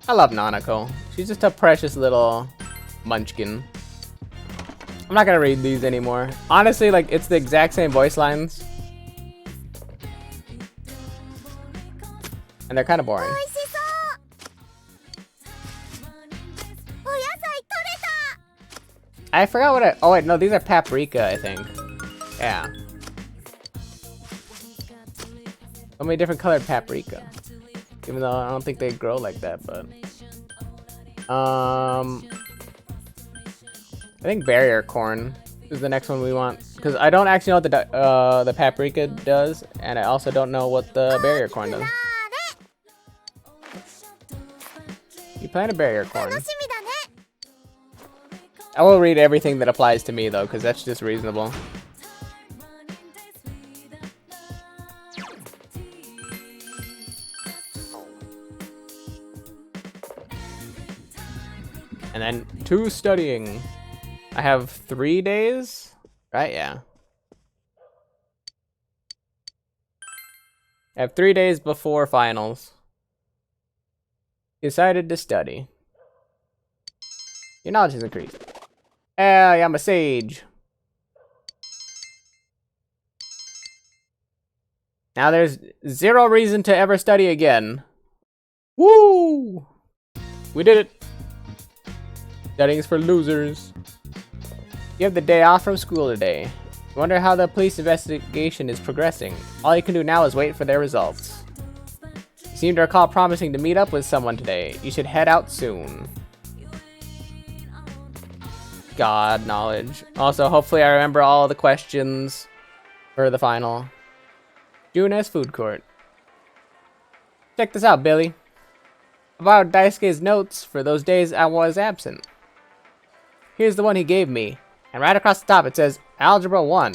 I love Nanako. She's just a precious little Munchkin. I'm not gonna read these anymore. Honestly, like, it's the exact same voice lines. And they're kind of boring. I forgot what I... Oh wait, no, these are paprika, I think. Yeah. So many different colored paprika. Even though I don't think they grow like that, but... I think barrier corn is the next one we want. Because I don't actually know what the paprika does, and I also don't know what the barrier corn does. You plant a barrier corn. I will read everything that applies to me though, because that's just reasonable. And then 2 studying. I have 3 days, right? Yeah. I have 3 days before finals. Decided to study. Your knowledge has increased. Hey, I'm a sage. Now there's 0 reason to ever study again. Woo! We did it. Studying is for losers. You have the day off from school today. Wonder how the police investigation is progressing. All you can do now is wait for their results. You seem to recall promising to meet up with someone today. You should head out soon. God, knowledge. Also, hopefully I remember all the questions for the final. Junes Food Court. Check this out, Billy. I borrowed Daisuke's notes for those days I was absent. Here's the one he gave me. And right across the top it says, Algebra 1.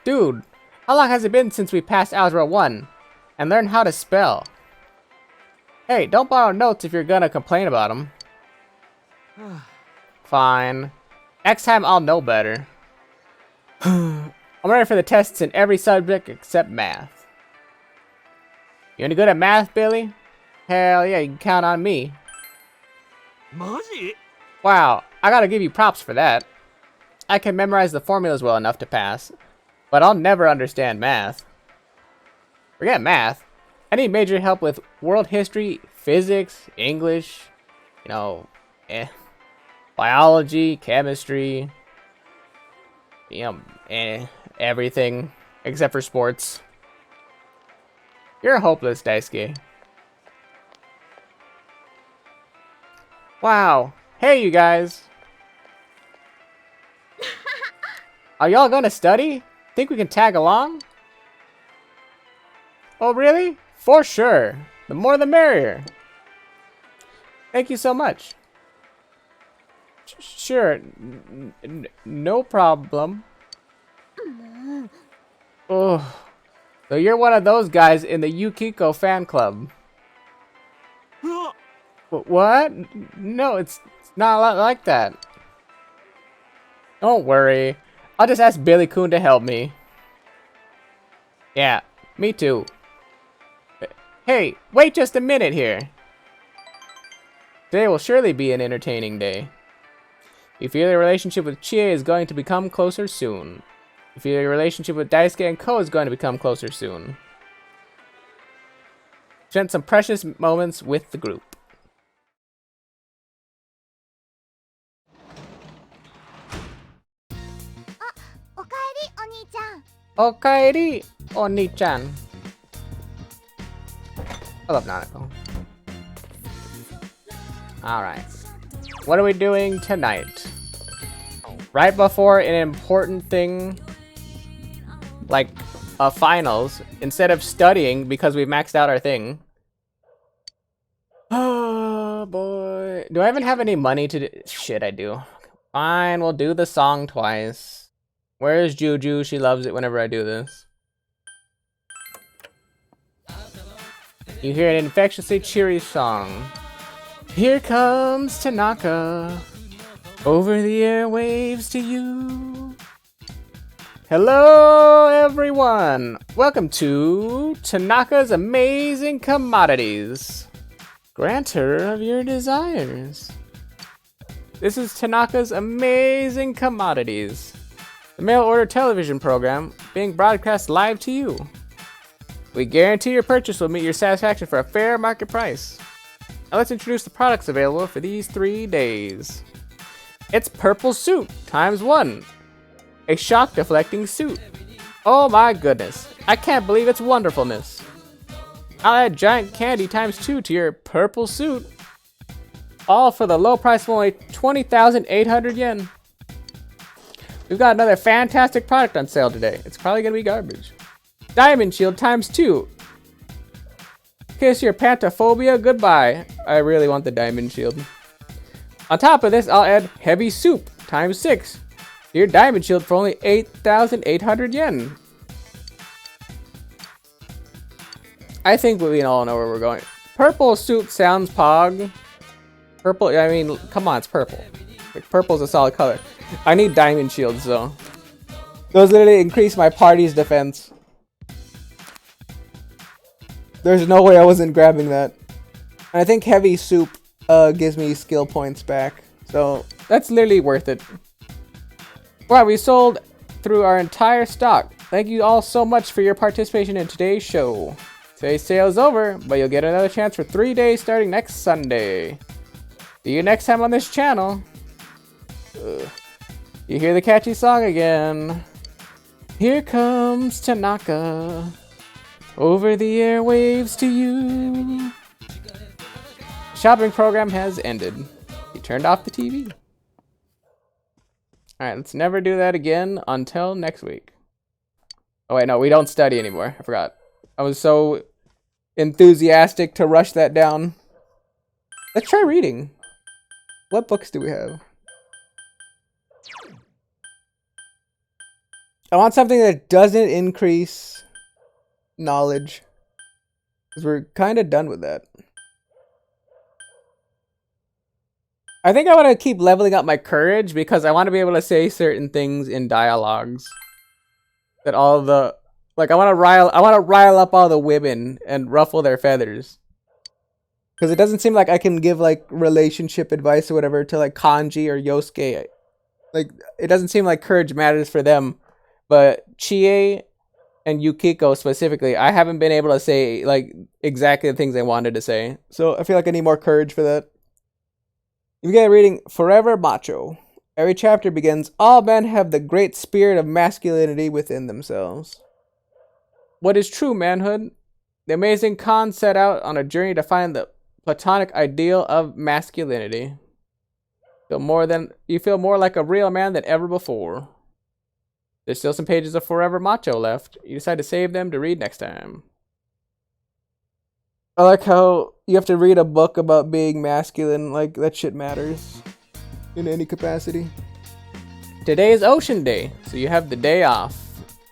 Dude, how long has it been since we passed Algebra 1 and learned how to spell? Hey, don't borrow notes if you're gonna complain about them. Fine. Next time I'll know better. I'm ready for the tests in every subject except math. You any good at math, Billy? Hell yeah, you can count on me. Wow, I gotta give you props for that. I can memorize the formulas well enough to pass, but I'll never understand math. Forget math. I need major help with world history, physics, English, you know, biology, chemistry, you know, everything except for sports. You're hopeless, Daisuke. Wow. Hey, you guys. Are y'all gonna study? Think we can tag along? Oh, really? For sure. The more the merrier. Thank you so much. Sure. No problem. Oh. So you're one of those guys in the Yukiko fan club. What? No, it's not like that. Don't worry. I'll just ask Billy-kun to help me. Yeah, me too. Hey, wait just a minute here. Today will surely be an entertaining day. You feel your relationship with Chie is going to become closer soon. You feel your relationship with Daisuke and Ko is going to become closer soon. Spent some precious moments with the group. Okaeri, Oni-chan. I love Nanako. Alright. What are we doing tonight? Right before an important thing, like a finals, instead of studying because we've maxed out our thing. Oh boy. Do I even have any money to do? Shit, I do. Fine, we'll do the song twice. Where's Juju? She loves it whenever I do this. You hear an infectiously cheery song. Here comes Tanaka. Over the airwaves to you. Hello, everyone. Welcome to Tanaka's Amazing Commodities. Granter of your desires. This is Tanaka's Amazing Commodities, the mail-order television program being broadcast live to you. We guarantee your purchase will meet your satisfaction for a fair market price. Now let's introduce the products available for these 3 days. It's Purple Suit ×1, a shock-deflecting suit. Oh my goodness, I can't believe its wonderfulness. I'll add Giant Candy ×2 to your Purple Suit. All for the low price of only 20,800 yen. We've got another fantastic product on sale today. It's probably gonna be garbage. Diamond Shield ×2. Kiss your pantophobia goodbye. I really want the Diamond Shield. On top of this, I'll add Heavy Soup ×6. Your Diamond Shield for only 8,800 yen. I think we all know where we're going. Purple Suit sounds pog. Purple, I mean, come on, it's purple. Like, purple's a solid color. I need Diamond Shields though. Those literally increase my party's defense. There's no way I wasn't grabbing that. And I think Heavy Soup gives me skill points back. So that's literally worth it. Wow, we sold through our entire stock. Thank you all so much for your participation in today's show. Today's sale is over, but you'll get another chance for 3 days starting next Sunday. See you next time on this channel. You hear the catchy song again. Here comes Tanaka. Over the airwaves to you. Shopping program has ended. He turned off the TV. Alright, let's never do that again until next week. Oh wait, no, we don't study anymore. I forgot. I was so enthusiastic to rush that down. Let's try reading. What books do we have? I want something that doesn't increase knowledge. Because we're kind of done with that. I think I want to keep leveling up my courage because I want to be able to say certain things in dialogues. That all the... Like, I want to rile up all the women and ruffle their feathers. Because it doesn't seem like I can give, like, relationship advice or whatever to, like, Kanji or Yosuke. Like, it doesn't seem like courage matters for them. But Chie and Yukiko specifically, I haven't been able to say, like, exactly the things I wanted to say. So I feel like I need more courage for that. You get reading Forever Macho. Every chapter begins, all men have the great spirit of masculinity within themselves. What is true manhood? The amazing Khan set out on a journey to find the platonic ideal of masculinity. You feel more like a real man than ever before. There's still some pages of Forever Macho left. You decide to save them to read next time. I like how you have to read a book about being masculine. Like, that shit matters. In any capacity. Today is Ocean Day, so you have the day off.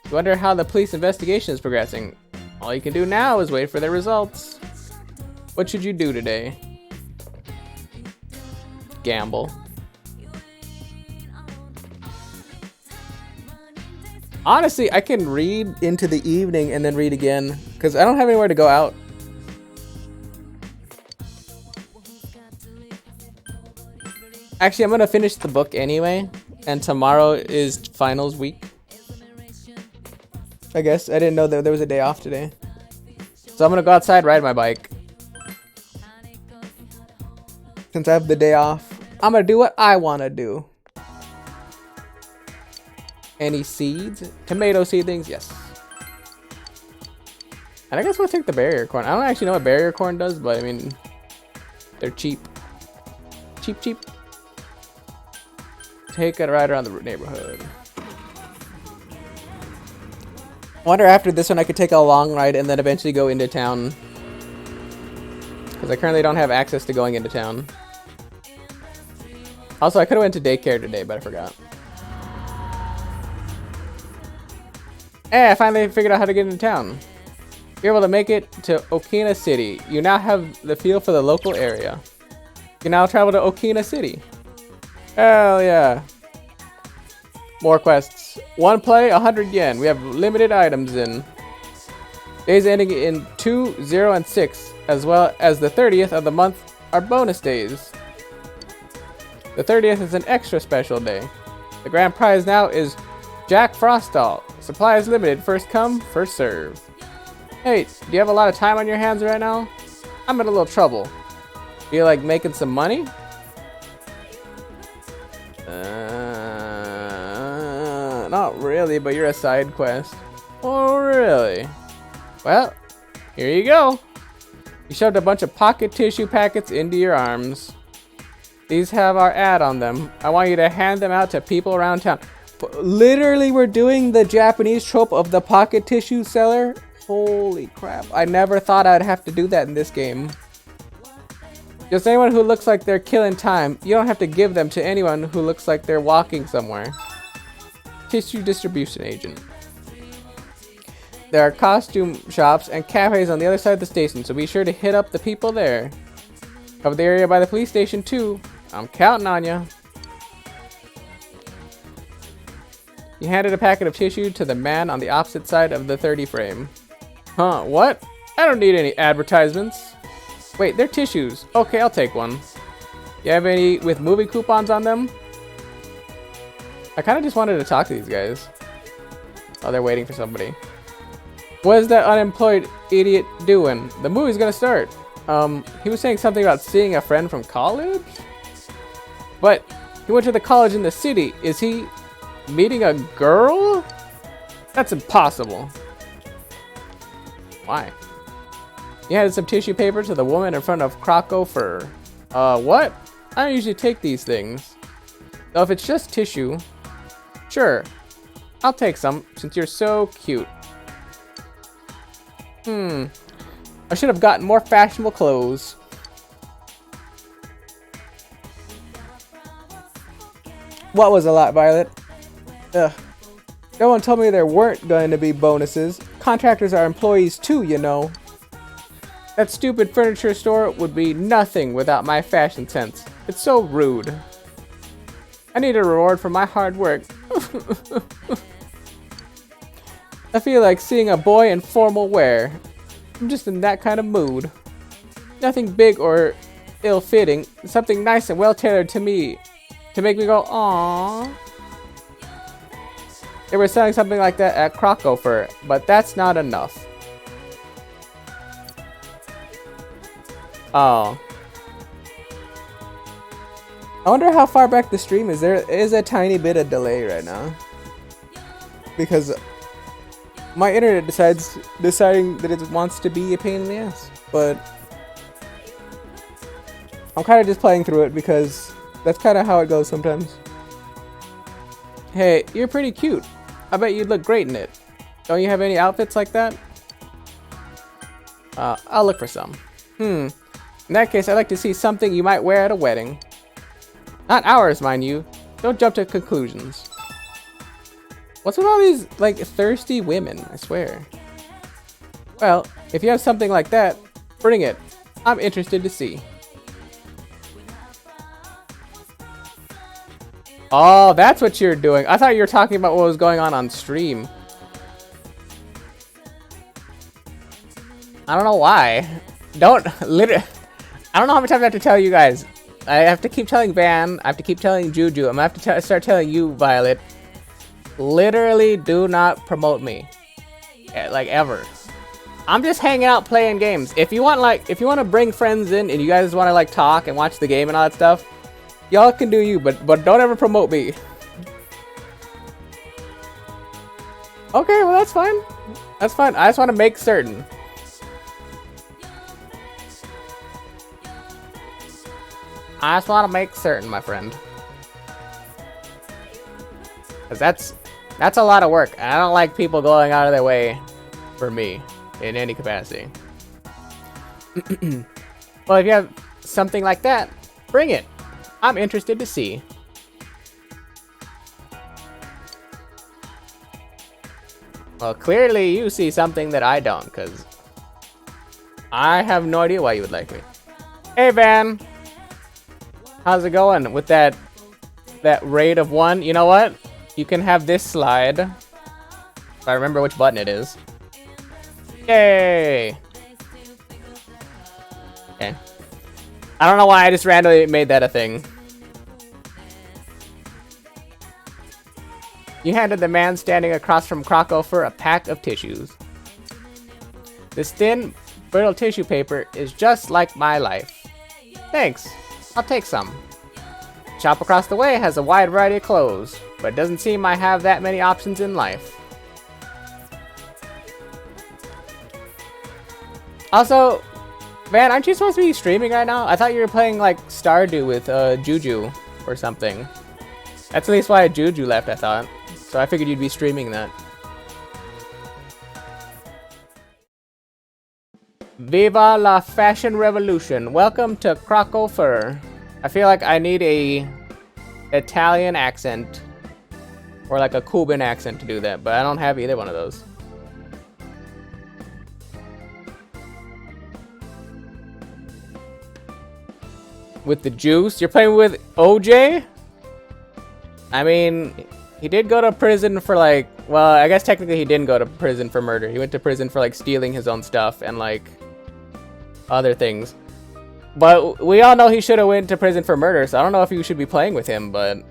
You wonder how the police investigation is progressing. All you can do now is wait for the results. What should you do today? Gamble. Honestly, I can read into the evening and then read again, because I don't have anywhere to go out. Actually, I'm going to finish the book anyway, and tomorrow is finals week. I guess. I didn't know that there was a day off today. So I'm going to go outside, ride my bike. Since I have the day off, I'm going to do what I want to do. Any seeds? Tomato seedlings? Yes. And I guess we'll take the barrier corn. I don't actually know what barrier corn does, but I mean, they're cheap. Cheap, cheap. Take a ride around the neighborhood. I wonder after this one I could take a long ride and then eventually go into town. Because I currently don't have access to going into town. Also, I could have went to daycare today, but I forgot. Hey, I finally figured out how to get into town. You're able to make it to Okina City. You now have the feel for the local area. You can now travel to Okina City. Hell yeah. More quests. One play, 100 yen. We have limited items in. Days ending in 2, 0, and 6, as well as the 30th of the month are bonus days. The 30th is an extra special day. The grand prize now is Jack Frostall. Supply is limited. First come, first serve. Hey, do you have a lot of time on your hands right now? I'm in a little trouble. Feel like making some money? Not really, but you're a side quest. Oh, really? Well, here you go. You shoved a bunch of pocket tissue packets into your arms. These have our ad on them. I want you to hand them out to people around town. Literally, we're doing the Japanese trope of the pocket tissue seller. Holy crap. I never thought I'd have to do that in this game. Just anyone who looks like they're killing time. You don't have to give them to anyone who looks like they're walking somewhere. Tissue distribution agent. There are costume shops and cafes on the other side of the station, so be sure to hit up the people there. Cover the area by the police station too. I'm counting on you. You handed a packet of tissue to the man on the opposite side of the 30 frame. Huh, what? I don't need any advertisements. Wait, they're tissues. Okay, I'll take one. You have any with movie coupons on them? I kind of just wanted to talk to these guys. Oh, they're waiting for somebody. What is that unemployed idiot doing? The movie's gonna start. He was saying something about seeing a friend from college? But he went to the college in the city. Is he meeting a girl? That's impossible. Why? He handed some tissue paper to the woman in front of Croco Fur. What? I don't usually take these things. Though if it's just tissue, sure. I'll take some, since you're so cute. I should have gotten more fashionable clothes. What was a lot, Violet? Ugh. No one told me there weren't going to be bonuses. Contractors are employees too, you know. That stupid furniture store would be nothing without my fashion sense. It's so rude. I need a reward for my hard work. I feel like seeing a boy in formal wear. I'm just in that kind of mood. Nothing big or ill-fitting. Something nice and well-tailored to me. To make me go, aww. They were selling something like that at Croco Fur, but that's not enough. Oh. I wonder how far back the stream is. There is a tiny bit of delay right now. Because my internet deciding that it wants to be a pain in the ass. But I'm kind of just playing through it because that's kind of how it goes sometimes. Hey, you're pretty cute. I bet you'd look great in it. Don't you have any outfits like that? I'll look for some. In that case, I'd like to see something you might wear at a wedding. Not ours, mind you. Don't jump to conclusions. What's with all these, like, thirsty women, I swear. Well, if you have something like that, bring it. I'm interested to see. Oh, that's what you're doing. I thought you were talking about what was going on stream. I don't know why. I don't know how many times I have to tell you guys. I have to keep telling Van. I have to keep telling Juju. I'm gonna have to start telling you, Violet. Literally, do not promote me, like ever. I'm just hanging out playing games. If you want to bring friends in and you guys want to like talk and watch the game and all that stuff, y'all can do you. But don't ever promote me. Okay, well that's fine. That's fine. I just want to make certain. I just want to make certain, my friend. Because that's a lot of work. And I don't like people going out of their way for me in any capacity. Well, if you have something like that, bring it. I'm interested to see. Well, clearly you see something that I don't, because I have no idea why you would like me. Hey, Van. How's it going with that raid of 1? You know what? You can have this slide. If I remember which button it is. Yay! Okay. I don't know why I just randomly made that a thing. You handed the man standing across from Crocofur a pack of tissues. This thin, brittle tissue paper is just like my life. Thanks. I'll take some. Shop across the way has a wide variety of clothes, but it doesn't seem I have that many options in life. Also, Van, aren't you supposed to be streaming right now? I thought you were playing like Stardew with Juju or something. That's at least why Juju left, I thought. So I figured you'd be streaming that. Viva la fashion revolution. Welcome to Crocofur. I feel like I need a Italian accent or like a Cuban accent to do that, but I don't have either one of those. With the juice? You're playing with OJ? I mean, he did go to prison for like, well, I guess technically he didn't go to prison for murder. He went to prison for like stealing his own stuff and like other things. But we all know he should have went to prison for murder, so I don't know if you should be playing with him, but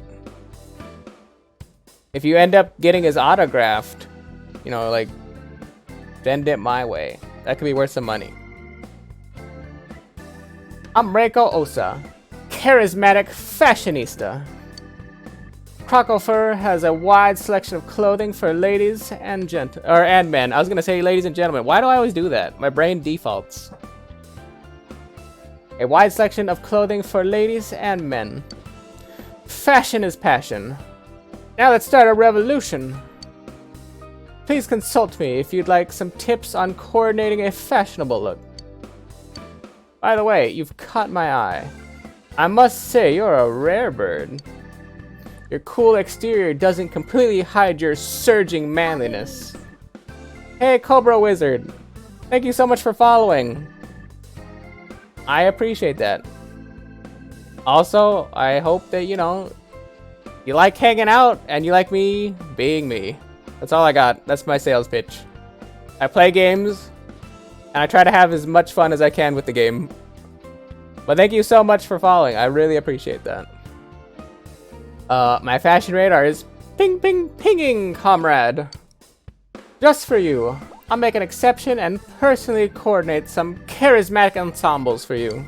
if you end up getting his autographed, you know, like, send it my way. That could be worth some money. I'm Reiko Osa, charismatic fashionista. Crocofur has a wide selection of clothing for ladies and men. I was gonna say ladies and gentlemen. Why do I always do that? My brain defaults. A wide selection of clothing for ladies and men. Fashion is passion. Now let's start a revolution. Please consult me if you'd like some tips on coordinating a fashionable look. By the way, you've caught my eye. I must say you're a rare bird. Your cool exterior doesn't completely hide your surging manliness. Hey, Cobra Wizard. Thank you so much for following. I appreciate that. Also, I hope that, you know, you like hanging out and you like me being me. That's all I got. That's my sales pitch. I play games and I try to have as much fun as I can with the game. But thank you so much for following. I really appreciate that. My fashion radar is pinging, comrade. Just for you. I'll make an exception and personally coordinate some charismatic ensembles for you.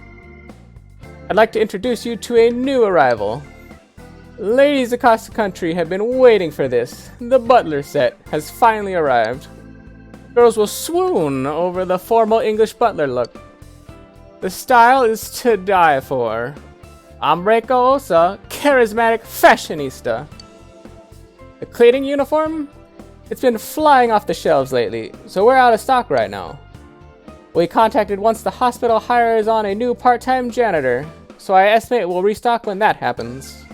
I'd like to introduce you to a new arrival. Ladies across the country have been waiting for this. The butler set has finally arrived. Girls will swoon over the formal English butler look. The style is to die for. I'm Reiko Osa, charismatic fashionista. The cleaning uniform? It's been flying off the shelves lately, so we're out of stock right now. We contacted once the hospital hires on a new part-time janitor, so I estimate we'll restock when that happens.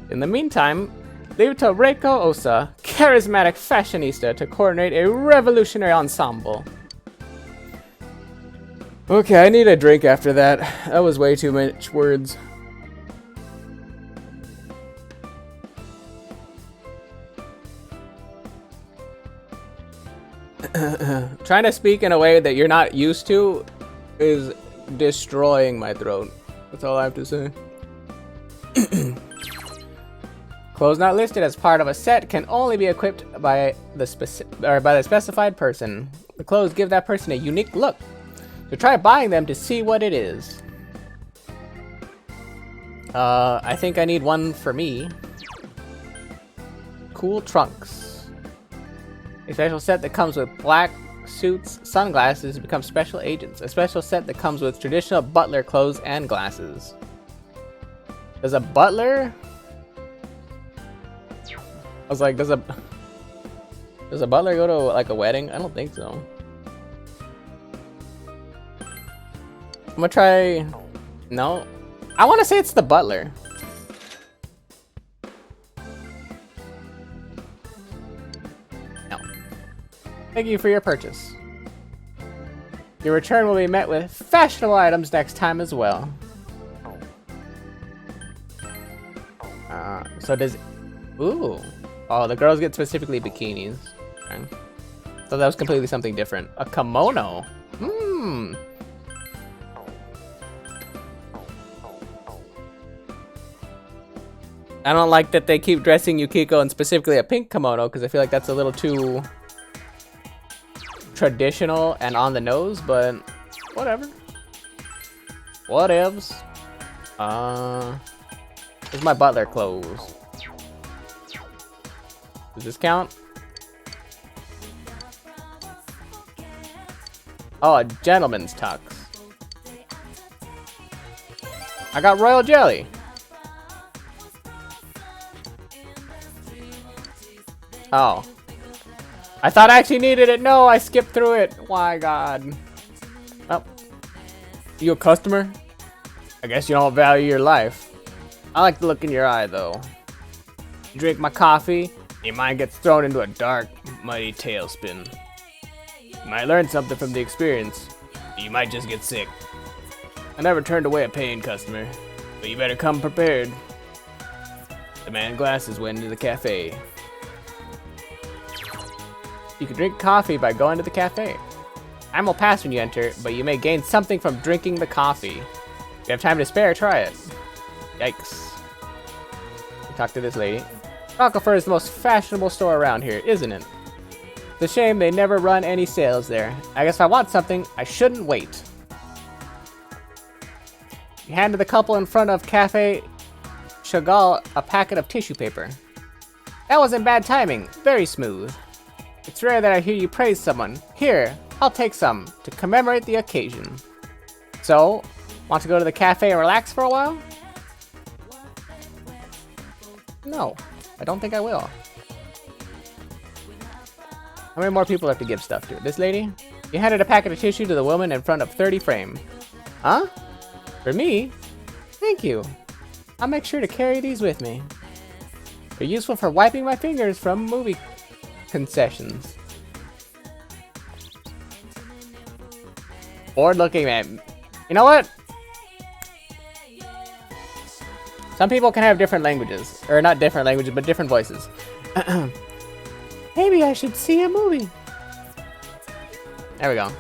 In the meantime, leave it to Reiko Osa, charismatic fashionista, to coordinate a revolutionary ensemble. Okay, I need a drink after that. That was way too much words. Trying to speak in a way that you're not used to is destroying my throat. That's all I have to say. Clothes not listed as part of a set can only be equipped by the specified person. The clothes give that person a unique look. So try buying them to see what it is. I think I need one for me. Cool trunks. A special set that comes with black suits, sunglasses become special agents. A special set that comes with traditional butler clothes and glasses. Does a butler? I was like, does a butler go to like a wedding? I don't think so. I'm gonna try. No, I want to say it's the butler. No. Thank you for your purchase. Your return will be met with fashionable items next time as well. So does. Ooh. Oh, the girls get specifically bikinis. Okay. So that was completely something different. A kimono. Hmm. I don't like that they keep dressing Yukiko in specifically a pink kimono because I feel like that's a little too traditional and on the nose, but whatever. Whatevs. Where's my butler clothes? Does this count? Oh, a gentleman's tux. I got royal jelly. Oh. I thought I actually needed it. No, I skipped through it. Why, God. Oh. You a customer? I guess you don't value your life. I like the look in your eye, though. You drink my coffee, your mind gets thrown into a dark, muddy tailspin. You might learn something from the experience. You might just get sick. I never turned away a paying customer, but you better come prepared. The man in glasses went into the cafe. You can drink coffee by going to the cafe. Time will pass when you enter, but you may gain something from drinking the coffee. If you have time to spare, try it. Yikes. Talk to this lady. Rockefeller is the most fashionable store around here, isn't it? It's a shame they never run any sales there. I guess if I want something, I shouldn't wait. You handed the couple in front of Cafe Chagall a packet of tissue paper. That wasn't bad timing. Very smooth. It's rare that I hear you praise someone. Here, I'll take some to commemorate the occasion. So, want to go to the cafe and relax for a while? No, I don't think I will. How many more people have to give stuff to? This lady? You handed a packet of tissue to the woman in front of 30 frame. Huh? For me? Thank you. I'll make sure to carry these with me. They're useful for wiping my fingers from movie concessions. Bored looking man. You know what? Some people can have different languages. Or not different languages, but different voices. Maybe I should see a movie. There we go.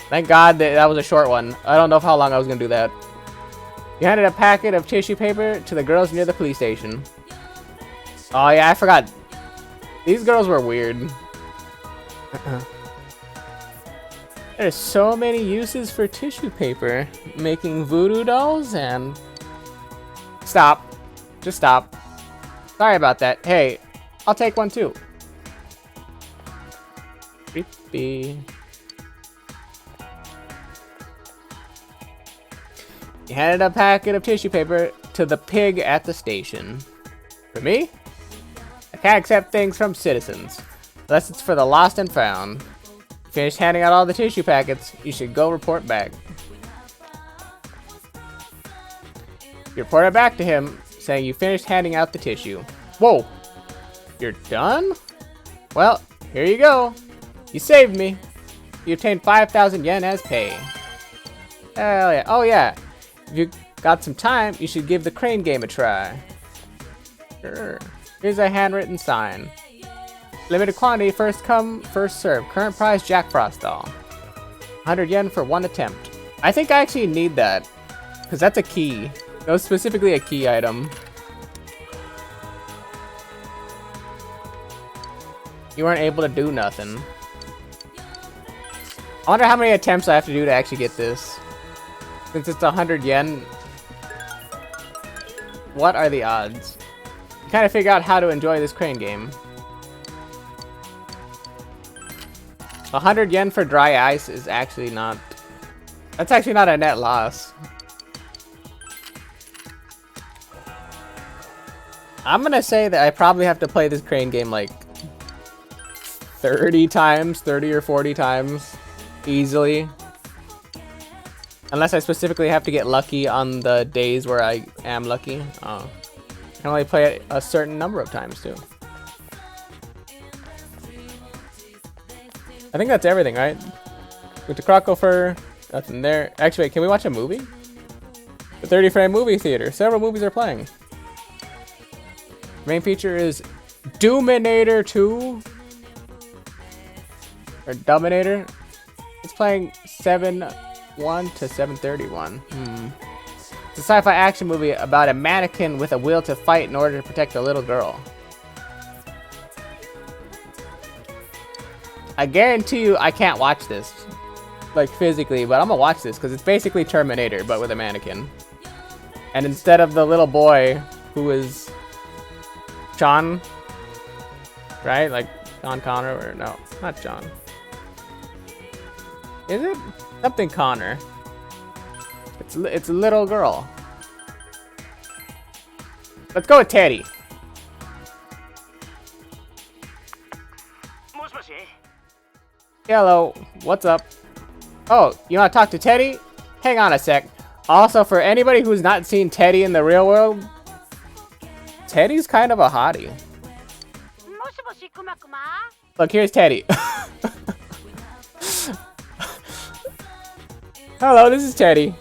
Thank God that was a short one. I don't know how long I was going to do that. You handed a packet of tissue paper to the girls near the police station. Oh yeah, I forgot. These girls were weird. There's so many uses for tissue paper. Making voodoo dolls and... Stop. Just stop. Sorry about that. Hey, I'll take one too. Creepy. You handed a packet of tissue paper to the pig at the station. For me? I can't accept things from citizens, unless it's for the lost and found. You finished handing out all the tissue packets, you should go report back. You reported back to him, saying you finished handing out the tissue. Whoa! You're done? Well, here you go. You saved me. You obtained 5,000 yen as pay. Hell yeah. Oh yeah. If you got some time, you should give the crane game a try. Sure. Here's a handwritten sign. Limited quantity, first come, first serve. Current price, Jack Frost doll. 100 yen for one attempt. I think I actually need that. Because that's a key. That was specifically a key item. You weren't able to do nothing. I wonder how many attempts I have to do to actually get this. Since it's 100 yen. What are the odds? You kind of figure out how to enjoy this crane game. 100 yen for dry ice is actually not... That's actually not a net loss. I'm gonna say that I probably have to play this crane game like 30 times, 30 or 40 times, easily. Unless I specifically have to get lucky on the days where I am lucky. I can only play it a certain number of times too. I think that's everything, right? With the Crocofur, nothing there. Actually, wait, can we watch a movie? The 30 frame movie theater. Several movies are playing. Main feature is Doominator 2. Or Dominator. It's playing 7:1 to 7:31. It's a sci-fi action movie about a mannequin with a will to fight in order to protect a little girl. I guarantee you I can't watch this, like physically, but I'm gonna watch this because it's basically Terminator, but with a mannequin. And instead of the little boy who is John, right? Like John Connor, or no, not John. Is it? Something Connor. It's a little girl. Let's go with Teddy. Hello, what's up? Oh, you want to talk to Teddy? Hang on a sec. Also, for anybody who's not seen Teddy in the real world, Teddy's kind of a hottie. Look, here's Teddy. Hello, this is Teddy.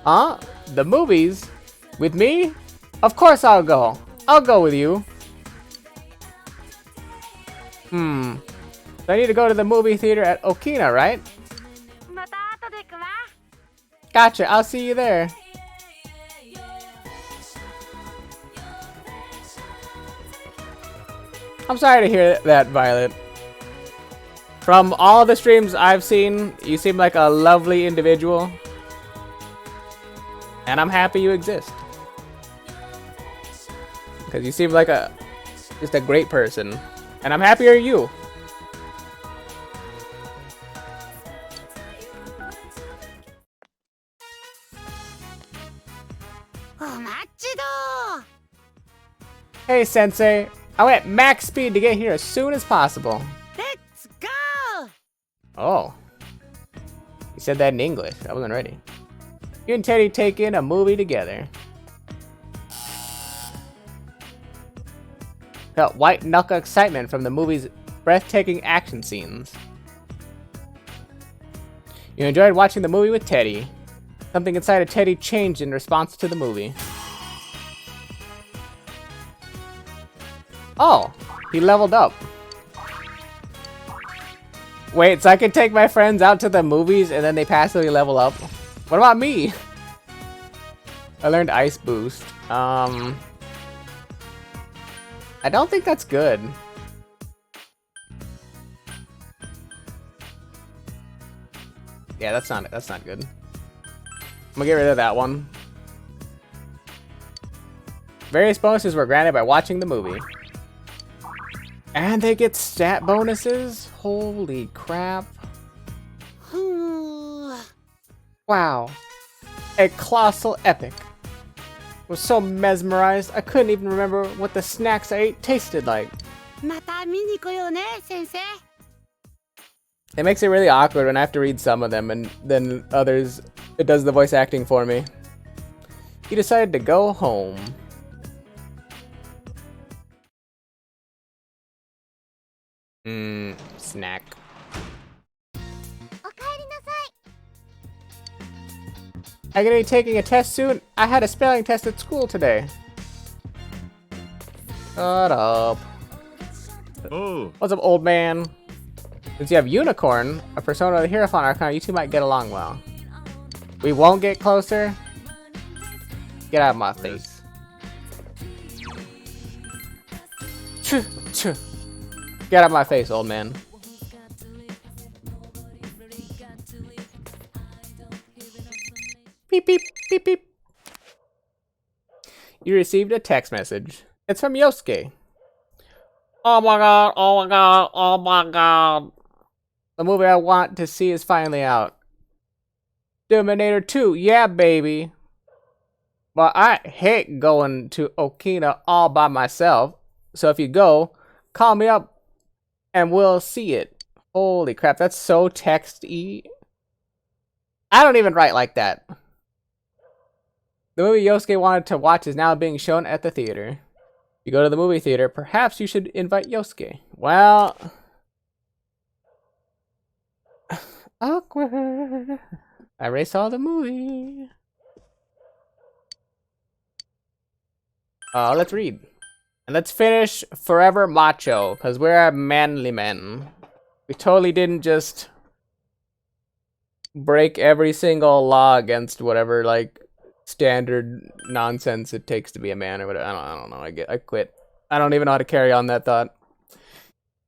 Huh? The movies? With me? Of course I'll go. I'll go with you. So I need to go to the movie theater at Okina, right? Gotcha, I'll see you there. I'm sorry to hear that, Violet. From all the streams I've seen, you seem like a lovely individual. And I'm happy you exist. Because you seem like just a great person. And I'm happy you're you. Hey, Sensei. I went max speed to get here as soon as possible. Let's go! Oh. You said that in English. I wasn't ready. You and Teddy take in a movie together. Felt white knuckle excitement from the movie's breathtaking action scenes. You enjoyed watching the movie with Teddy. Something inside of Teddy changed in response to the movie. Oh, he leveled up. Wait, so I can take my friends out to the movies and then they passively level up? What about me? I learned Ice Boost. I don't think that's good. Yeah, that's not good. I'm gonna get rid of that one. Various bonuses were granted by watching the movie. And they get stat bonuses? Holy crap. Wow. A colossal epic. Was so mesmerized, I couldn't even remember what the snacks I ate tasted like. It makes it really awkward when I have to read some of them and then others, it does the voice acting for me. He decided to go home. Snack. I'm gonna be taking a test soon. I had a spelling test at school today. Shut up. Oh, What's up, old man? Since you have Unicorn, a persona of the Hierophant Archon, you two might get along well. We won't get closer? Get out of my face. Get out of my face, old man. Beep, beep, beep, beep. You received a text message. It's from Yosuke. Oh my god, oh my god, oh my god. The movie I want to see is finally out. Terminator 2, yeah baby. But I hate going to Okina all by myself. So if you go, call me up and we'll see it. Holy crap, that's so text-y. I don't even write like that. The movie Yosuke wanted to watch is now being shown at the theater. If you go to the movie theater, perhaps you should invite Yosuke. Well... awkward. I already saw the movie. Let's read. And let's finish Forever Macho, because we're manly men. We totally didn't just break every single law against whatever like standard nonsense it takes to be a man or whatever. I don't know. I quit. I don't even know how to carry on that thought.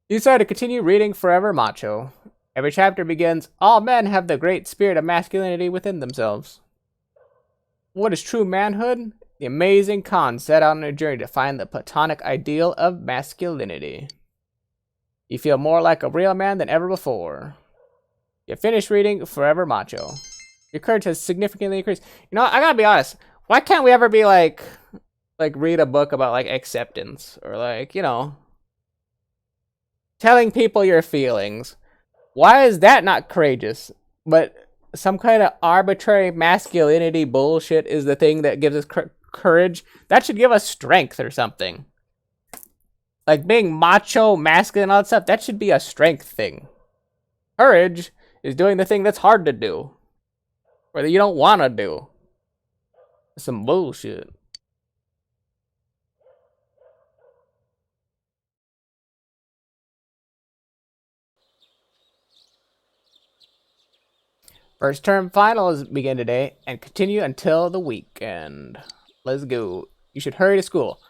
You decide to continue reading Forever Macho. Every chapter begins, all men have the great spirit of masculinity within themselves. What is true manhood? The amazing Khan set out on a journey to find the platonic ideal of masculinity. You feel more like a real man than ever before. You finish reading Forever Macho. Your courage has significantly increased. You know, I gotta be honest. Why can't we ever be like read a book about like acceptance or like, you know, telling people your feelings? Why is that not courageous? But some kind of arbitrary masculinity bullshit is the thing that gives us courage. That should give us strength or something. Like being macho, masculine, all that stuff, that should be a strength thing. Courage is doing the thing that's hard to do. Or that you don't want to do. Some bullshit. First term finals begin today and continue until the weekend. Let's go. You should hurry to school.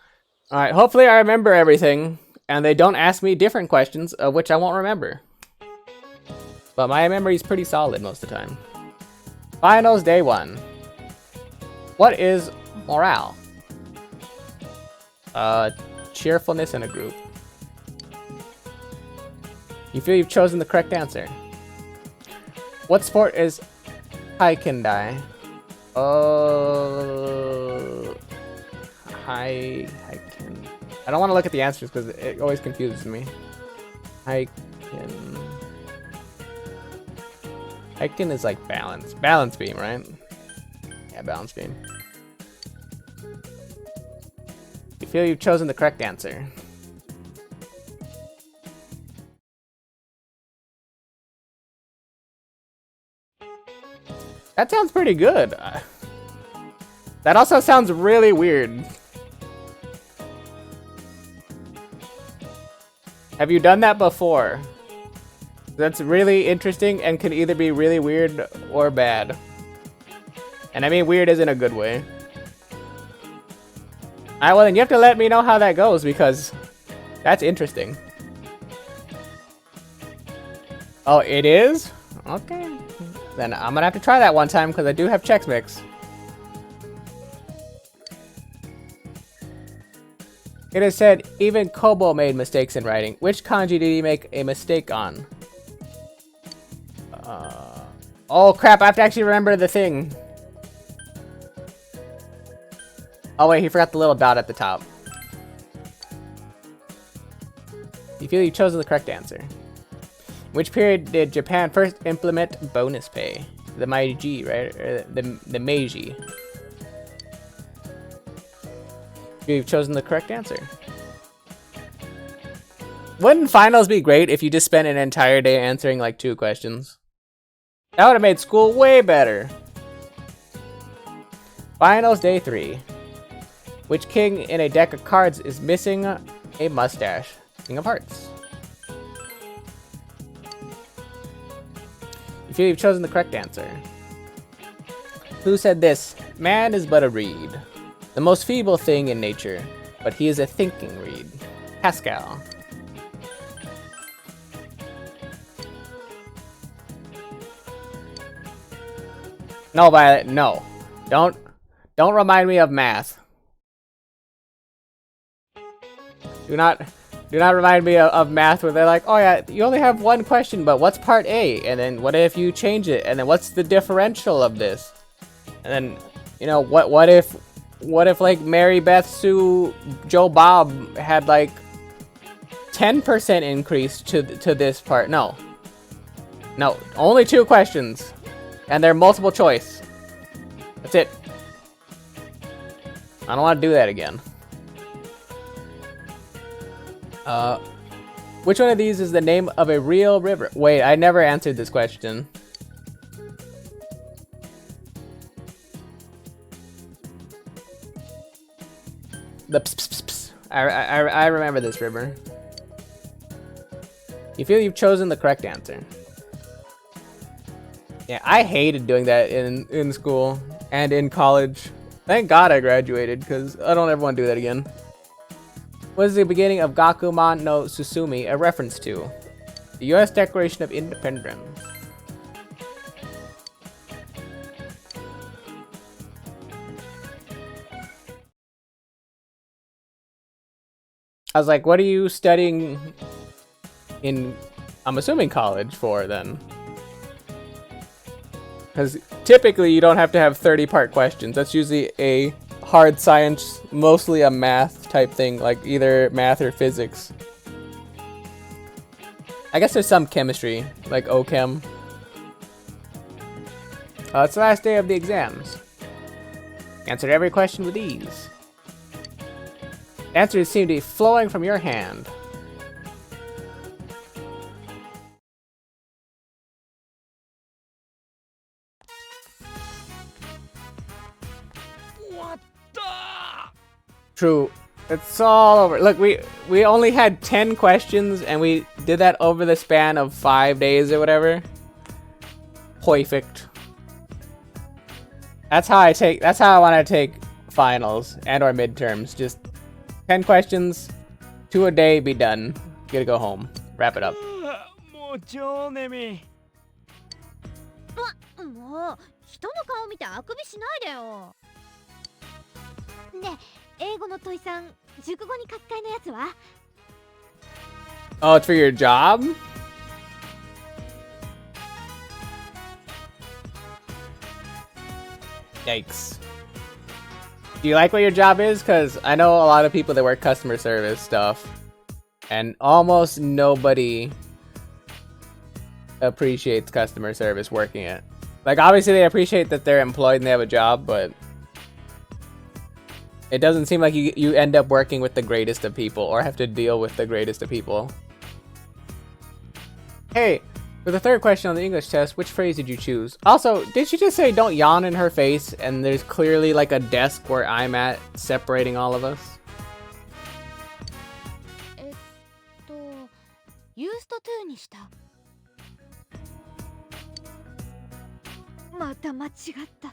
Alright, hopefully I remember everything and they don't ask me different questions of which I won't remember. But my memory is pretty solid most of the time. Finals day 1. What is morale? Cheerfulness in a group. You feel you've chosen the correct answer. What sport is Haikendai? Haiken. I don't want to look at the answers because it always confuses me. Haiken. Haiken is like balance. Balance beam, right? Yeah, balance beam. You feel you've chosen the correct answer. That sounds pretty good. That also sounds really weird. Have you done that before? That's really interesting and can either be really weird or bad. And I mean weird is in a good way. Alright, well then you have to let me know how that goes because that's interesting. Oh, it is? Okay. Then I'm gonna have to try that one time because I do have Chex Mix. It is said even Kobo made mistakes in writing. Which kanji did he make a mistake on? Oh crap, I have to actually remember the thing. Oh wait, he forgot the little dot at the top. You feel you've chosen the correct answer. Which period did Japan first implement bonus pay? The Meiji, right? Or the Meiji. You've chosen the correct answer. Wouldn't finals be great if you just spent an entire day answering like 2 questions? That would have made school way better. Finals day 3. Which king in a deck of cards is missing a mustache? King of Hearts. You feel you've chosen the correct answer. Who said this? Man is but a reed, the most feeble thing in nature, but he is a thinking reed. Pascal. No, Violet, no. Don't remind me of math. Do not remind me of math where they're like, oh yeah, you only have 1 question, but what's part A? And then what if you change it? And then what's the differential of this? And then, you know, what if like Mary Beth Sue Joe Bob had like 10% increase to this part? No, only 2 questions, and they're multiple choice. That's it. I don't want to do that again. Which one of these is the name of a real river? Wait, I never answered this question. The ps. I remember this river. You feel you've chosen the correct answer. Yeah, I hated doing that in school and in college. Thank God I graduated, because I don't ever want to do that again. What is the beginning of Gakuman no Susumi a reference to? The U.S. Declaration of Independence. I was like, what are you studying in, I'm assuming college for then? Because typically you don't have to have 30-part questions. That's usually a hard science, mostly a math type thing, like either math or physics. I guess there's some chemistry, like OChem. It's the last day of the exams. Answered every question with ease. Answers seem to be flowing from your hand. What the? True. It's all over. Look, we only had 10 questions and we did that over the span of 5 days or whatever. Perfect. That's how I want to take finals and or midterms. Just 10 questions, 2 a day, be done. Gotta go home. Wrap it up. もう超眠い。もう人の顔見てあくびしないでよ。ねえ、英語の問いさん、熟語に書き換えのやつは？ Oh, it's for your job? Yikes. Do you like what your job is? Because I know a lot of people that work customer service stuff, and almost nobody appreciates customer service working it. Like, obviously they appreciate that they're employed and they have a job, but it doesn't seem like you end up working with the greatest of people or have to deal with the greatest of people. Hey, for the third question on the English test, which phrase did you choose? Also, did she just say don't yawn in her face and there's clearly like a desk where I'm at separating all of us? ユーストトゥーにした。また間違った。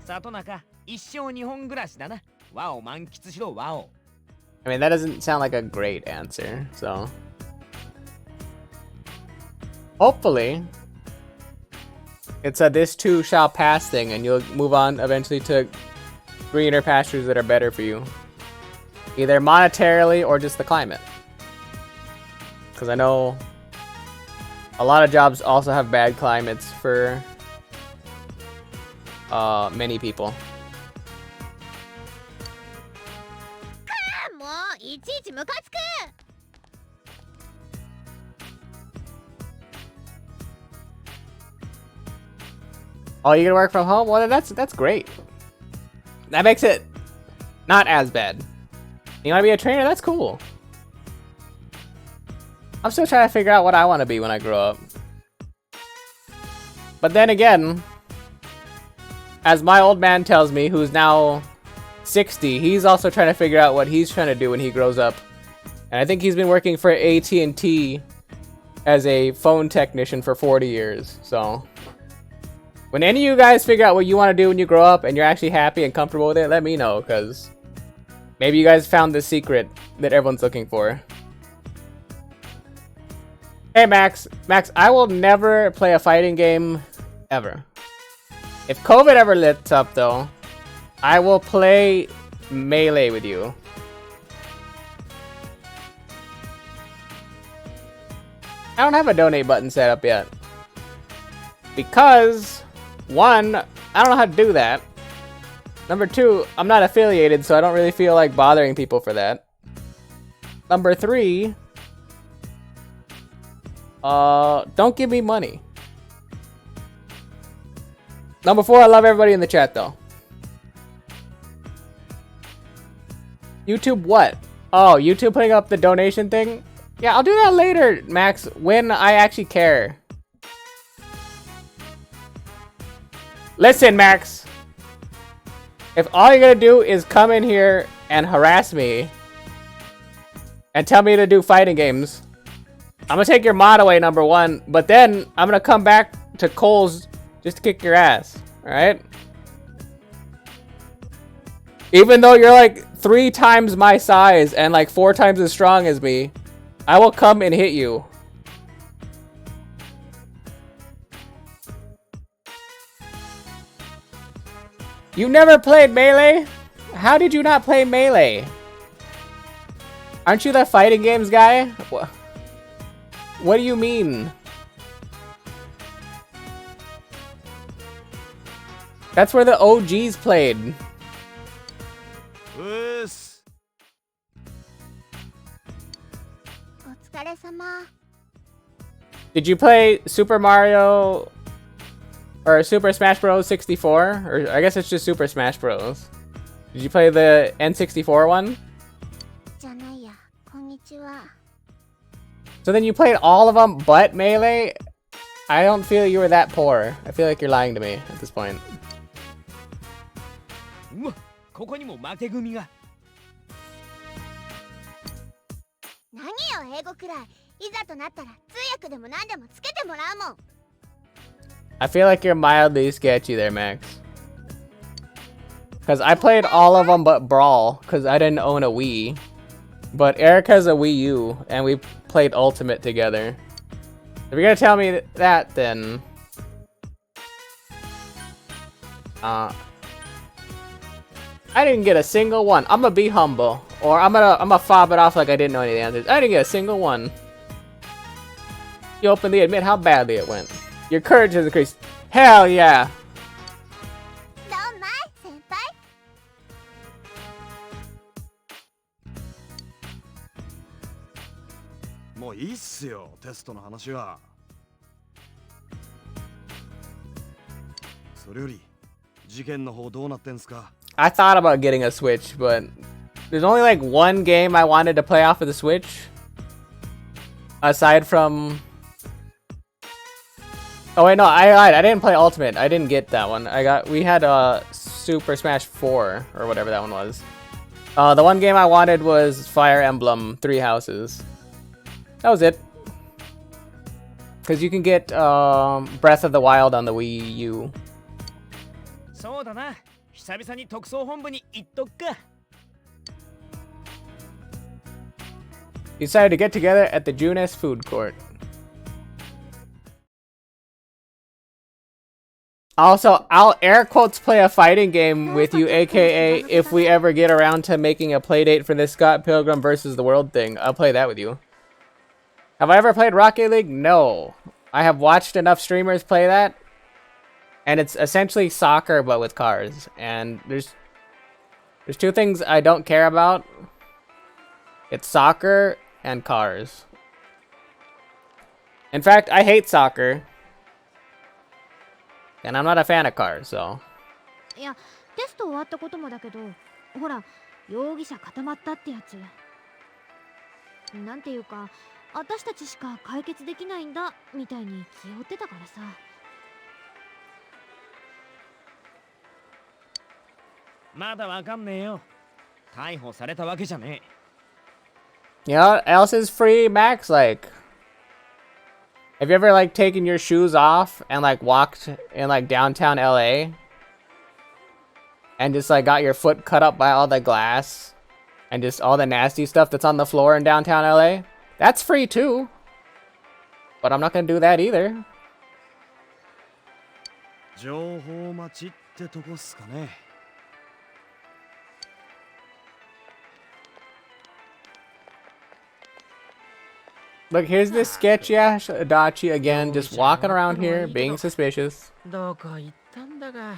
里中、一生日本暮らしだな。和を満喫しろ、和を。I mean, that doesn't sound like a great answer, so... Hopefully, it's a this too shall pass thing and you'll move on eventually to greener pastures that are better for you. Either monetarily or just the climate. Because I know a lot of jobs also have bad climates for many people. もういちいちムカつく。Oh, you gonna work from home? Well, that's great. That makes it not as bad. You wanna be a trainer? That's cool. I'm still trying to figure out what I want to be when I grow up. But then again, as my old man tells me, who's now 60, he's also trying to figure out what he's trying to do when he grows up. And I think he's been working for AT&T as a phone technician for 40 years, so... When any of you guys figure out what you want to do when you grow up and you're actually happy and comfortable with it, let me know, because maybe you guys found the secret that everyone's looking for. Hey, Max. Max, I will never play a fighting game ever. If COVID ever lets up, though, I will play Melee with you. I don't have a donate button set up yet. Because... 1, I don't know how to do that. Number 2, I'm not affiliated, so I don't really feel like bothering people for that. Number 3, don't give me money. Number 4, I love everybody in the chat though. YouTube what? Oh, YouTube putting up the donation thing? Yeah, I'll do that later, Max, when I actually care. Listen, Max. If all you're gonna do is come in here and harass me and tell me to do fighting games, I'm gonna take your mod away, number one, but then I'm gonna come back to Cole's just to kick your ass, alright? Even though you're like 3 times my size and like 4 times as strong as me, I will come and hit you. You never played Melee? How did you not play Melee? Aren't you the fighting games guy? What do you mean? That's where the OGs played. うーす。お疲れ様。 Did you play Super Mario or Super Smash Bros. 64? Or I guess it's just Super Smash Bros. Did you play the N64 one? じゃないや。こんにちは。 So then you played all of them but Melee? I don't feel you were that poor. I feel like you're lying to me at this point. うわ、ここにも負け組が。何よ英語くらい。いざとなったら通訳でも何でもつけてもらうもん。 I feel like you're mildly sketchy there, Max. Because I played all of them but Brawl, because I didn't own a Wii. But Eric has a Wii U, and we played Ultimate together. If you're gonna tell me that, then... I didn't get a single one. I'm gonna be humble. Or I'm gonna fob it off like I didn't know any of the answers. I didn't get a single one. You openly admit how badly it went. Your courage has increased. Hell yeah! どんまい先輩。もういいっすよ、テストの話は。それより、事件の方どうなってんすか？ I thought about getting a Switch, but there's only like one game I wanted to play off of the Switch. Aside from... Oh wait, no, I lied. I didn't play Ultimate. I didn't get that one. We had Super Smash 4 or whatever that one was. The one game I wanted was Fire Emblem 3 Houses. That was it. Because you can get Breath of the Wild on the Wii U. そうだな。久々に特捜本部に行っとくか。Decided to get together at the Junes Food Court. Also, I'll air quotes play a fighting game with you, aka if we ever get around to making a playdate for this Scott Pilgrim versus the World thing, I'll play that with you. Have I ever played Rocket League? No. I have watched enough streamers play that, and it's essentially soccer but with cars. And there's 2 things I don't care about. It's soccer and cars. In fact, I hate soccer. And I'm not a fan of cars, so. いや、テスト終わったこともだけど、ほら、容疑者固まったってやつ。なんていうか、私たちしか解決できないんだみたいに気負ってたからさ。まだわかんねえよ。逮捕されたわけじゃねえ。 You know what else is free, Max? Like, have you ever like taken your shoes off and like walked in like downtown LA and just like got your foot cut up by all the glass and just all the nasty stuff that's on the floor in downtown LA? That's free too. But I'm not gonna do that either. 情報待ちってとこっすかね。Look, here's this sketchy ass Adachi again, just walking around here, being suspicious. どこ行ったんだか。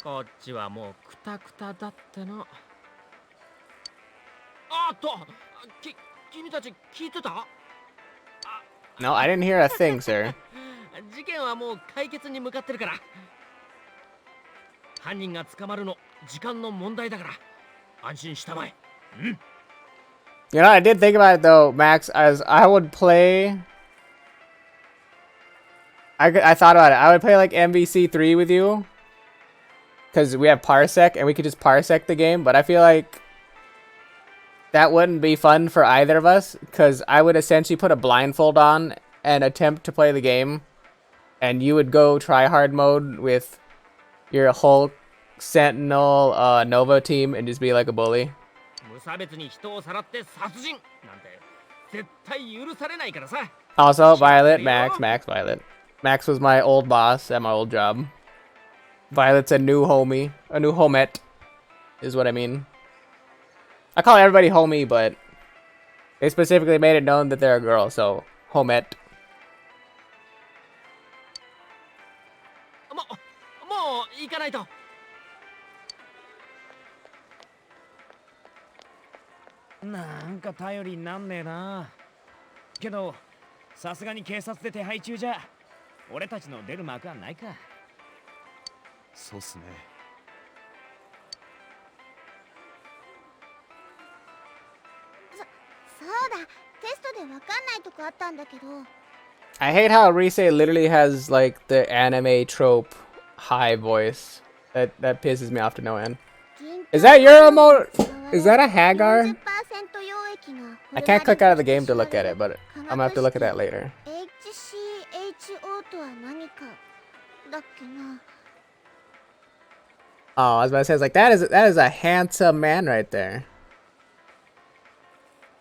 こっちはもうクタクタだっての。あっと、君たち聞いてた？ No, I didn't hear a thing, sir. 事件はもう解決に向かってるから。犯人が捕まるの時間の問題だから。安心したまえ。うん。 You know, I did think about it though, Max, as I would play... I thought about it. I would play like MVC3 with you. Because we have Parsec and we could just Parsec the game. But I feel like that wouldn't be fun for either of us, because I would essentially put a blindfold on and attempt to play the game, and you would go try hard mode with your Hulk, Sentinel, Nova team and just be like a bully. 無差別に人をさらって殺人なんて絶対許されないからさ。 Also, Violet, Max, Violet. Max was my old boss at my old job. Violet's a new homie. A new homette is what I mean. I call everybody homie, but they specifically made it known that they're a girl, so homette. もう行かないと。なんか頼りになんねえな。けどさすがに警察で手配中じゃ俺たちの出る幕はないか。そうっすね。そうだ、テストでわかんないとこあったんだけど。 I hate how Rise literally has like the anime trope high voice. That pisses me off to no end. Is that your emote? Is that a Hagar? I can't click out of the game to look at it, but I'm gonna have to look at that later. HCHO とは何かだっけな。 Oh, I was about to say, I was like, that is a handsome man right there.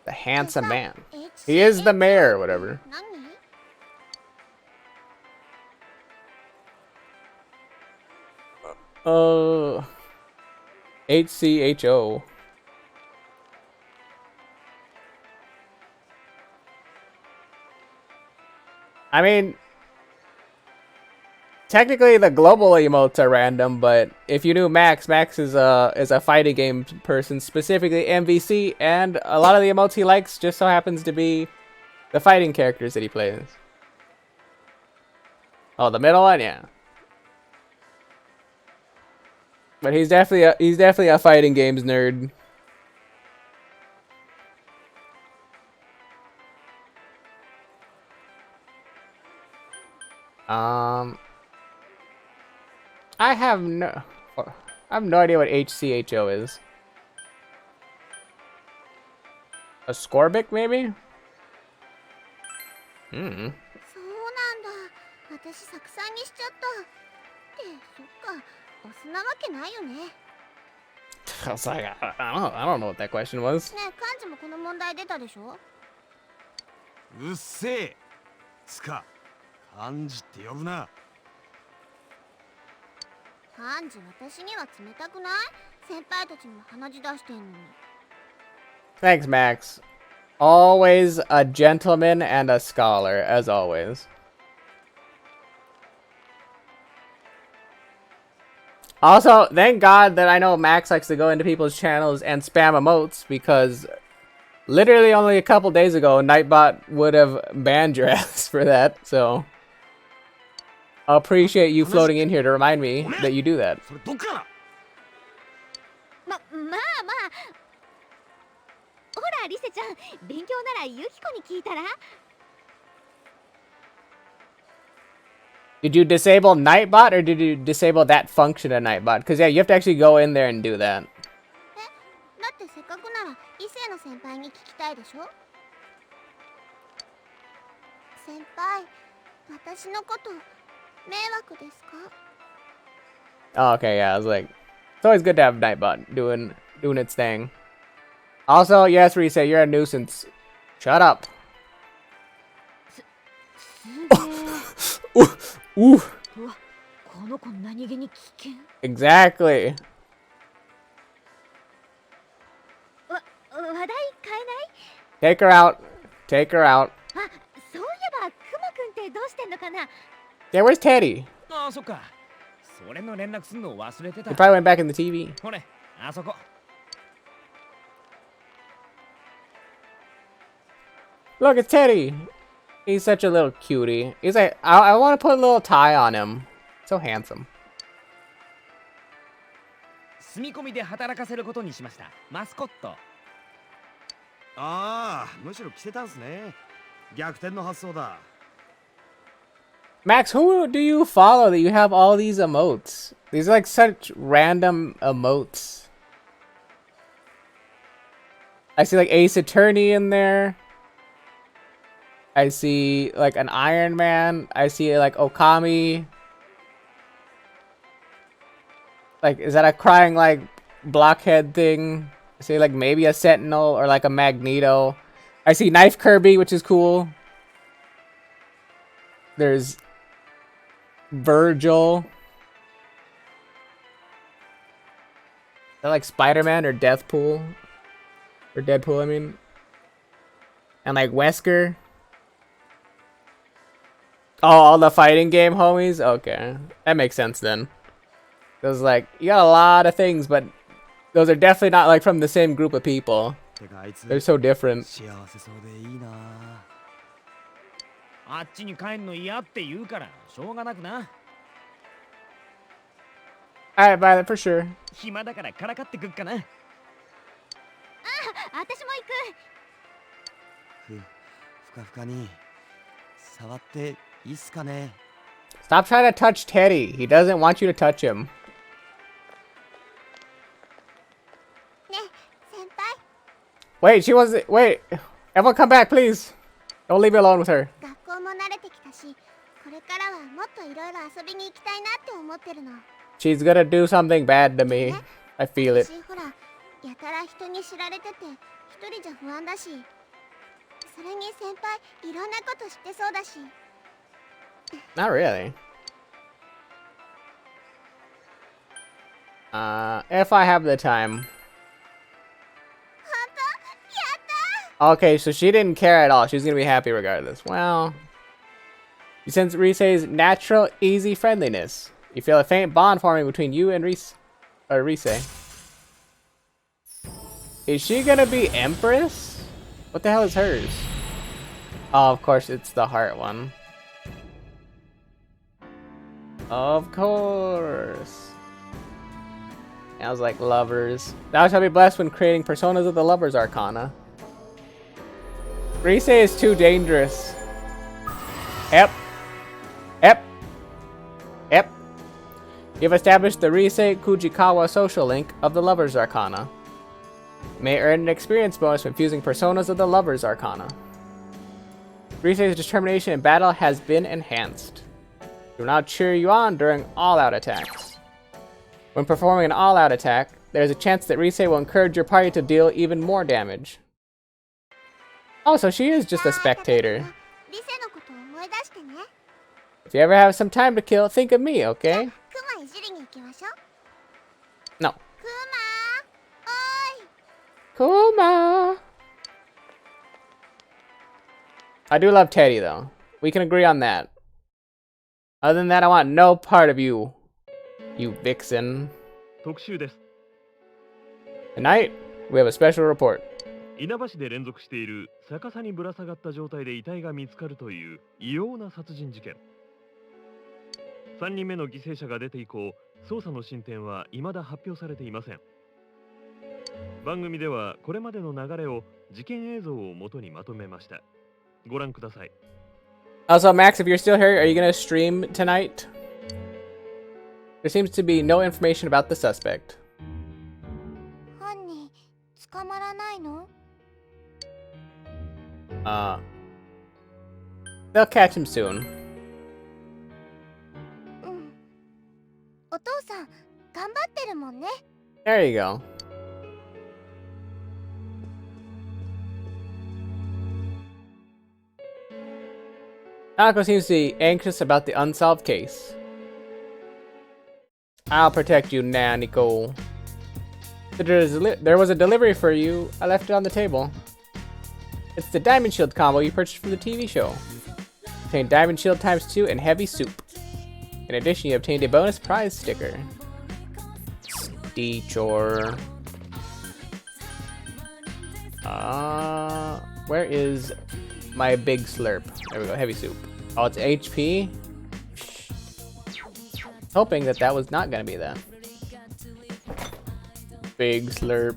The handsome man. He is the mayor or whatever. 何？ HCHO. I mean, technically the global emotes are random, but if you knew Max, Max is a fighting game person, specifically MVC, and a lot of the emotes he likes just so happens to be the fighting characters that he plays. Oh, the middle one, yeah. But he's definitely a fighting games nerd. I have no idea what HCHO is. A Scorbic, maybe? Hmm. そうなんだ。私作さんにしちゃった。ってそっか。押すなわけないよね。 I was like, I don't know what that question was. ねえ、幹事もこの問題出たでしょ。うっせえ。つか、漢字って呼ぶな。幹事、私には冷たくない？先輩たちにも鼻血出してんのに。 Thanks, Max. Always a gentleman and a scholar, as always. Also, thank God that I know Max likes to go into people's channels and spam emotes, because literally only a couple days ago, Nightbot would have banned your ass for that, so I appreciate you floating in here to remind me that you do that. それどっから？まあ。ほら、リセちゃん、勉強ならユキコに聞いたら？ Did you disable Nightbot, or did you disable that function of Nightbot? Because, yeah, you have to actually go in there and do that. だってせっかくなら異性の先輩に聞きたいでしょ。先輩、私のこと迷惑ですか？ Oh, okay, yeah, I was like, it's always good to have Nightbot doing its thing. Also, yes, Reset, you're a nuisance. Shut up. Ooh. この子何気に危険。 Exactly. 話題変えない？ Take her out. Take her out. あ、そういえばクマくんってどうしてんのかな？ Yeah, where's Teddy? ああ、そっか。それの連絡すんの忘れてた。 He probably went back in the TV. ほれ、あそこ。 Look, it's Teddy. He's such a little cutie. He's like, I want to put a little tie on him. So handsome. 住み込みで働かせることにしました。マスコット。ああ、むしろ着せたんすね。逆転の発想だ。Max, who do you follow that you have all these emotes? These are like such random emotes. I see like Ace Attorney in there. I see like an Iron Man. I see like Okami. Like, is that a crying like blockhead thing? I see like maybe a Sentinel or like a Magneto. I see Knife Kirby, which is cool. There's Virgil. Is that like Spider-Man or Deathpool? Or Deadpool, I mean. And like Wesker. Oh, all the fighting game homies? Okay. That makes sense then. Because like, you got a lot of things, but those are definitely not like from the same group of people. てかあいつ They're so different. 幸せそうでいいな。あっちに帰んの嫌って言うからしょうがなくな。 Alright, Violet, for sure. 暇だからからかってくっかな。私も行く。ふかふかに触っていいっすかね。 Stop trying to touch Teddy. He doesn't want you to touch him. ね、先輩。 Wait, she wasn't. Wait. Everyone come back, please. Don't leave me alone with her. 学校も慣れてきたし、これからはもっといろいろ遊びに行きたいなって思ってるの。 She's gonna do something bad to me. I feel it. 私ほら、やたら人に知られてて、一人じゃ不安だし。それに先輩、いろんなこと知ってそうだし。 Not really. If I have the time. 本当？やった！ Okay, so she didn't care at all. She was gonna be happy regardless. Well, you sense Rise's natural, easy friendliness. You feel a faint bond forming between you and Rise. Is she gonna be Empress? What the hell is hers? Oh, of course, it's the heart one. Of course. I was like, lovers. Thou shalt be blessed when creating personas of the Lovers Arcana. Rise is too dangerous. Yep. Yep. Yep. You've established the Rise Kujikawa social link of the Lovers Arcana. You may earn an experience bonus when fusing personas of the Lovers Arcana. Rise's determination in battle has been enhanced. It will now cheer you on during all-out attacks. When performing an all-out attack, there is a chance that Rise will encourage your party to deal even more damage. Oh, so she is just a spectator. リセのことを思い出してね。 If you ever have some time to kill, think of me, okay? クマいじりに行きましょう。 No. クマ、おーい。 Kuma! I do love Teddy, though. We can agree on that. Other than that, I want no part of you. You vixen. 特集です。 Tonight, we have a special report. 稲葉市で連続している逆さにぶら下がった状態で遺体が見つかるという異様な殺人事件。3人目の犠牲者が出て以降、捜査の進展は未だ発表されていません。番組ではこれまでの流れを事件映像を元にまとめました。ご覧ください。 Also, Max, if you're still here, are you gonna stream tonight? There seems to be no information about the suspect. 犯人、捕まらないの？ They'll catch him soon. うん。お父さん、頑張ってるもんね。 There you go. Hanako seems to be anxious about the unsolved case. I'll protect you, Naniko. There was a delivery for you. I left it on the table. It's the Diamond Shield combo you purchased from the TV show. Obtain Diamond Shield ×2 and Heavy Soup. In addition, you obtained a bonus prize sticker. Steechor. Where is my big slurp? There we go, Heavy Soup. Oh, it's HP? Hoping that that was not gonna be that. Big slurp.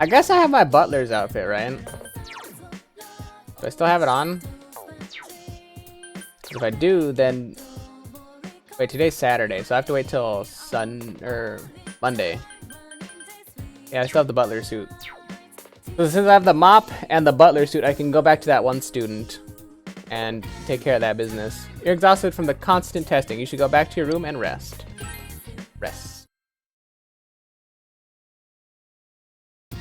I guess I have my butler's outfit, right? Do I still have it on? If I do, then wait, today's Saturday, so I have to wait till Monday. Yeah, I still have the butler suit. So since I have the mop and the butler suit, I can go back to that one student and take care of that business. You're exhausted from the constant testing. You should go back to your room and rest. Rest. You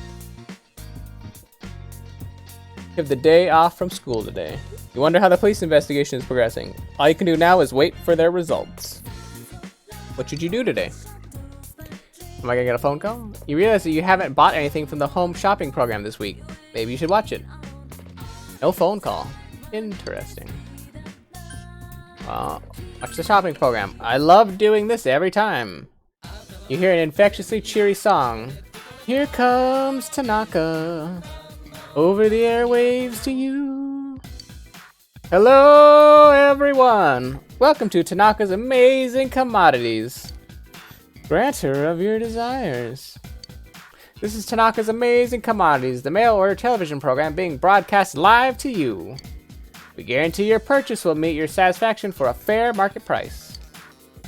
have the day off from school today. You wonder how the police investigation is progressing. All you can do now is wait for their results. What should you do today? Am I gonna get a phone call? You realize that you haven't bought anything from the home shopping program this week. Maybe you should watch it. No phone call. Interesting. Watch the shopping program. I love doing this every time. You hear an infectiously cheery song. Here comes Tanaka. Over the airwaves to you. Hello, everyone. Welcome to Tanaka's Amazing Commodities. Granter of your desires. This is Tanaka's Amazing Commodities, the mail-order television program being broadcast live to you. We guarantee your purchase will meet your satisfaction for a fair market price.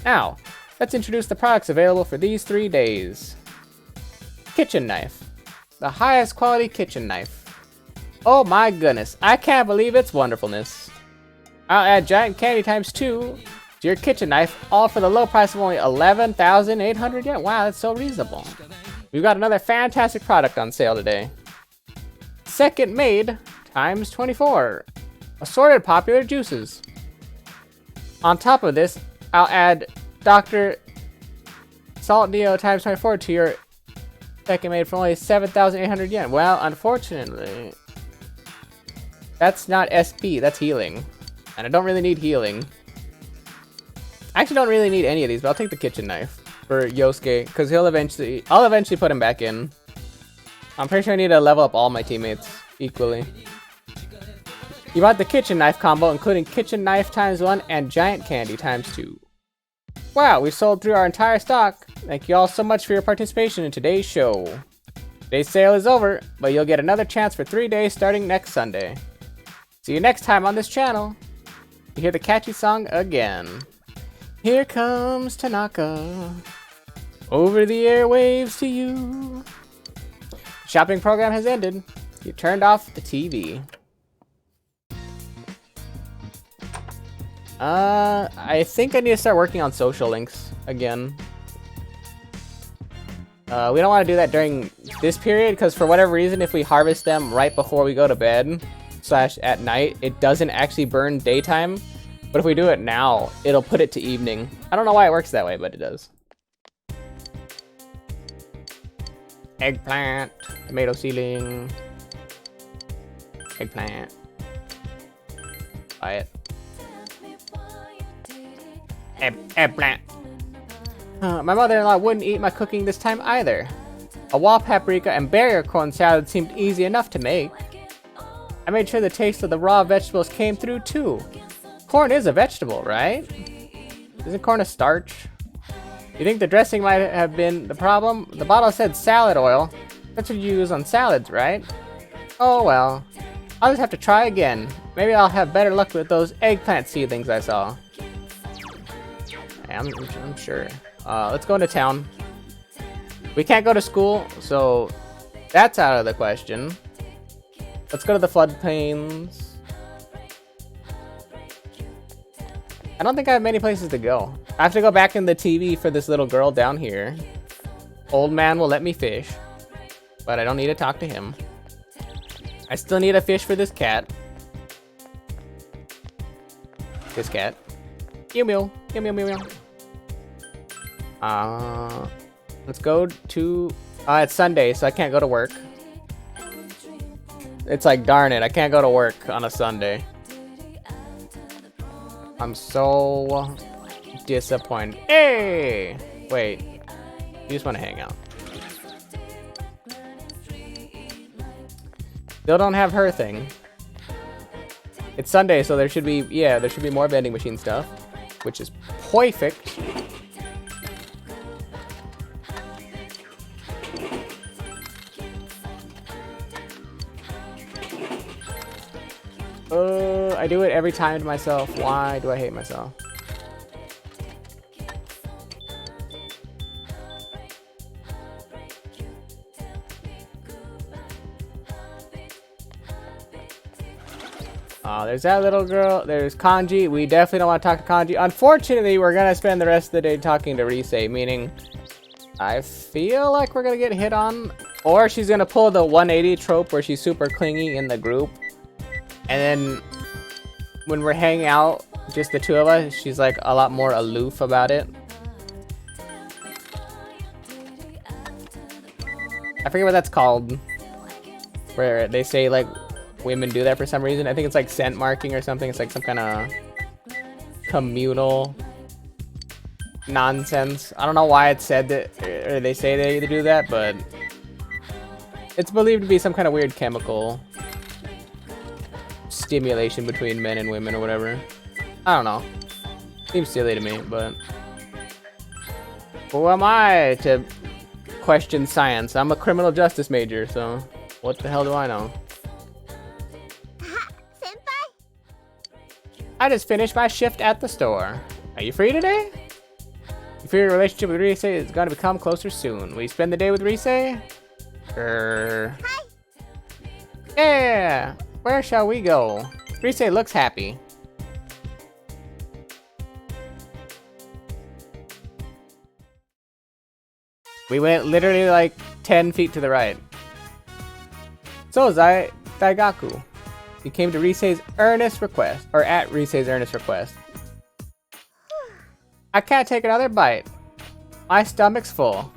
Now, let's introduce the products available for these 3 days. Kitchen knife. The highest quality kitchen knife. Oh my goodness, I can't believe its wonderfulness. I'll add giant candy times 2 to your kitchen knife, all for the low price of only 11,800 yen. Wow, that's so reasonable. We've got another fantastic product on sale today. Second made times 24. Assorted popular juices. On top of this, I'll add Dr. Salt Dio times 24 to your second made for only 7,800 yen. Well, unfortunately, that's not SP, that's healing. And I don't really need healing. I actually don't really need any of these, but I'll take the kitchen knife for Yosuke, because I'll eventually put him back in. I'm pretty sure I need to level up all my teammates equally. You bought the kitchen knife combo, including kitchen knife times 1 and giant candy times 2. Wow, we sold through our entire stock. Thank you all so much for your participation in today's show. Today's sale is over, but you'll get another chance for 3 days starting next Sunday. See you next time on this channel. You hear the catchy song again. Here comes Tanaka. Over the airwaves to you. The shopping program has ended. You turned off the TV. I think I need to start working on social links again. We don't want to do that during this period, because for whatever reason, if we harvest them right before we go to bed, / at night, it doesn't actually burn daytime. But if we do it now, it'll put it to evening. I don't know why it works that way, but it does. Eggplant, tomato ceiling, eggplant. Buy it. Eggplant. My mother-in-law wouldn't eat my cooking this time either. A wall paprika and barrier corn salad seemed easy enough to make. I made sure the taste of the raw vegetables came through too. Corn is a vegetable, right? Isn't corn a starch? You think the dressing might have been the problem? The bottle said salad oil. That's what you use on salads, right? Oh well. I'll just have to try again. Maybe I'll have better luck with those eggplant seedlings I saw. I'm sure. Let's go into town. We can't go to school, so that's out of the question. Let's go to the floodplains. I don't think I have many places to go. I have to go back in the TV for this little girl down here. Old man will let me fish, but I don't need to talk to him. I still need a fish for this cat. This cat. Meow meow. Meow meow meow meow. Let's go to... it's Sunday, so I can't go to work. It's like, darn it, I can't go to work on a Sunday. I'm so disappointed. Hey! Wait. You just want to hang out. Still don't have her thing. It's Sunday, so there should be, there should be more vending machine stuff, which is perfect. I I do it every time to myself. Why do I hate myself? There's that little girl. There's Kanji. We definitely don't want to talk to Kanji. Unfortunately, we're going to spend the rest of the day talking to Rise, meaning I feel like we're going to get hit on. Or she's going to pull the 180 trope where she's super clingy in the group. And then when we're hanging out, just the two of us, she's like a lot more aloof about it. I forget what that's called. Where they say like women do that for some reason. I think it's like scent marking or something. It's like some kind of communal nonsense. I don't know why it's said that, or they say they do that, but it's believed to be some kind of weird chemical stimulation between men and women or whatever. I don't know. Seems silly to me, but who am I to question science? I'm a criminal justice major, so what the hell do I know? I just finished my shift at the store. Are you free today? You fear your relationship with Rise is going to become closer soon. Will you spend the day with Rise? Hi. Yeah. Where shall we go? Rise looks happy. We went literally like 10 feet to the right. So Daigaku. He came to Rise's earnest request, or at Rise's earnest request. I can't take another bite. My stomach's full.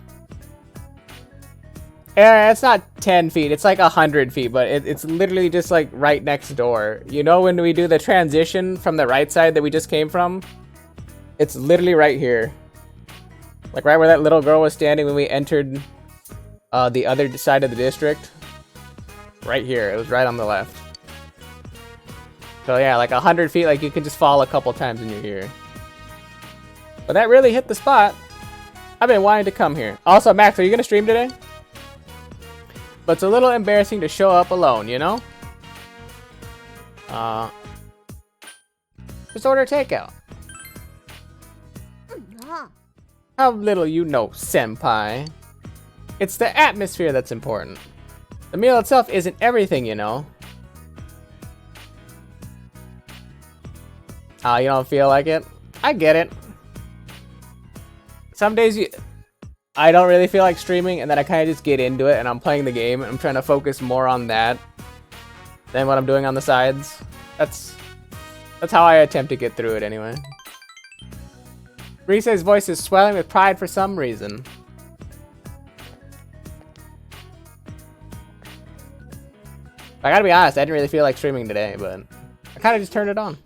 Yeah, it's not 10 feet, it's like 100 feet, but it's literally just like right next door. You know when we do the transition from the right side that we just came from? It's literally right here. Like right where that little girl was standing when we entered the other side of the district. Right here, it was right on the left. So yeah, like 100 feet, like you can just fall a couple times and you're here. But that really hit the spot. I've been wanting to come here. Also, Max, are you gonna stream today? But it's a little embarrassing to show up alone, you know? Just order takeout. How little you know, senpai. It's the atmosphere that's important. The meal itself isn't everything, you know. You don't feel like it? I get it. Some days I don't really feel like streaming, and then I kind of just get into it and I'm playing the game and I'm trying to focus more on that than what I'm doing on the sides. That's how I attempt to get through it anyway. Rise's voice is swelling with pride for some reason. I gotta be honest, I didn't really feel like streaming today, but I kind of just turned it on.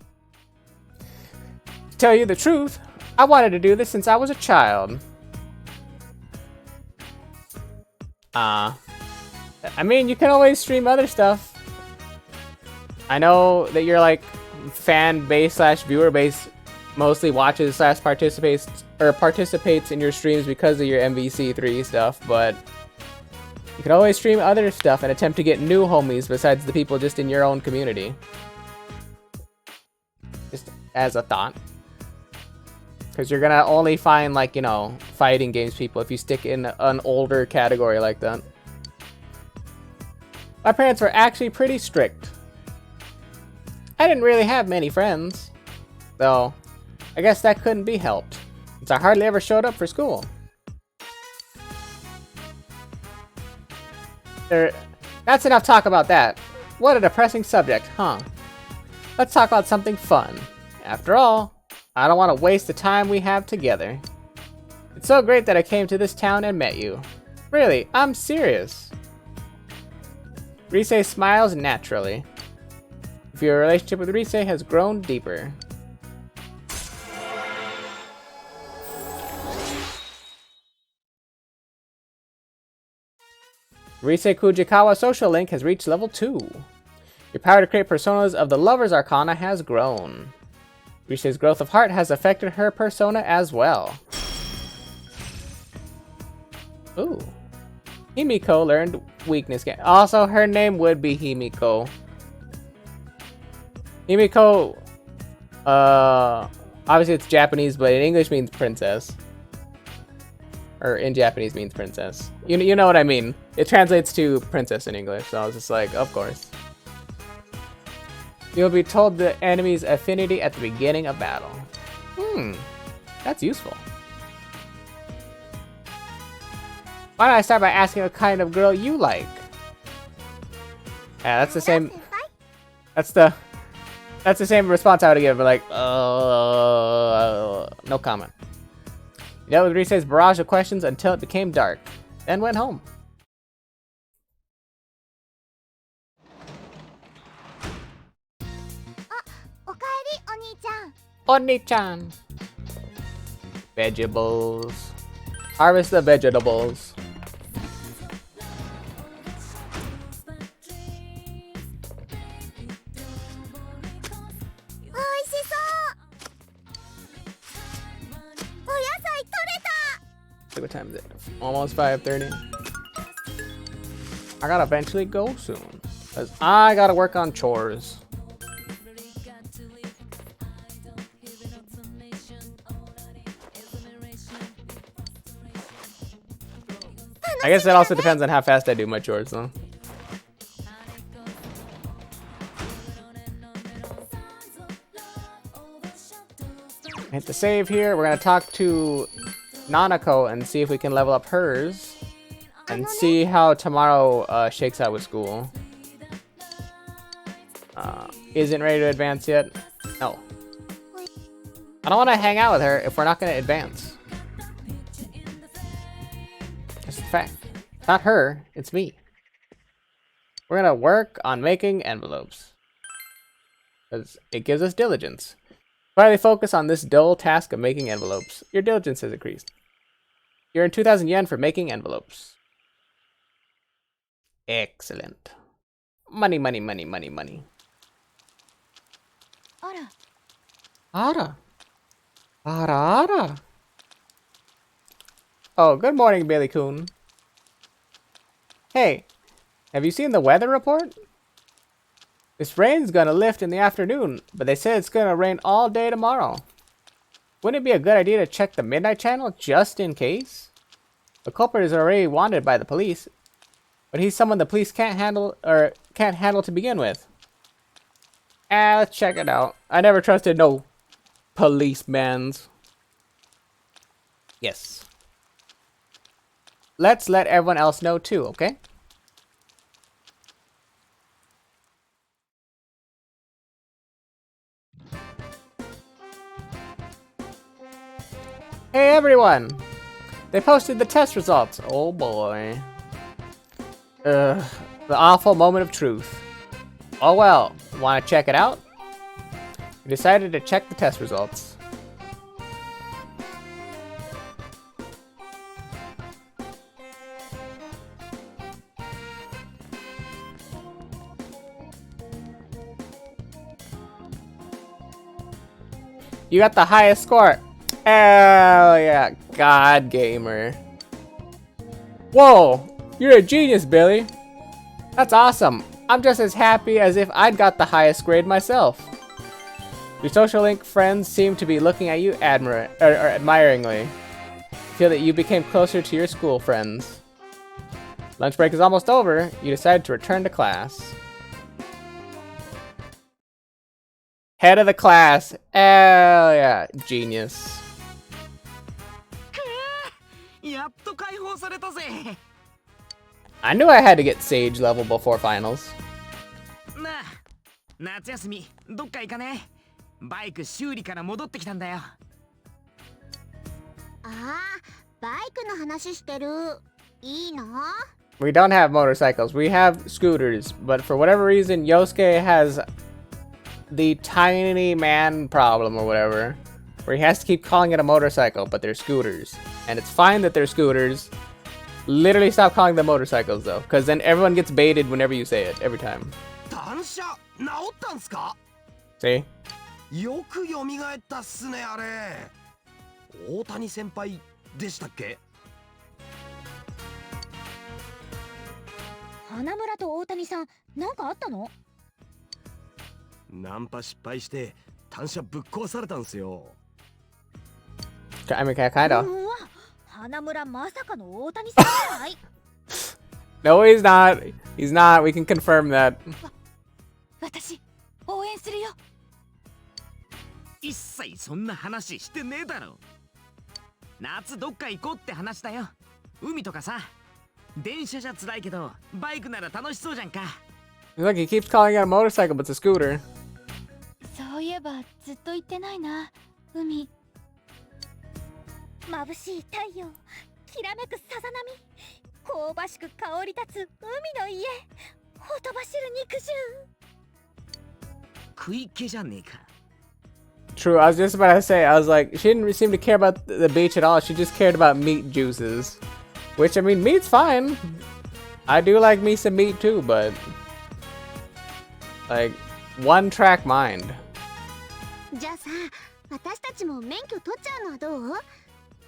To tell you the truth, I wanted to do this since I was a child. I mean, you can always stream other stuff. I know that you're like fan base / viewer base mostly watches / participates in your streams because of your MVC3 stuff, but you can always stream other stuff and attempt to get new homies besides the people just in your own community. Just as a thought. Because you're gonna only find, like, you know, fighting games people if you stick in an older category like that. My parents were actually pretty strict. I didn't really have many friends, though I guess that couldn't be helped, since I hardly ever showed up for school. That's enough talk about that. What a depressing subject, huh? Let's talk about something fun. After all, I don't want to waste the time we have together. It's so great that I came to this town and met you. Really, I'm serious. Rise smiles naturally. If your relationship with Rise has grown deeper. Rise Kujikawa social link has reached level 2. Your power to create personas of the Lover's Arcana has grown. Rise's growth of heart has affected her persona as well. Ooh. Himiko learned weakness. Also, her name would be Himiko. Himiko, obviously it's Japanese, but in English means princess. Or in Japanese means princess. You know what I mean. It translates to princess in English, so I was just like, of course. You'll be told the enemy's affinity at the beginning of battle. That's useful. Why don't I start by asking what kind of girl you like? Yeah, that's the same. That's the same response I would give, but like, no comment. You dealt with Rise's barrage of questions until it became dark, then went home. Oni-chan. Vegetables. Harvest the vegetables. What time is it? Almost 5:30. I gotta eventually go soon, cause I gotta work on chores. I guess it also depends on how fast I do my chores, though. Hit the save here. We're gonna talk to Nanako and see if we can level up hers, and see how tomorrow shakes out with school. Isn't ready to advance yet? No. I don't want to hang out with her if we're not going to advance. That's a fact. It's not her, it's me. We're going to work on making envelopes, because it gives us diligence. Finally focus on this dull task of making envelopes. Your diligence has increased. You earn 2,000 yen for making envelopes. Excellent. Money, money, money, money, money. Ara. Ara. Ara, ara. Oh, good morning, Billy-kun. Hey, have you seen the weather report? This rain's gonna lift in the afternoon, but they said it's gonna rain all day tomorrow. Wouldn't it be a good idea to check the Midnight Channel just in case? The culprit is already wanted by the police, but he's someone the police can't handle to begin with. Let's check it out. I never trusted no policemans. Yes. Let's let everyone else know too, okay? Hey everyone! They posted the test results. Oh boy. The awful moment of truth. Oh well, wanna check it out? We decided to check the test results. You got the highest score. Hell yeah, God Gamer. Whoa, you're a genius, Billy. That's awesome. I'm just as happy as if I'd got the highest grade myself. Your social link friends seem to be looking at you admiringly. Feel that you became closer to your school friends. Lunch break is almost over. You decide to return to class. Head of the class. Hell yeah, genius. I knew I had to get Sage level before finals. We don't have motorcycles, we have scooters, but for whatever reason Yosuke has the tiny man problem or whatever, where he has to keep calling it a motorcycle, but they're scooters. And it's fine that they're scooters. Literally stop calling them motorcycles though, because then everyone gets baited whenever you say it, every time. See? よく蘇ったっすねあれ。大谷先輩でしたっけ？花村と大谷さん、なんかあったの？ナンパ失敗して単車ぶっ壊されたんすよ。 I mean, kind う of. んわ、花村まさかの大谷さんじゃない。 No, he's not. He's not. We can confirm that. 私応援するよ。一切そんな話してねえだろ。夏どっか行こうって話だよ。海とかさ。電車じゃ辛いけどバイクなら楽しそうじゃんか。 Look, he keeps calling it a motorcycle, but it's a scooter. そういえばずっと行ってないな、海。眩しい太陽、きらめくさざ波、香ばしく香り立つ海の家、ほとばしる肉汁。食い気じゃねえか。 True, I was just about to say, I was like, she didn't seem to care about the beach at all. She just cared about meat juices. Which, I mean, meat's fine. I do like me some meat too, but... like, one track mind. じゃあさ、私たちも免許取っちゃうのはどう？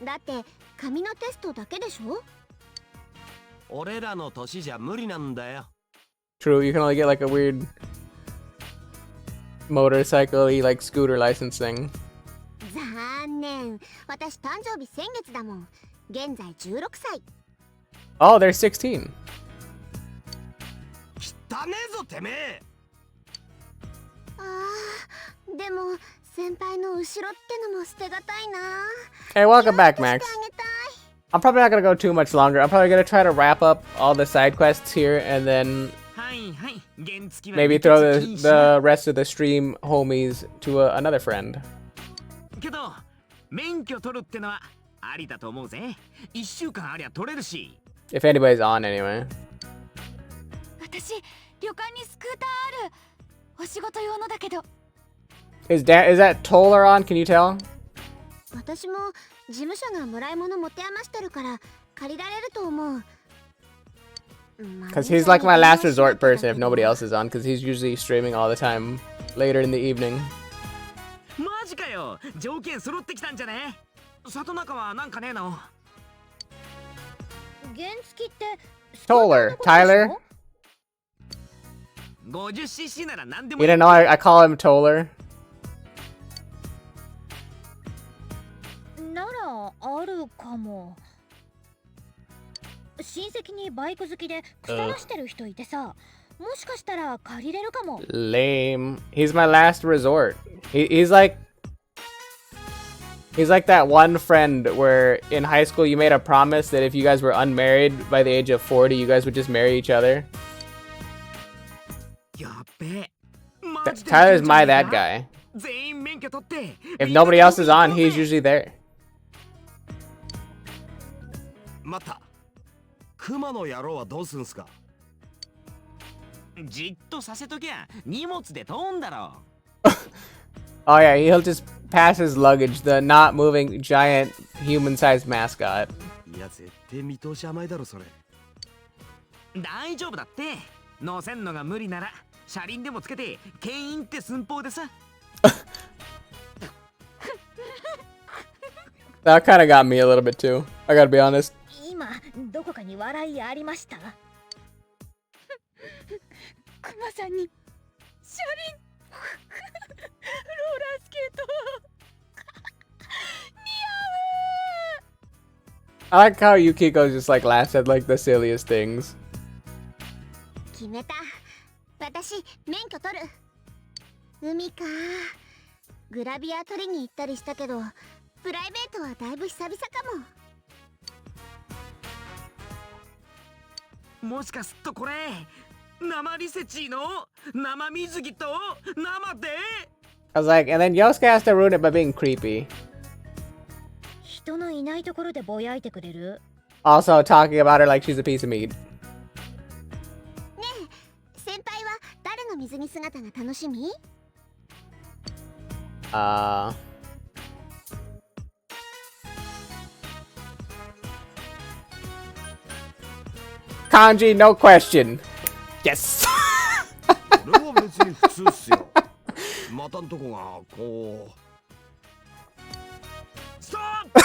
だって紙のテストだけでしょ？俺らの年じゃ無理なんだよ。 True, you can only get like a weird motorcycle-y, like, scooter license thing. 残念。私誕生日先月だもん。現在16歳。Oh, they're 16. 汚ねえぞてめえ。ああ、でも先輩の後ろってのも捨てがたいな。 Hey, welcome back, Max. あげたい。 I'm probably not gonna go too much longer. I'm probably gonna try to wrap up all the side quests here and then はいはい。原付は maybe 二 throw 欠禁 the 止な rest of the stream homies to another friend. けど免許取るってのはありだと思うぜ。1週間ありゃ取れるし。 If anybody's on anyway. 私、旅館にスクーターある。お仕事用のだけど。Is that Toller on? Can you tell? 私も事務所がもらい物持て余してるから借りられると思う。 Because he's like my last resort person if nobody else is on, because he's usually streaming all the time later in the evening. マジかよ。条件揃ってきたんじゃね？里中はなんかねえの？原付って Toller, Tyler. 50cc なら何でも You didn't know I call him Toller? ならあるかも。親戚にバイク好きで腐らしてる人いてさ、もしかしたら借りれるかも。 Lame. He's my last resort. He's like that one friend where in high school you made a promise that if you guys were unmarried by the age of 40, you guys would just marry each other. やっべえ。マジで Tyler's my that guy. 全員免許取って。 If nobody else is on, he's usually there. また熊の野郎はどうすんすか。じっとさせときゃ荷物で飛んだろ。 Oh yeah, he'll just pass his luggage, the not moving giant human-sized mascot. いや絶対見通し甘いだろそれ。大丈夫だって。乗せんのが無理なら車輪でもつけて牽引って寸法でさ。 That kind of got me a little bit too. I gotta be honest. 今どこかに笑いありました？クマさんに車輪ローラースケート似合う。 I like how Yukiko just like laughs at like the silliest things. 決めた。私免許取る。海か。グラビア取りに行ったりしたけど、プライベートはだいぶ久々かも。もしかすっとこれ生リセチーの生水着と生で。 I was like, and then Yosuke has to ruin it by being creepy. 人のいないところでぼやいてくれる。 Also talking about her like she's a piece of meat. ねえ、先輩は誰の水着姿が楽しみ？ Kanji, no question. Yes. それは別に普通っすよ。またんとこがこう。ストップ。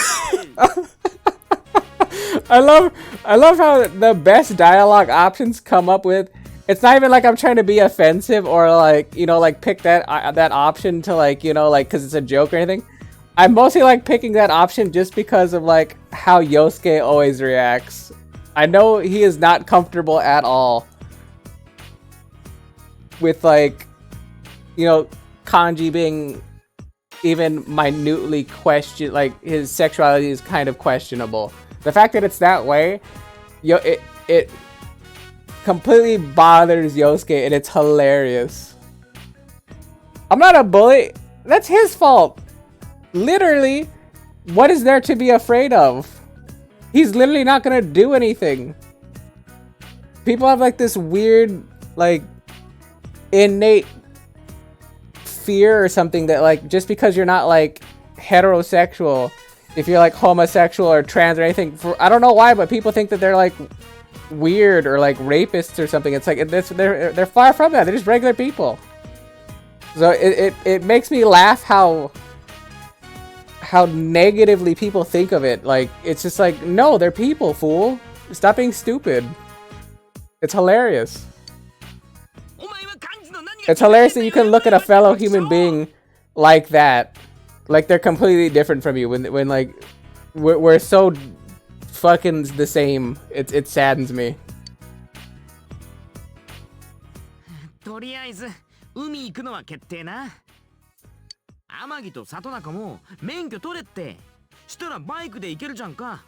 I love how the best dialogue options come up with It's not even like I'm trying to be offensive or like, you know, like pick that option to like, you know, like because it's a joke or anything. I'm mostly like picking that option just because of like how Yosuke always reacts. I know he is not comfortable at all with like, you know, Kanji being even minutely questioned, like his sexuality is kind of questionable. The fact that it's that way, it completely bothers Yosuke and it's hilarious. I'm not a bully. That's his fault. Literally, what is there to be afraid of? He's literally not gonna do anything. People have like this weird, like, innate fear or something that like just because you're not like heterosexual, if you're like homosexual or trans or anything, I don't know why, but people think that they're like weird or like rapists or something. It's like they're far from that. They're just regular people. So it makes me laugh how negatively people think of it. Like it's just like, no, they're people, fool. Stop being stupid. It's hilarious. It's hilarious that you can look at a fellow human being like that, like they're completely different from you when like we're so fucking the same. It saddens me. とりあえず海行くのは決定な。天城と里中も免許取れって。したらバイクで行けるじゃんか。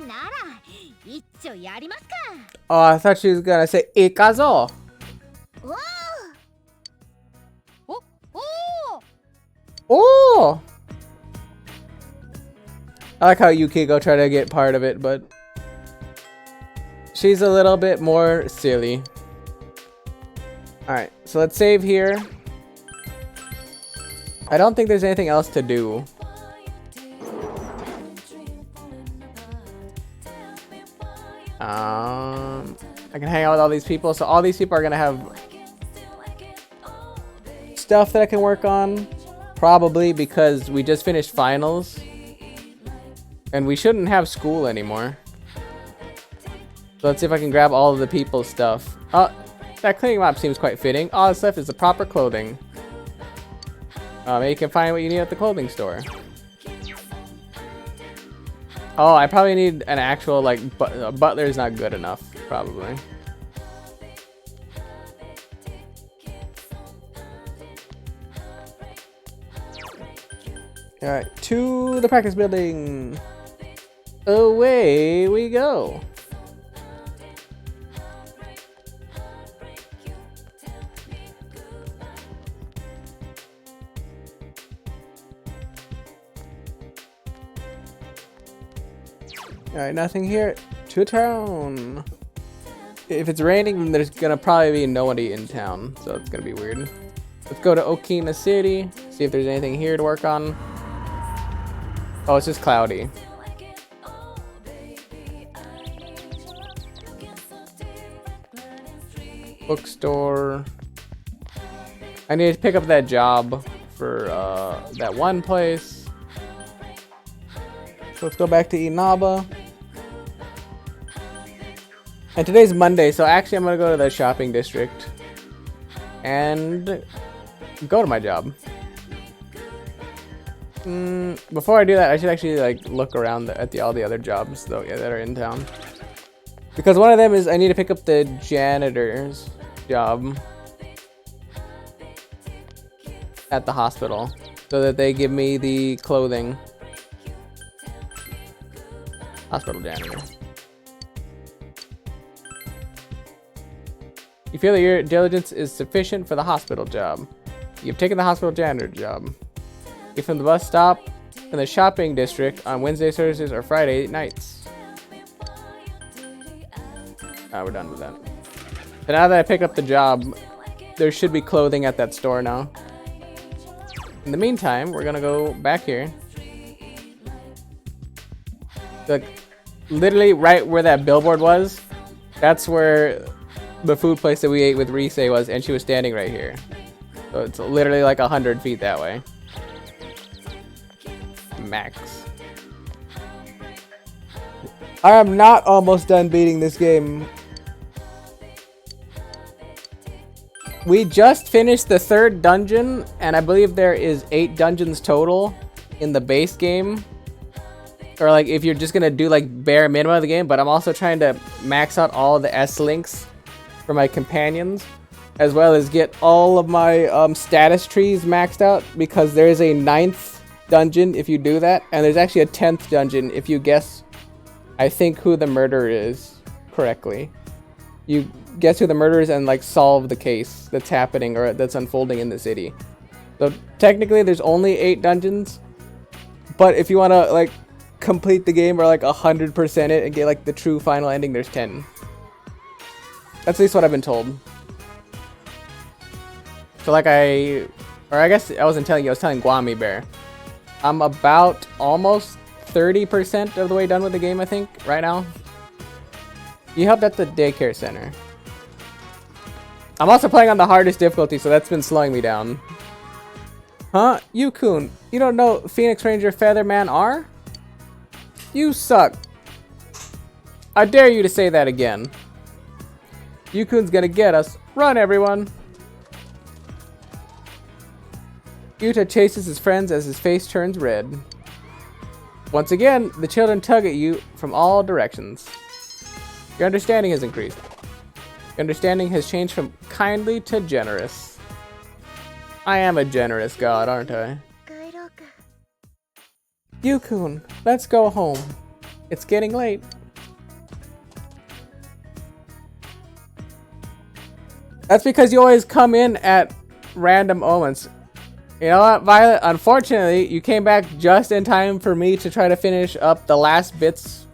なら一丁やりますか。 Oh, I thought she was gonna say Ikazo. おお Oh! I like how Yukiko tried to get part of it, but she's a little bit more silly. Alright, so let's save here. I don't think there's anything else to do. I can hang out with all these people, so all these people are gonna have stuff that I can work on. Probably because we just finished finals. And we shouldn't have school anymore. So let's see if I can grab all of the people's stuff. Oh, that cleaning map seems quite fitting. All this stuff is the proper clothing. Maybe you can find what you need at the clothing store. Oh, I probably need an actual, like, butler's not good enough, probably. Alright, to the practice building. Away we go. Alright, nothing here. To town. If it's raining, then there's gonna probably be nobody in town, so it's gonna be weird. Let's go to Okina City, see if there's anything here to work on. Oh, it's just cloudy. Bookstore. I need to pick up that job for that one place. So let's go back to Inaba. And today's Monday, so actually I'm gonna go to the shopping district and go to my job. Before I do that, I should actually like look around at all the other jobs though, yeah, that are in town. Because one of them is I need to pick up the janitor's job at the hospital so that they give me the clothing. Hospital janitor. You feel that your diligence is sufficient for the hospital job. You've taken the hospital janitor job. You're from the bus stop in the shopping district on Wednesday, Thursdays, or Friday nights. We're done with that. So now that I pick up the job, there should be clothing at that store now. In the meantime, we're gonna go back here. Like, literally right where that billboard was, that's where the food place that we ate with Rise was, and she was standing right here. So it's literally like 100 feet that way. Max. I am not almost done beating this game. We just finished the 3rd dungeon, and I believe there is 8 dungeons total in the base game. Or like if you're just gonna do like bare minimum of the game, but I'm also trying to max out all the S-links for my companions, as well as get all of my status trees maxed out, because there is a 9th dungeon if you do that, and there's actually a 10th dungeon if you guess, I think, who the murderer is correctly. You guess who the murderer is and like solve the case that's happening or that's unfolding in the city. So technically there's only 8 dungeons, but if you want to like complete the game or like 100% it and get like the true final ending, there's 10. That's at least what I've been told. So like I guess I wasn't telling you, I was telling Guami Bear. I'm about almost 30% of the way done with the game, I think, right now. You helped at the daycare center. I'm also playing on the hardest difficulty, so that's been slowing me down. Huh? Yukun, you don't know Phoenix Ranger Featherman R? You suck. I dare you to say that again. Yukun's gonna get us. Run, everyone! Yuta chases his friends as his face turns red. Once again, the children tug at you from all directions. Your understanding has increased. Your understanding has changed from kindly to generous. I am a generous god, aren't I? Yukun, let's go home. It's getting late. That's because you always come in at random moments. You know what, Violet? Unfortunately, you came back just in time for me to try to finish up the last bits,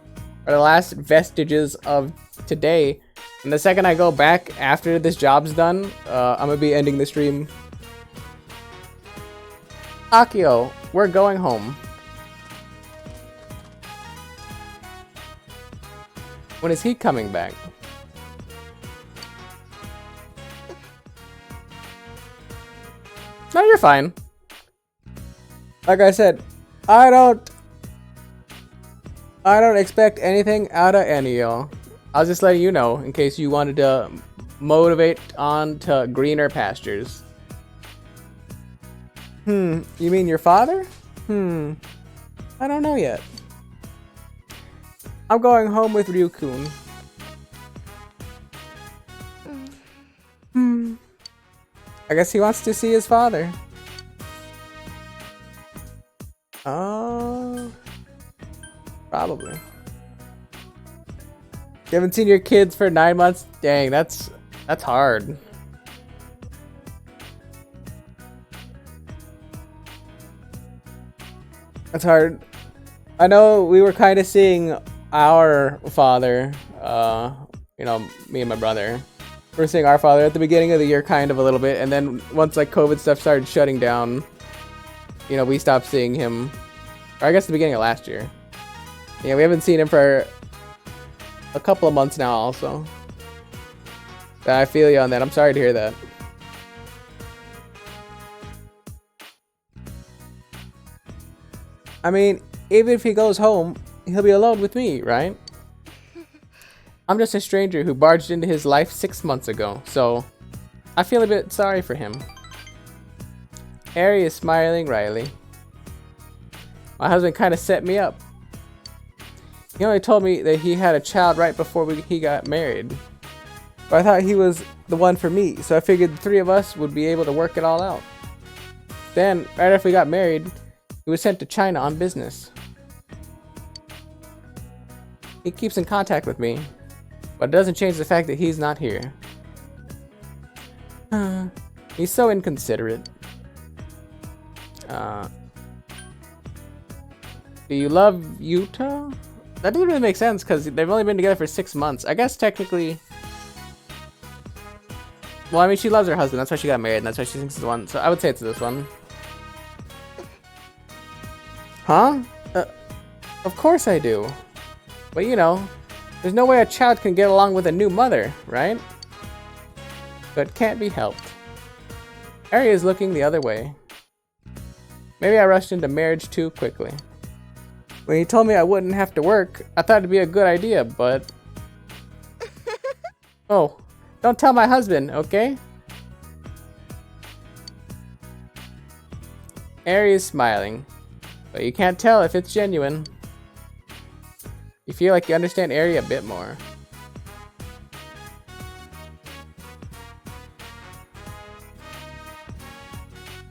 or the last vestiges of today. And the second I go back after this job's done, I'm gonna be ending the stream. Akio, we're going home. When is he coming back? No, you're fine. Like I said, I don't expect anything out of any of y'all. I was just letting you know in case you wanted to motivate on to greener pastures. You mean your father? I don't know yet. I'm going home with Ryukun. I guess he wants to see his father. Probably. You haven't seen your kids for 9 months? Dang, that's hard. That's hard. I know we were kind of seeing our father, you know, me and my brother. We're seeing our father at the beginning of the year kind of a little bit, and then once like COVID stuff started shutting down, you know, we stopped seeing him. Or I guess the beginning of last year. Yeah, we haven't seen him for a couple of months now also. I feel you on that. I'm sorry to hear that. I mean, even if he goes home, he'll be alone with me, right? I'm just a stranger who barged into his life 6 months ago, so I feel a bit sorry for him. Harry is smiling wryly. My husband kind of set me up. He only told me that he had a child right before he got married. But I thought he was the one for me, so I figured the 3 of us would be able to work it all out. Then, right after we got married, he was sent to China on business. He keeps in contact with me, but it doesn't change the fact that he's not here. He's so inconsiderate. Do you love Yuta? That doesn't really make sense because they've only been together for 6 months. I guess technically... Well, I mean, she loves her husband. That's why she got married, and that's why she thinks it's the one. So I would say it's this one. Huh? Of course I do. But you know, there's no way a child can get along with a new mother, right? But it can't be helped. Harry is looking the other way. Maybe I rushed into marriage too quickly. When he told me I wouldn't have to work, I thought it'd be a good idea, but... Oh, don't tell my husband, okay? Eri is smiling, but you can't tell if it's genuine. You feel like you understand Eri a bit more.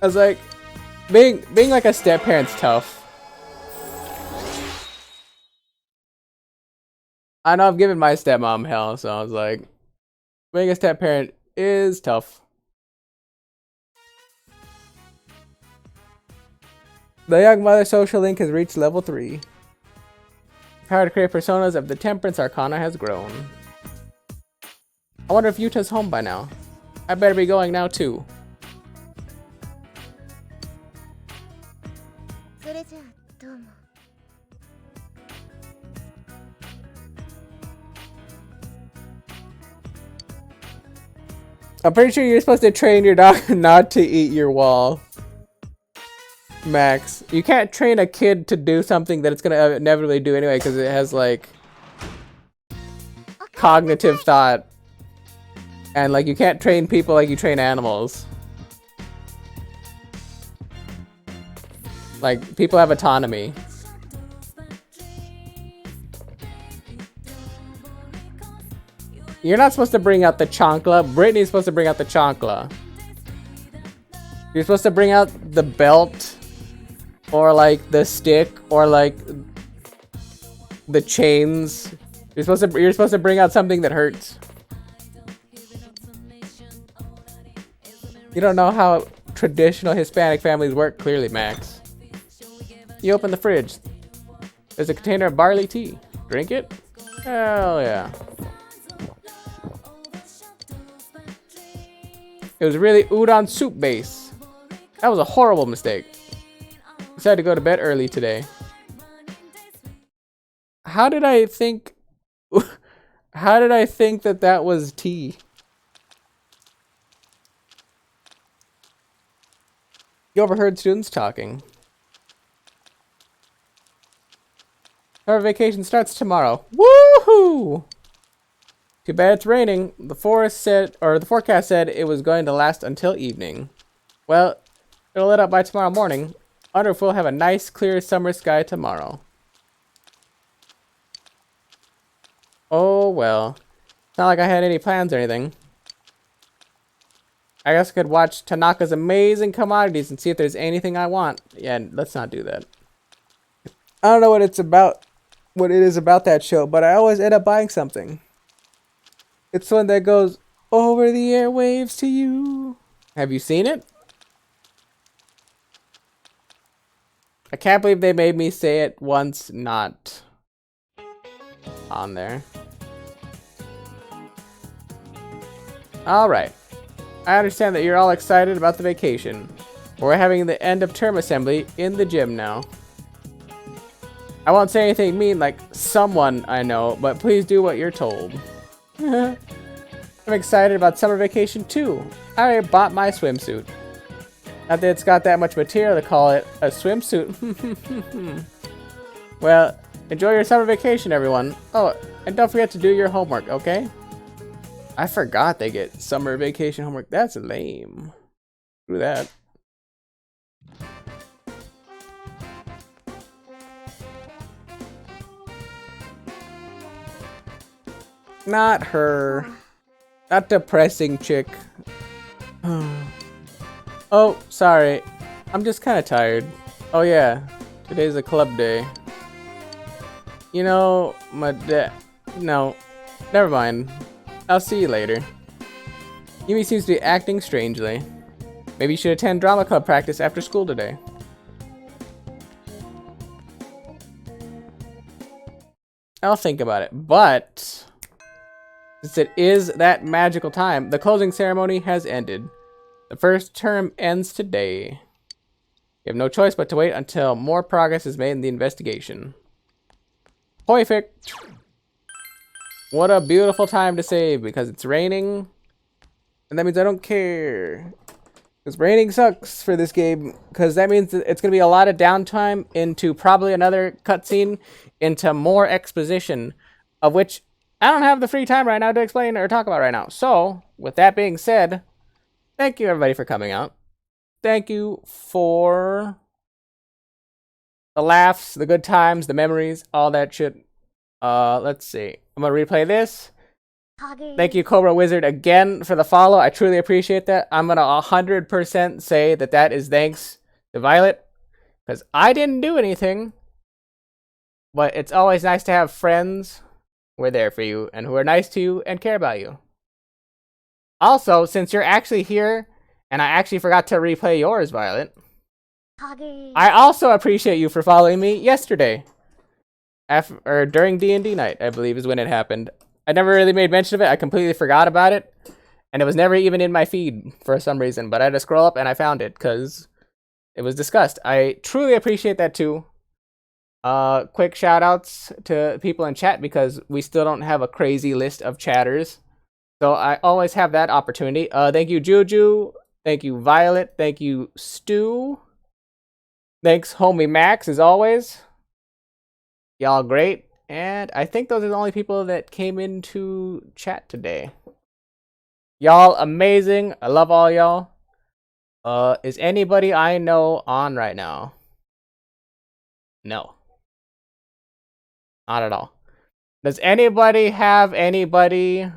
I was like, being like a step parent's tough. I know I've given my stepmom hell, so I was like, being a step parent is tough. The young mother social link has reached level 3. Power to create personas of the Temperance Arcana has grown. I wonder if Yuta's home by now. I better be going now too. それじゃあどうも。 I'm pretty sure you're supposed to train your dog not to eat your wall. Max, you can't train a kid to do something that it's gonna inevitably do anyway because it has like cognitive thought. And like you can't train people like you train animals. Like people have autonomy. You're not supposed to bring out the chancla. Brittany's supposed to bring out the chancla. You're supposed to bring out the belt, or like the stick, or like the chains. You're supposed to bring out something that hurts. You don't know how traditional Hispanic families work, clearly, Max. You open the fridge. There's a container of barley tea. Drink it? Hell yeah. It was really udon soup base. That was a horrible mistake. Decided to go to bed early today. How did I think... How did I think that that was tea? You overheard students talking. Our vacation starts tomorrow. Woohoo! Too bad it's raining. The forecast said it was going to last until evening. Well, it'll let up by tomorrow morning. I wonder if we'll have a nice, clear summer sky tomorrow. Oh well. It's not like I had any plans or anything. I guess I could watch Tanaka's Amazing Commodities and see if there's anything I want. Yeah, let's not do that. I don't know what it's about, what it is about that show, but I always end up buying something. It's one that goes over the airwaves to you. Have you seen it? I can't believe they made me say it once not on there. Alright. I understand that you're all excited about the vacation. We're having the end of term assembly in the gym now. I won't say anything mean like someone I know, but please do what you're told. I'm excited about summer vacation too. I already bought my swimsuit. Not that it's got that much material to call it a swimsuit. Well, enjoy your summer vacation, everyone. Oh, and don't forget to do your homework, okay? I forgot they get summer vacation homework. That's lame. Do that. Not her. That depressing chick. Oh, sorry. I'm just kind of tired. Oh yeah, today's a club day. You know, no, never mind. I'll see you later. Yumi seems to be acting strangely. Maybe you should attend drama club practice after school today. I'll think about it, but since it is that magical time, the closing ceremony has ended. The first term ends today. You have no choice but to wait until more progress is made in the investigation. Perfect. What a beautiful time to save because it's raining. And that means I don't care. Because raining sucks for this game. Because that means it's going to be a lot of downtime into probably another cutscene into more exposition. Of which I don't have the free time right now to explain or talk about right now. So, with that being said, thank you everybody for coming out. Thank you for The laughs, the good times, the memories, all that shit. Let's see. I'm gonna replay this. Thank you, Cobra Wizard, again for the follow. I truly appreciate that. I'm gonna 100% say that that is thanks to Violet, because I didn't do anything. But it's always nice to have friends who are there for you and who are nice to you and care about you. Also, since you're actually here, and I actually forgot to replay yours, Violet, I also appreciate you for following me yesterday. Or during D&D night, I believe is when it happened. I never really made mention of it. I completely forgot about it. And it was never even in my feed for some reason. But I had to scroll up and I found it because it was discussed. I truly appreciate that too. Quick shout outs to people in chat because we still don't have a crazy list of chatters. So I always have that opportunity. Thank you, Juju. Thank you, Violet. Thank you, Stu. Thanks, homie Max, as always. Y'all great. And I think those are the only people that came into chat today. Y'all amazing. I love all y'all. Is anybody I know on right now? No. Not at all. Does anybody have anybody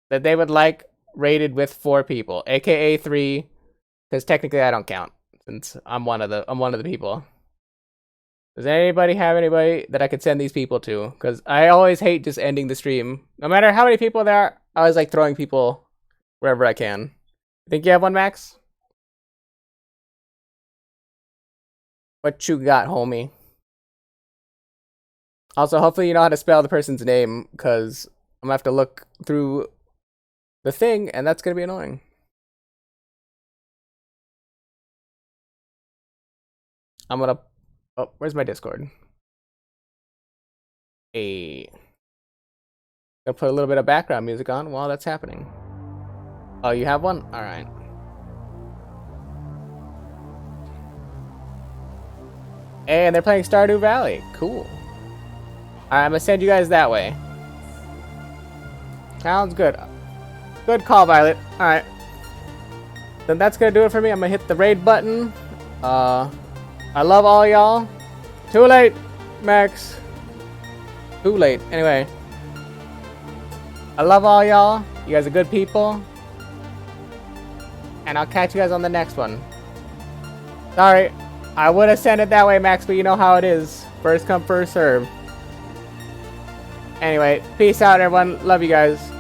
that they would like rated with 4 people, aka 3? Because technically I don't count since I'm one of the people. Does anybody have anybody that I could send these people to? Because I always hate just ending the stream. No matter how many people there are, I always like throwing people wherever I can. Think you have one, Max? What you got, homie? Also, hopefully you know how to spell the person's name, because I'm gonna have to look through the thing, and that's gonna be annoying. I'm gonna... Oh, where's my Discord? Hey. Gonna put a little bit of background music on while that's happening. Oh, you have one? Alright. And they're playing Stardew Valley. Cool. Alright, I'm gonna send you guys that way. Sounds good. Good call, Violet. Alright. Then that's gonna do it for me. I'm gonna hit the raid button. I love all y'all. Too late, Max. Too late. Anyway. I love all y'all. You guys are good people. And I'll catch you guys on the next one. Sorry. I would have sent it that way, Max, but you know how it is. First come, first serve. Anyway, peace out, everyone. Love you guys.